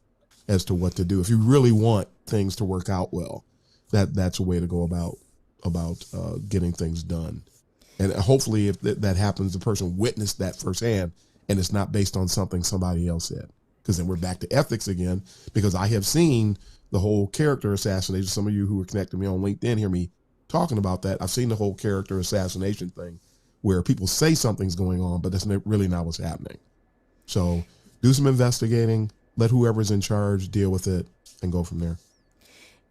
as to what to do. If you really want things to work out well, that's a way to go about getting things done. And hopefully if that happens, the person witnessed that firsthand and it's not based on something somebody else said. Because then we're back to ethics again, because I have seen the whole character assassination. Some of you who are connected to me on LinkedIn hear me talking about that. I've seen the whole character assassination thing where people say something's going on, but that's really not what's happening. So do some investigating, let whoever's in charge deal with it, and go from there.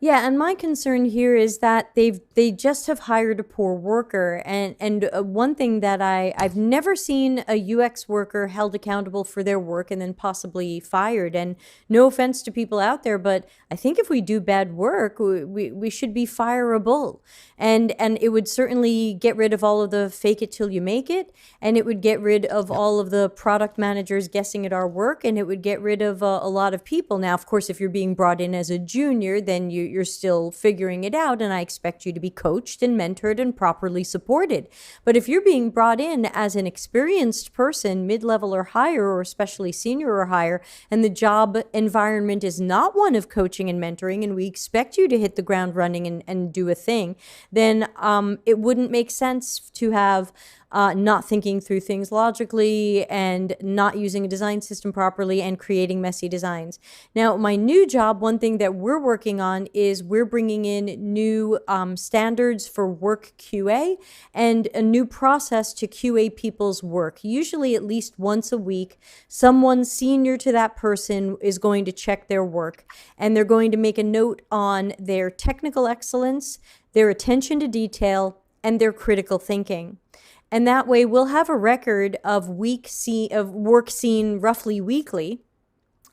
Yeah, and my concern here is that they just have hired a poor worker, and one thing that I've never seen a UX worker held accountable for their work and then possibly fired. And no offense to people out there, but I think if we do bad work, we should be fireable, and it would certainly get rid of all of the fake it till you make it, and it would get rid of all of the product managers guessing at our work, and it would get rid of a lot of people. Now, of course, if you're being brought in as a junior, then you're still figuring it out, and I expect you to be coached and mentored and properly supported. But if you're being brought in as an experienced person, mid-level or higher, or especially senior or higher, and the job environment is not one of coaching and mentoring, and we expect you to hit the ground running and do a thing, then it wouldn't make sense to have not thinking through things logically and not using a design system properly and creating messy designs. Now, my new job, one thing that we're working on is we're bringing in new standards for work QA and a new process to QA people's work. Usually at least once a week, someone senior to that person is going to check their work, and they're going to make a note on their technical excellence, their attention to detail, and their critical thinking. And that way we'll have a record of work seen roughly weekly.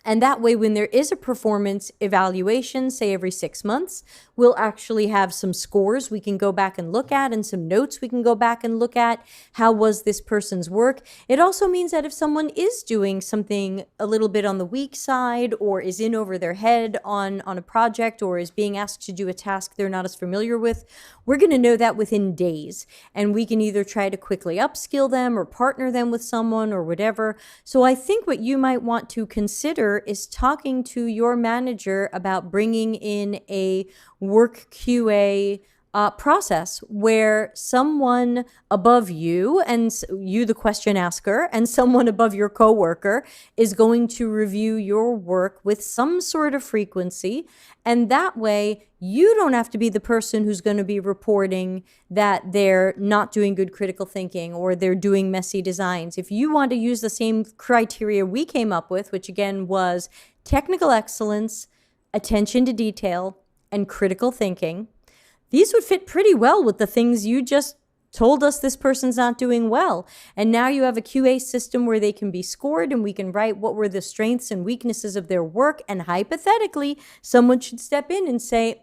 And that way, when there is a performance evaluation, say every 6 months, we'll actually have some scores we can go back and look at, and some notes we can go back and look at. How was this person's work? It also means that if someone is doing something a little bit on the weak side, or is in over their head on a project, or is being asked to do a task they're not as familiar with, we're going to know that within days. And we can either try to quickly upskill them or partner them with someone or whatever. So I think what you might want to consider is talking to your manager about bringing in a work QA process where someone above you, and you the question asker, and someone above your coworker is going to review your work with some sort of frequency. And that way you don't have to be the person who's going to be reporting that they're not doing good critical thinking or they're doing messy designs. If you want to use the same criteria we came up with, which again was technical excellence, attention to detail, and critical thinking, these would fit pretty well with the things you just told us this person's not doing well. And now you have a QA system where they can be scored, and we can write what were the strengths and weaknesses of their work. And hypothetically, someone should step in and say,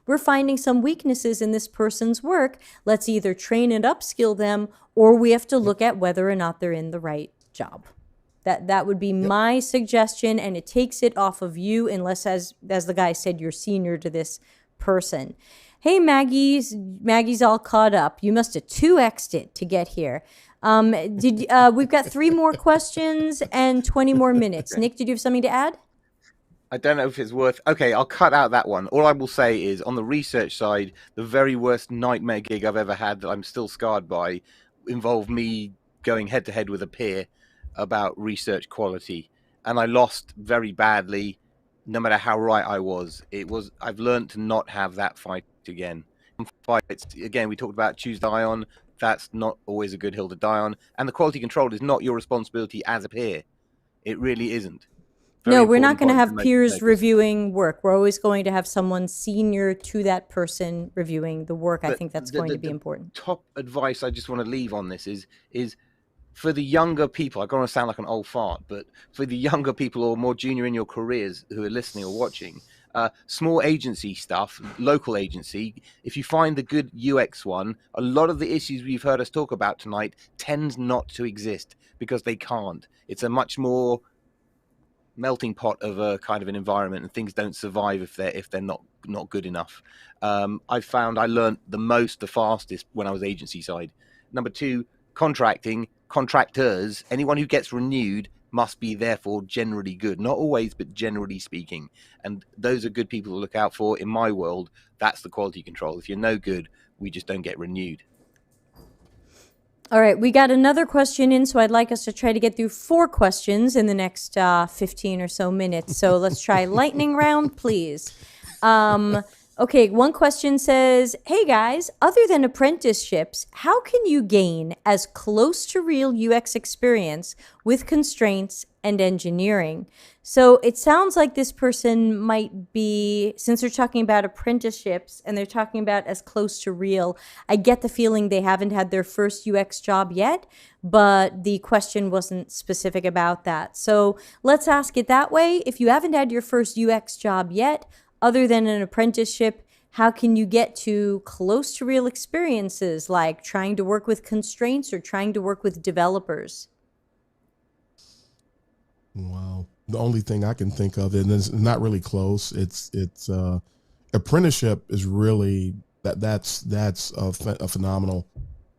we're finding some weaknesses in this person's work. Let's either train and upskill them, or we have to look at whether or not they're in the right job. That would be my suggestion, and it takes it off of you, unless, as the guy said, you're senior to this person. Hey, Maggie's all caught up. You must have 2x'd it to get here. We've got 3 more questions and 20 more minutes. Nick, did you have something to add? I don't know if it's worth... Okay, I'll cut out that one. All I will say is, on the research side, the very worst nightmare gig I've ever had that I'm still scarred by involved me going head-to-head with a peer about research quality. And I lost very badly, no matter how right I was. I've learned to not have that fight again. Fights, again, we talked about choose die on. That's not always a good hill to die on. And the quality control is not your responsibility as a peer. It really isn't. No, we're not going to have peers reviewing work. We're always going to have someone senior to that person reviewing the work. I think that's going to be important. Top advice I just want to leave on this is for the younger people. I don't want to sound like an old fart, but for the younger people or more junior in your careers who are listening or watching, small agency stuff, local agency, if you find the good UX one, a lot of the issues we've heard us talk about tonight tend not to exist because they can't. It's a much more melting pot of a kind of an environment, and things don't survive if they're not good enough. I found I learned the fastest when I was agency side. Number 2, contractors, anyone who gets renewed must be therefore generally good. Not always, but generally speaking. And those are good people to look out for. In my world, that's the quality control. If you're no good, we just don't get renewed. All right, we got another question in, so I'd like us to try to get through 4 questions in the next 15 or so minutes. So let's try lightning round, please. Okay, one question says, hey guys, other than apprenticeships, how can you gain as close to real UX experience with constraints and engineering. So it sounds like this person might be, since they're talking about apprenticeships and they're talking about as close to real, I get the feeling they haven't had their first UX job yet, but the question wasn't specific about that. So let's ask it that way. If you haven't had your first UX job yet, other than an apprenticeship, how can you get to close to real experiences like trying to work with constraints or trying to work with developers? Wow. The only thing I can think of, and it's not really close, it's apprenticeship is really that's a phenomenal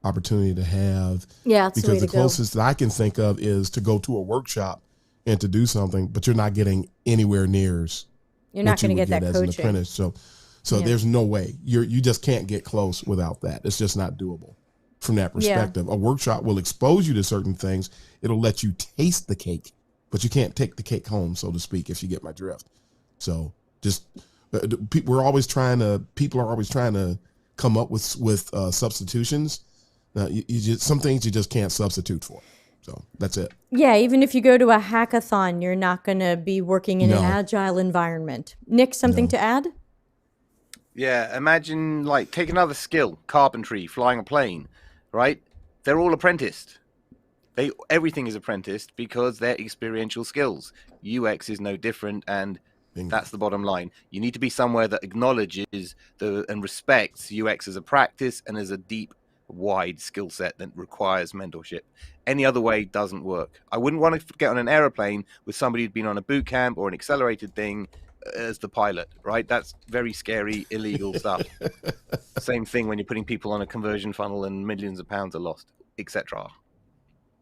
opportunity to have. Yeah, it's because the closest that I can think of is to go to a workshop and to do something, but you're not getting anywhere near you're not going to get that as coaching. an apprentice. So there's no way you just can't get close without that. It's just not doable from that perspective. A workshop will expose you to certain things. It'll let you taste the cake, but you can't take the cake home, so to speak, if you get my drift. So just people are always trying to come up with substitutions. Some things you just can't substitute for. So that's it. Yeah, even if you go to a hackathon, you're not going to be working in an agile environment. Nick, something to add? Yeah, imagine like take another skill, carpentry, flying a plane, right? They're all apprenticed. Everything is apprenticed because they're experiential skills. UX is no different, and that's the bottom line. You need to be somewhere that acknowledges and respects UX as a practice and as a deep, wide skill set that requires mentorship. Any other way doesn't work. I wouldn't want to get on an aeroplane with somebody who'd been on a boot camp or an accelerated thing as the pilot, right? That's very scary, illegal stuff. Same thing when you're putting people on a conversion funnel and millions of pounds are lost, etc.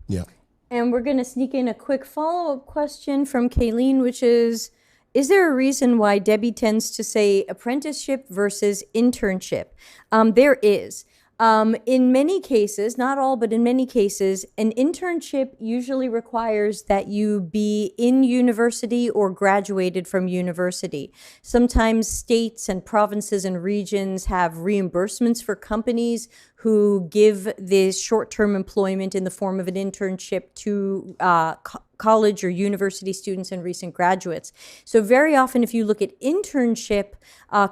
Yeah. And we're going to sneak in a quick follow-up question from Kayleen, which is there a reason why Debbie tends to say apprenticeship versus internship? There is. In many cases, not all, but in many cases, an internship usually requires that you be in university or graduated from university. Sometimes states and provinces and regions have reimbursements for companies who give this short-term employment in the form of an internship to college or university students and recent graduates. So very often, if you look at internship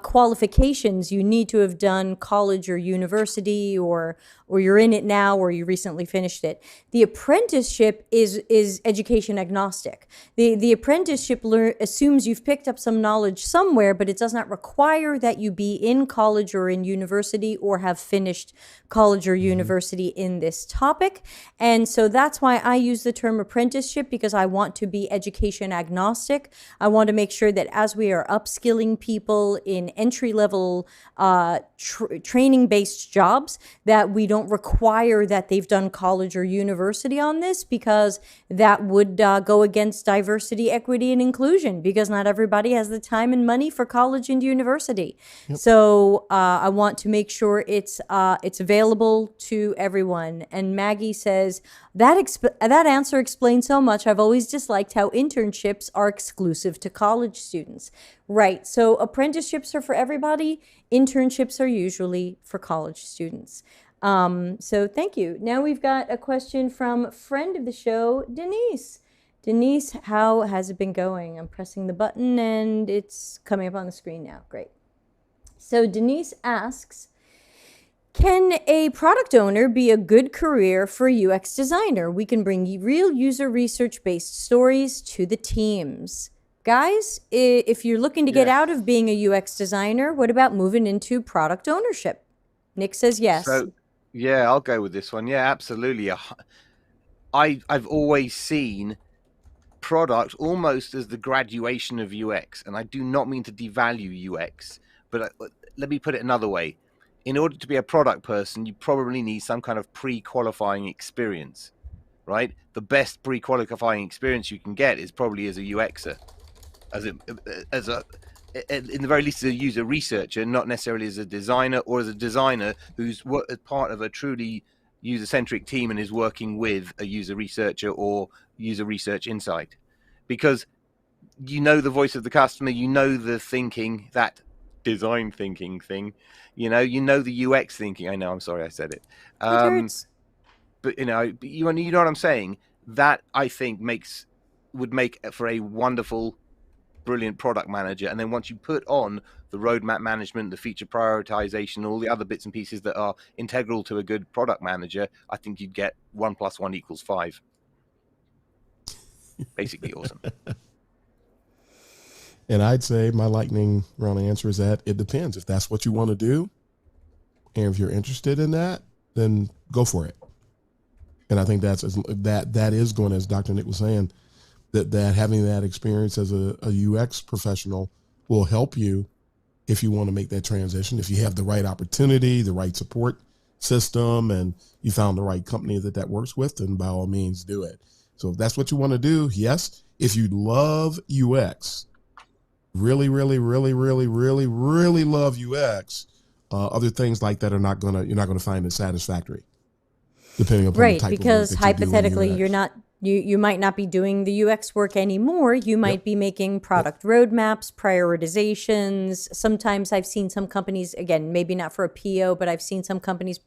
qualifications, you need to have done college or university, or you're in it now, or you recently finished it. The apprenticeship is education agnostic. The apprenticeship assumes you've picked up some knowledge somewhere, but it does not require that you be in college or in university or have finished college or university in this topic. And so that's why I use the term apprenticeship, because I want to be education agnostic. I want to make sure that as we are upskilling people in entry-level training-based jobs, that we don't require that they've done college or university on this, because that would go against diversity, equity, and inclusion, because not everybody has the time and money for college and university. Yep. So I want to make sure it's available to everyone. And Maggie says, that answer explains so much. I've always disliked how internships are exclusive to college students. Right. So apprenticeships are for everybody. Internships are usually for college students. So thank you. Now we've got a question from friend of the show, Denise. Denise, how has it been going? I'm pressing the button and it's coming up on the screen now. Great. So Denise asks, can a product owner be a good career for a UX designer? We can bring real user research-based stories to the teams. Guys, if you're looking to get out of being a UX designer, what about moving into product ownership? Nick says yes. So, yeah, I'll go with this one. Yeah, absolutely. I've always seen product almost as the graduation of UX, and I do not mean to devalue UX, but let me put it another way. In order to be a product person, you probably need some kind of pre-qualifying experience, right? The best pre-qualifying experience you can get is probably as a UXer, in the very least as a user researcher, not necessarily as a designer, or as a designer who's part of a truly user-centric team and is working with a user researcher or user research insight. Because you know the voice of the customer, you know the thinking, that design thinking thing, you know the UX thinking. I know, I'm sorry I said it. It hurts. But you know what I'm saying? That I think makes would make for a wonderful, brilliant product manager. And then once you put on the roadmap management, the feature prioritization, all the other bits and pieces that are integral to a good product manager, I think you'd get 1 + 1 = 5. Basically awesome. And I'd say my lightning round answer is that it depends. If that's what you want to do, and if you're interested in that, then go for it. And I think that is going, as Dr. Nick was saying, that having that experience as a UX professional will help you if you want to make that transition. If you have the right opportunity, the right support system, and you found the right company that works with, then by all means do it. So if that's what you want to do, yes. If you love UX, really, really, really, really, really, really love UX, other things like that you're not gonna find it satisfactory, depending upon the type of work because that hypothetically you do you might not be doing the UX work anymore. You might be making product roadmaps, prioritizations. Sometimes I've seen some companies, again, maybe not for a PO, but I've seen some companies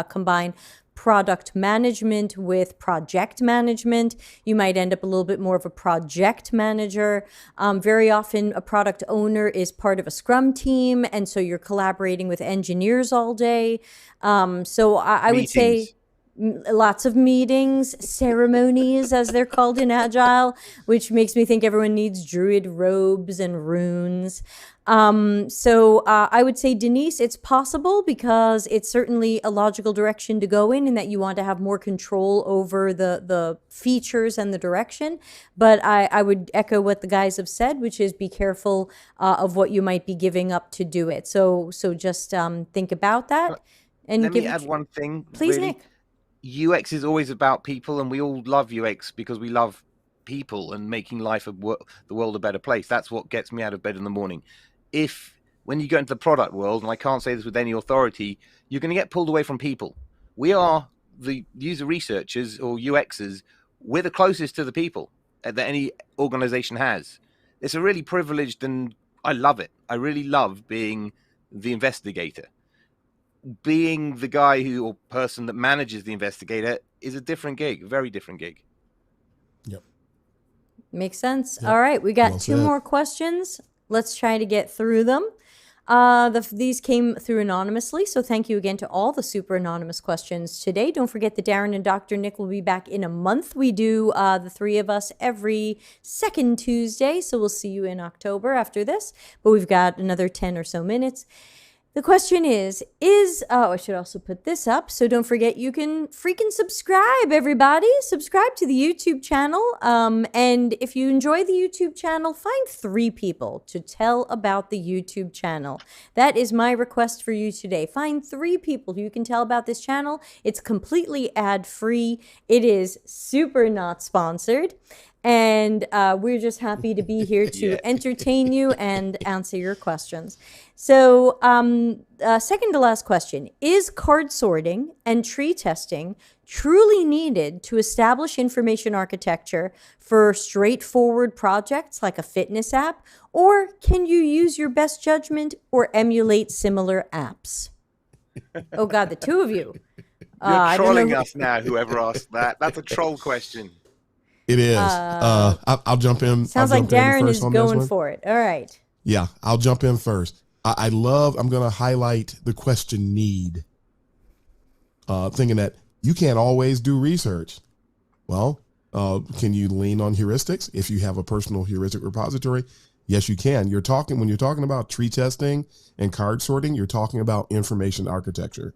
combine product management with project management. You might end up a little bit more of a project manager. Very often a product owner is part of a Scrum team, and so you're collaborating with engineers all day. So I would say lots of meetings, ceremonies, as they're called in Agile, which makes me think everyone needs druid robes and runes. So I would say, Denise, it's possible because it's certainly a logical direction to go in that you want to have more control over the features and the direction. But I would echo what the guys have said, which is be careful of what you might be giving up to do it. So just think about that. And let me add one thing. Please, really. Nick. UX is always about people, and we all love UX because we love people and making life the world a better place. That's what gets me out of bed in the morning. When you go into the product world, and I can't say this with any authority, you're going to get pulled away from people. We are the user researchers or UXers. We're the closest to the people that any organization has. It's a really privileged, and I love it. I really love being the investigator. Being the guy or person that manages the investigator is a different gig, a very different gig. Yep. Makes sense. Yep. All right. We got two more questions. Let's try to get through them. These came through anonymously, so thank you again to all the super anonymous questions today. Don't forget that Darren and Dr. Nick will be back in a month. We do the three of us every second Tuesday, so we'll see you in October after this, but we've got another 10 or so minutes. The question is, I should also put this up, so don't forget you can freaking subscribe, everybody. Subscribe to the YouTube channel, and if you enjoy the YouTube channel, find 3 people to tell about the YouTube channel. That is my request for you today. Find 3 people who you can tell about this channel. It's completely ad-free. It is super not sponsored. And we're just happy to be here to entertain you and answer your questions. So second to last question, is card sorting and tree testing truly needed to establish information architecture for straightforward projects like a fitness app? Or can you use your best judgment or emulate similar apps? Oh, God, the two of you. You're trolling us now, whoever asked that. That's a troll question. It is. I'll jump in. Sounds like Darren is going for it. All right. Yeah, I'll jump in first. I'm going to highlight the question need. Thinking that you can't always do research. Well, can you lean on heuristics? If you have a personal heuristic repository, yes, you can. When you're talking about tree testing and card sorting, you're talking about information architecture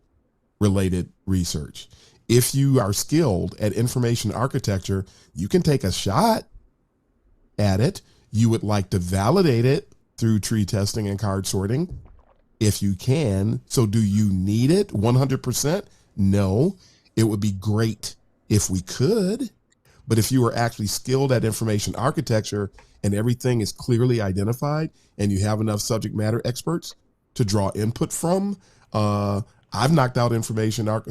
related research. If you are skilled at information architecture, you can take a shot at it. You would like to validate it through tree testing and card sorting if you can. So do you need it 100%? No. It would be great if we could. But if you are actually skilled at information architecture and everything is clearly identified and you have enough subject matter experts to draw input from, I've knocked out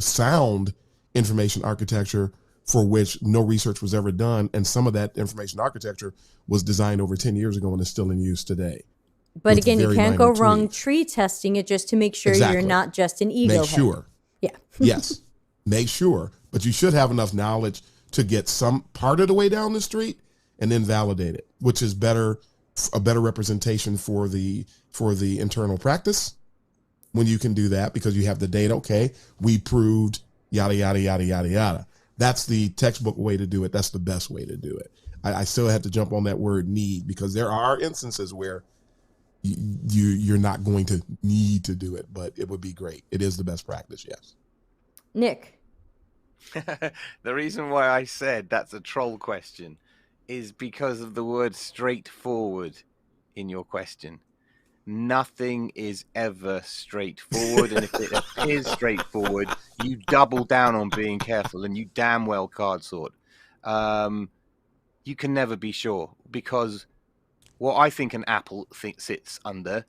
sound information architecture for which no research was ever done. And some of that information architecture was designed over 10 years ago and is still in use today. But again, you can't go wrong tree testing it just to make sure you're not just an ego head. Sure. Yeah. Yes. Make sure. But you should have enough knowledge to get some part of the way down the street and then validate it, which is a better representation for the internal practice when you can do that, because you have the data. Okay, we proved yada, yada, yada, yada, yada. That's the textbook way to do it. That's the best way to do it. I still have to jump on that word need, because there are instances where you're not going to need to do it, but it would be great. It is the best practice. Yes. Nick. The reason why I said that's a troll question is because of the word straightforward in your question. Nothing is ever straightforward, and if it appears straightforward, you double down on being careful, and you damn well card sort. You can never be sure, because what I think an apple sits under,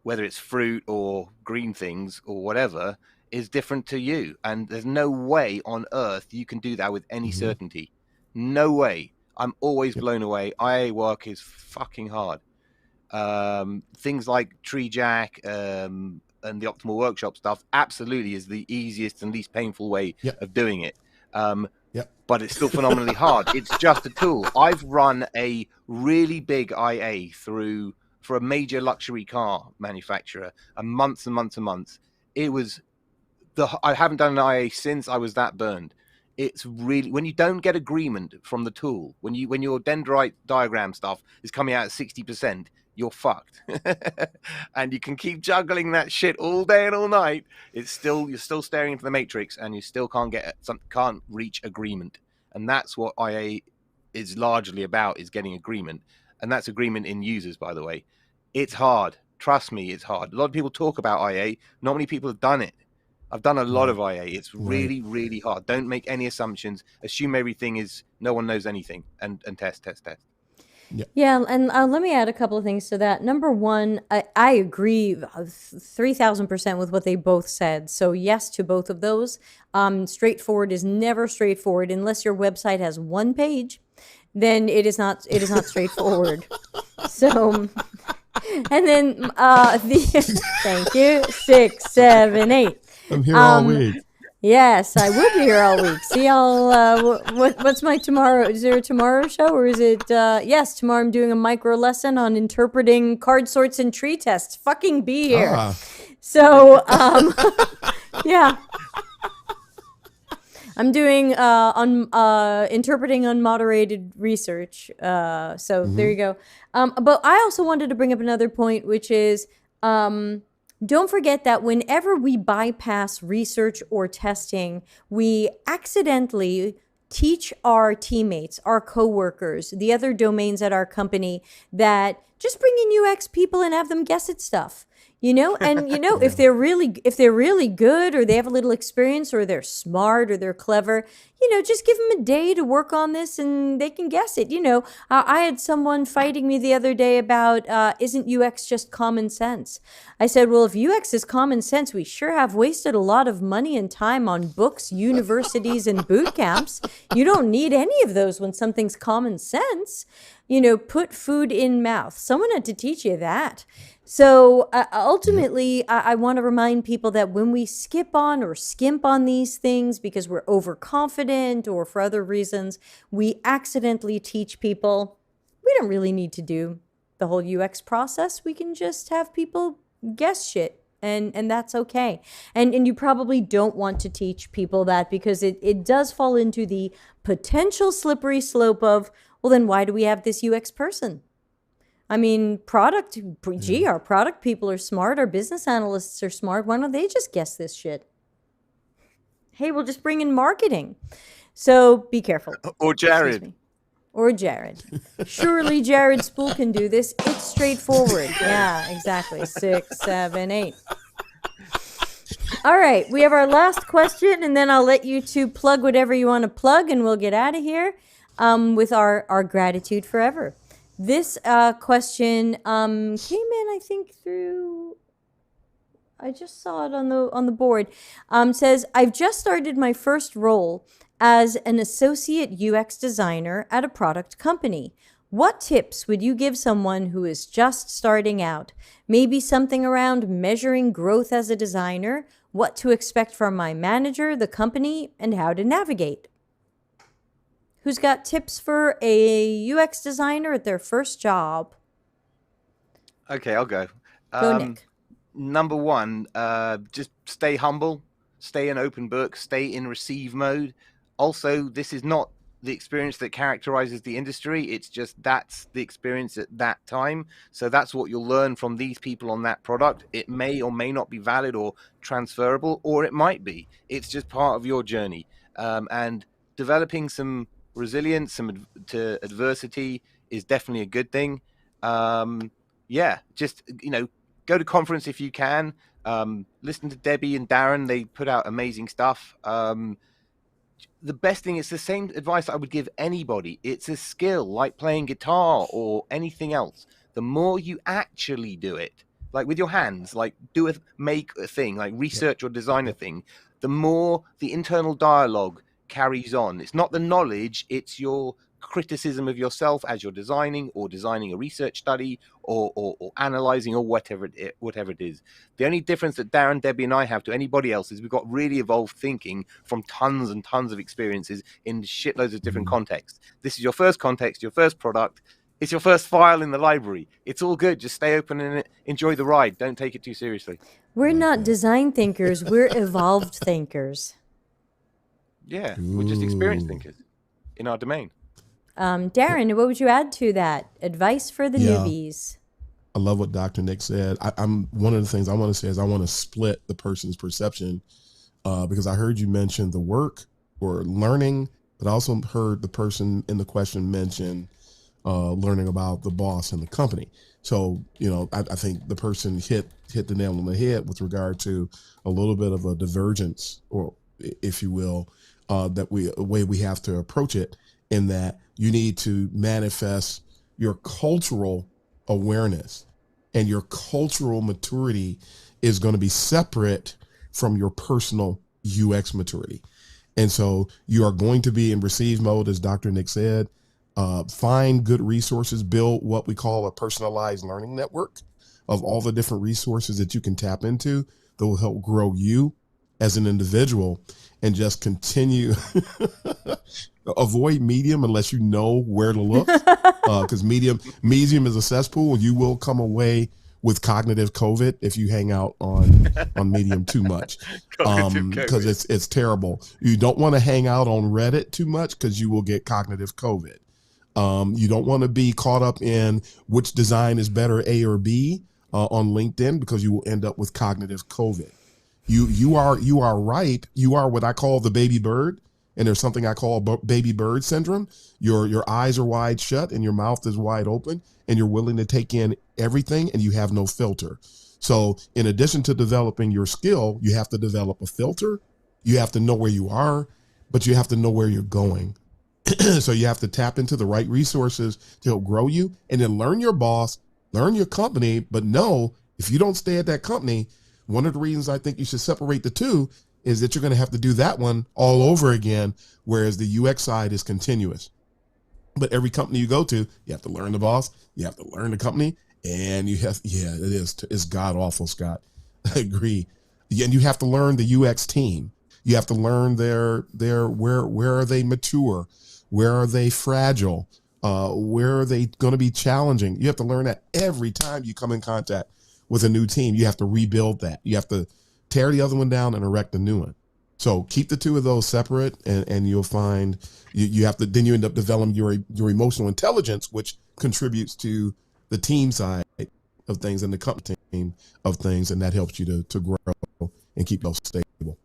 whether it's fruit or green things or whatever, is different to you, and there's no way on earth you can do that with any certainty. No way. I'm always blown away. IA work is fucking hard. Things like Tree Jack and the Optimal Workshop stuff absolutely is the easiest and least painful way of doing it. But it's still phenomenally hard. It's just a tool. I've run a really big IA for a major luxury car manufacturer, and months and months and months. It was I haven't done an IA since I was that burned. It's really, when you don't get agreement from the tool, when your dendrite diagram stuff is coming out at 60%, you're fucked. And you can keep juggling that shit all day and all night. You're still staring into the matrix, and you still can't reach agreement. And that's what IA is largely about, is getting agreement. And that's agreement in users, by the way. It's hard. Trust me, it's hard. A lot of people talk about IA. Not many people have done it. I've done a lot of IA. It's really, really hard. Don't make any assumptions. Assume everything is, no one knows anything, and test. Yeah, and let me add a couple of things to that. Number one, I agree 3,000% with what they both said. So yes to both of those. Straightforward is never straightforward unless your website has one page. Then it is not straightforward. So, and then thank you, 6, 7, 8. I'm here all week. Yes, I will be here all week. See, what's my tomorrow? Is there a tomorrow show, or is it? Yes, tomorrow I'm doing a micro lesson on interpreting card sorts and tree tests. Fucking be here. So, yeah. I'm doing interpreting unmoderated research. So there you go. But I also wanted to bring up another point, which is, don't forget that whenever we bypass research or testing, we accidentally teach our teammates, our coworkers, the other domains at our company, that just bring in UX people and have them guess at stuff. And if they're really good, or they have a little experience, or they're smart, or they're clever, just give them a day to work on this and they can guess it. I had someone fighting me the other day about, isn't UX just common sense? I said, well, if UX is common sense, we sure have wasted a lot of money and time on books, universities, and boot camps. You don't need any of those when something's common sense. Put food in mouth. Someone had to teach you that. So ultimately, I want to remind people that when we skip on or skimp on these things because we're overconfident or for other reasons, we accidentally teach people we don't really need to do the whole UX process. We can just have people guess shit. And that's okay. And you probably don't want to teach people that, because it does fall into the potential slippery slope of, well, then why do we have this UX person? I mean, our product people are smart. Our business analysts are smart. Why don't they just guess this shit? Hey, we'll just bring in marketing. So be careful. Or Jared. Or Jared. Surely Jared Spool can do this. It's straightforward. Yeah, exactly. 6, 7, 8. All right. We have our last question, and then I'll let you two plug whatever you want to plug, and we'll get out of here with our gratitude forever. This question came in, I think, through, I just saw it on the board. Says, I've just started my first role as an associate UX designer at a product company. What tips would you give someone who is just starting out? Maybe something around measuring growth as a designer, what to expect from my manager, the company, and how to navigate. Who's got tips for a UX designer at their first job? Okay, I'll go. Go, Nick. Number one, just stay humble, stay an open book, stay in receive mode. Also, this is not the experience that characterizes the industry. It's just that's the experience at that time. So that's what you'll learn from these people on that product. It may or may not be valid or transferable, or it might be. It's just part of your journey. And developing some resilience to adversity is definitely a good thing. Yeah, just, go to conference if you can. Listen to Debbie and Darren. They put out amazing stuff. The best thing, it's the same advice I would give anybody. It's a skill like playing guitar or anything else. The more you actually do it, like with your hands, like make a thing, like research or design a thing, the more the internal dialogue carries on. It's not the knowledge, it's your criticism of yourself as you're designing a research study or analyzing or whatever it is. The only difference that Darren, Debbie, and I have to anybody else is we've got really evolved thinking from tons and tons of experiences in shitloads of different contexts. This is your first context, your first product. It's your first file in the library. It's all good. Just stay open and enjoy the ride. Don't take it too seriously. We're not design thinkers. We're evolved thinkers. Yeah, we're just experienced thinkers in our domain. Darren, what would you add to that? Advice for the newbies. I love what Dr. Nick said. I'm one of the things I want to say is I want to split the person's perception because I heard you mention the work or learning, but I also heard the person in the question mention learning about the boss and the company. So, I think the person hit the nail on the head with regard to a little bit of a divergence, or if you will, a way we have to approach it, in that you need to manifest your cultural awareness, and your cultural maturity is going to be separate from your personal UX maturity. And so you are going to be in receive mode, as Dr. Nick said. Find good resources, build what we call a personalized learning network of all the different resources that you can tap into that will help grow you as an individual, and just continue. Avoid Medium unless you know where to look, because Medium is a cesspool. You will come away with cognitive COVID if you hang out on Medium too much, because it's terrible. You don't want to hang out on Reddit too much because you will get cognitive COVID. You don't want to be caught up in which design is better, A or B, on LinkedIn, because you will end up with cognitive COVID. You are right. You are what I call the baby bird. And there's something I call baby bird syndrome. Your eyes are wide shut and your mouth is wide open, and you're willing to take in everything, and you have no filter. So in addition to developing your skill, you have to develop a filter. You have to know where you are, but you have to know where you're going. So you have to tap into the right resources to help grow you, and then learn your boss, learn your company. But no, if you don't stay at that company, one of the reasons I think you should separate the two is that you're going to have to do that one all over again, whereas the UX side is continuous. But every company you go to, you have to learn the boss, you have to learn the company, and it's god awful, Scott. I agree. And you have to learn the UX team. You have to learn their where are they mature, where are they fragile, where are they going to be challenging. You have to learn that every time you come in contact with a new team. You have to rebuild that. You have to tear the other one down and erect a new one. So keep the two of those separate, and you'll find you have to, then you end up developing your emotional intelligence, which contributes to the team side of things and the company team of things, and that helps you to grow and keep those stable.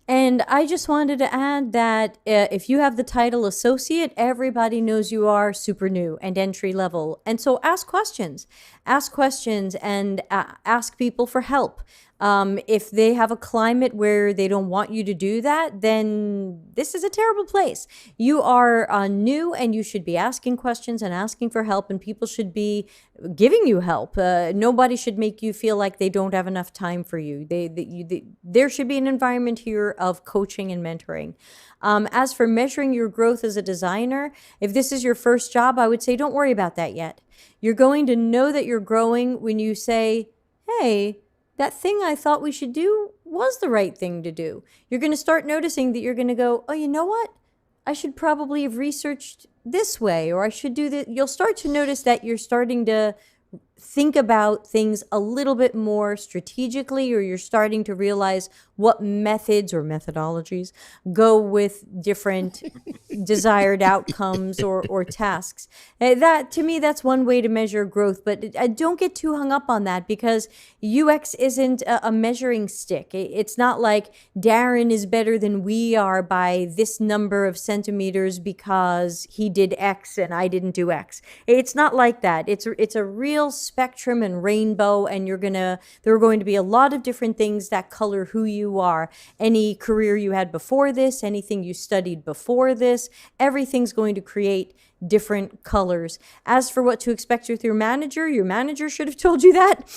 And I just wanted to add that if you have the title associate, everybody knows you are super new and entry level. And so ask questions and ask people for help. If they have a climate where they don't want you to do that, then this is a terrible place. You are new, and you should be asking questions and asking for help, and people should be giving you help. Nobody should make you feel like they don't have enough time for you. There should be an environment here of coaching and mentoring. As for measuring your growth as a designer, if this is your first job, I would say don't worry about that yet. You're going to know that you're growing when you say, hey, that thing I thought we should do was the right thing to do. You're going to start noticing that you're going to go, oh, you know what? I should probably have researched this way, or I should do this. You'll start to notice that you're starting to think about things a little bit more strategically, or you're starting to realize what methods or methodologies go with different desired outcomes or tasks. That, to me, that's one way to measure growth, but don't get too hung up on that, because UX isn't a measuring stick. It's not like Darren is better than we are by this number of centimeters because he did X and I didn't do X. It's not like that. It's a real spectrum and rainbow, and there are going to be a lot of different things that color who you are. Any career you had before this, anything you studied before this, everything's going to create different colors. As for what to expect with your manager should have told you that.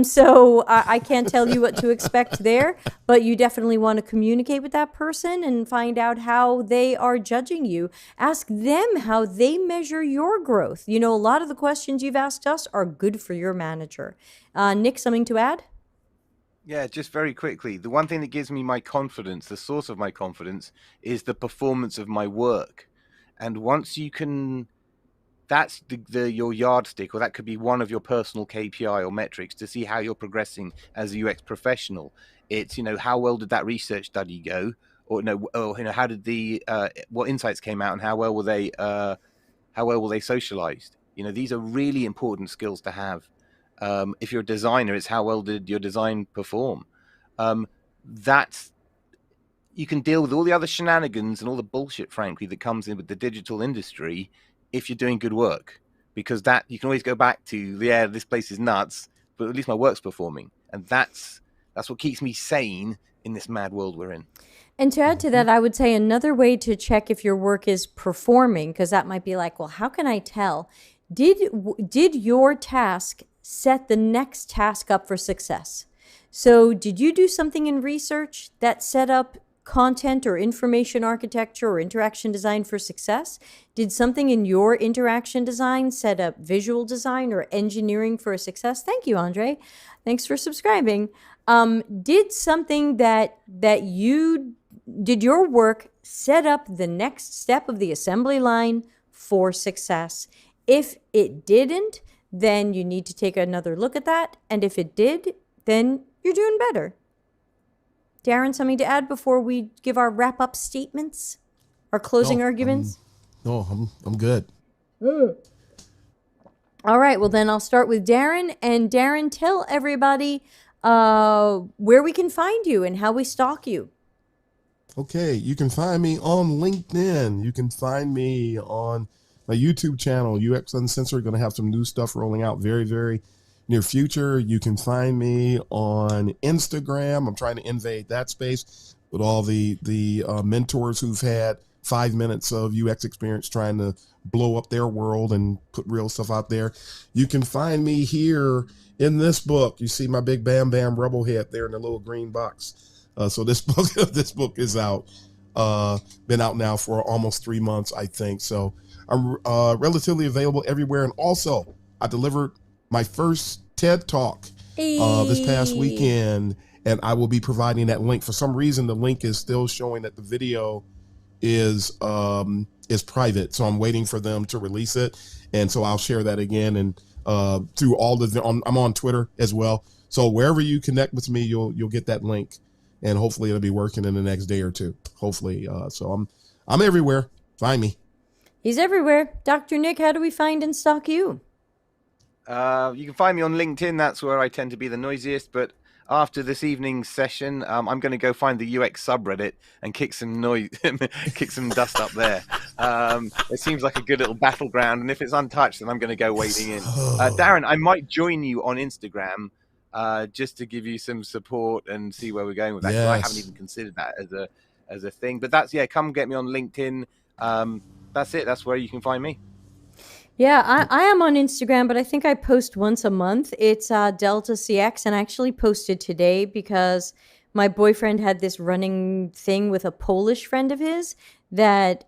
So I can't tell you what to expect there, but you definitely want to communicate with that person and find out how they are judging you. Ask them how they measure your growth. A lot of the questions you've asked us are good for your manager. Nick, something to add? Yeah, just very quickly. The one thing that gives me my confidence, the source of my confidence, is the performance of my work. And once you can, that's your yardstick, or that could be one of your personal KPI or metrics to see how you're progressing as a UX professional. It's, how well did that research study go? Or, how did what insights came out, and how well were they socialized? These are really important skills to have. If you're a designer, it's how well did your design perform? You can deal with all the other shenanigans and all the bullshit, frankly, that comes in with the digital industry if you're doing good work, because that you can always go back to, this place is nuts, but at least my work's performing. And that's what keeps me sane in this mad world we're in. And to add to that, I would say another way to check if your work is performing, because that might be like, well, how can I tell? Did your task set the next task up for success? So did you do something in research that set up content or information architecture or interaction design for success? Did something in your interaction design set up visual design or engineering for a success? Thank you, Andre. Thanks for subscribing. Did something did your work set up the next step of the assembly line for success? If it didn't, then you need to take another look at that. And if it did, then you're doing better. Darren, something to add before we give our wrap-up statements, our closing arguments? I'm good. All right, well then I'll start with Darren. And Darren, tell everybody where we can find you and how we stalk you. Okay, you can find me on LinkedIn. You can find me on my YouTube channel, UX Uncensored. Going to have some new stuff rolling out very, very near future. You can find me on Instagram. I'm trying to invade that space with all the mentors who've had 5 minutes of UX experience trying to blow up their world and put real stuff out there. You can find me here in this book. You see my big Bam Bam Rebel head there in the little green box. So this book is out. Been out now for almost 3 months, I think. So I'm relatively available everywhere. And also, I delivered my first TED Talk this past weekend, and I will be providing that link. For some reason, the link is still showing that the video is private, so I'm waiting for them to release it, and so I'll share that again. And through I'm on Twitter as well. So wherever you connect with me, you'll get that link, and hopefully it'll be working in the next day or two. Hopefully, so I'm everywhere. Find me. He's everywhere. Dr. Nick, how do we find and stalk you? You can find me on LinkedIn. That's where I tend to be the noisiest. But after this evening's session, I'm going to go find the UX subreddit and kick some dust up there. It seems like a good little battleground. And if it's untouched, then I'm going to go wading in. Darren, I might join you on Instagram just to give you some support and see where we're going with that. Yes. I haven't even considered that as a thing. But come get me on LinkedIn. That's it. That's where you can find me. Yeah, I am on Instagram, but I think I post once a month. It's Delta CX, and I actually posted today because my boyfriend had this running thing with a Polish friend of his that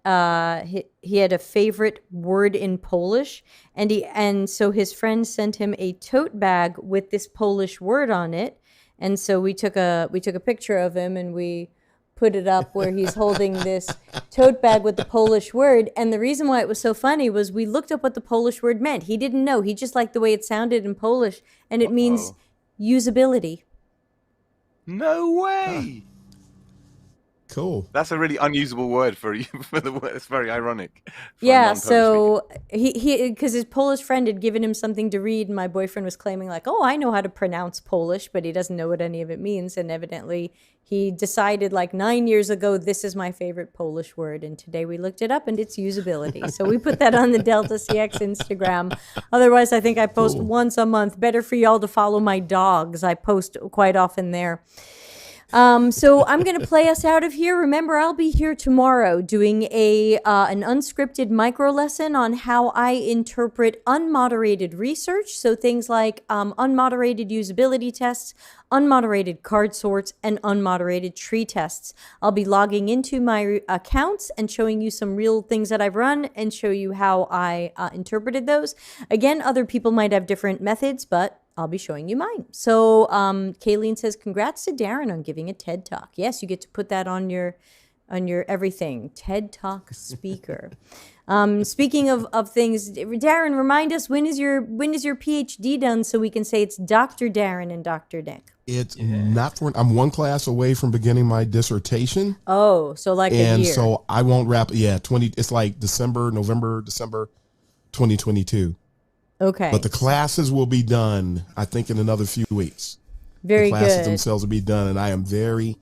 he had a favorite word in Polish, and so his friend sent him a tote bag with this Polish word on it, and so we took a picture of him and we put it up where he's holding this tote bag with the Polish word. And the reason why it was so funny was we looked up what the Polish word meant. He didn't know. He just liked the way it sounded in Polish. And it means usability. No way. Cool. That's a really unusable word for you. For the word. It's very ironic. Yeah, so he because his Polish friend had given him something to read, and my boyfriend was claiming like, "Oh, I know how to pronounce Polish," but he doesn't know what any of it means. And evidently, he decided like 9 years ago, this is my favorite Polish word, and today we looked it up, and it's usability. So we put that on the Delta CX Instagram. Otherwise, I think I post once a month. Better for y'all to follow my dogs. I post quite often there. So I'm going to play us out of here. Remember, I'll be here tomorrow doing an unscripted micro lesson on how I interpret unmoderated research. So things like unmoderated usability tests, unmoderated card sorts, and unmoderated tree tests. I'll be logging into my accounts and showing you some real things that I've run and show you how I interpreted those. Again, other people might have different methods, but I'll be showing you mine. So Kayleen says, congrats to Darren on giving a TED Talk. Yes, you get to put that on your everything. TED Talk speaker. Speaking of things, Darren, remind us, when is your PhD done so we can say it's Dr. Darren and Dr. Nick? It's not for, I'm one class away from beginning my dissertation. Oh, so like a year. And so I won't wrap, it's like November, December 2022. Okay. But the classes will be done, I think, in another few weeks. Very good. The classes themselves will be done, and I am very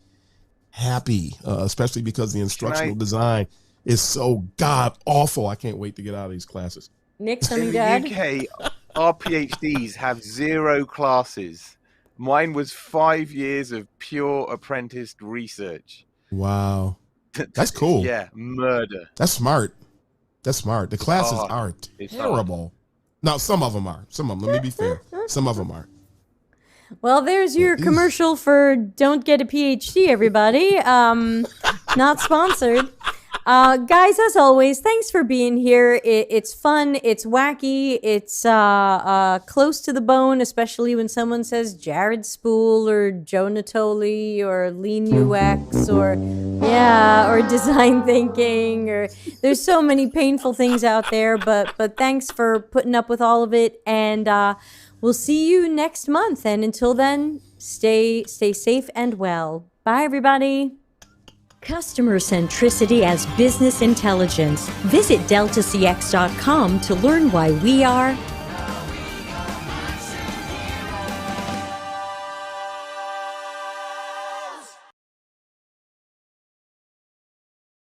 happy, especially because the instructional design is so god awful. I can't wait to get out of these classes. Nick, something to add? In the UK, our PhDs have 0 classes. Mine was 5 years of pure apprenticed research. Wow. That's cool. Yeah, murder. That's smart. The classes are terrible. No, some of them are. Let me be fair. Some of them are. Well, there's your commercial for don't get a PhD, everybody. Not sponsored. Guys, as always, thanks for being here. It's fun. It's wacky. It's close to the bone, especially when someone says Jared Spool or Joe Natoli or Lean UX or design thinking. Or there's so many painful things out there, but thanks for putting up with all of it. And we'll see you next month. And until then, stay safe and well. Bye, everybody. Customer centricity as business intelligence. Visit deltacx.com to learn why we are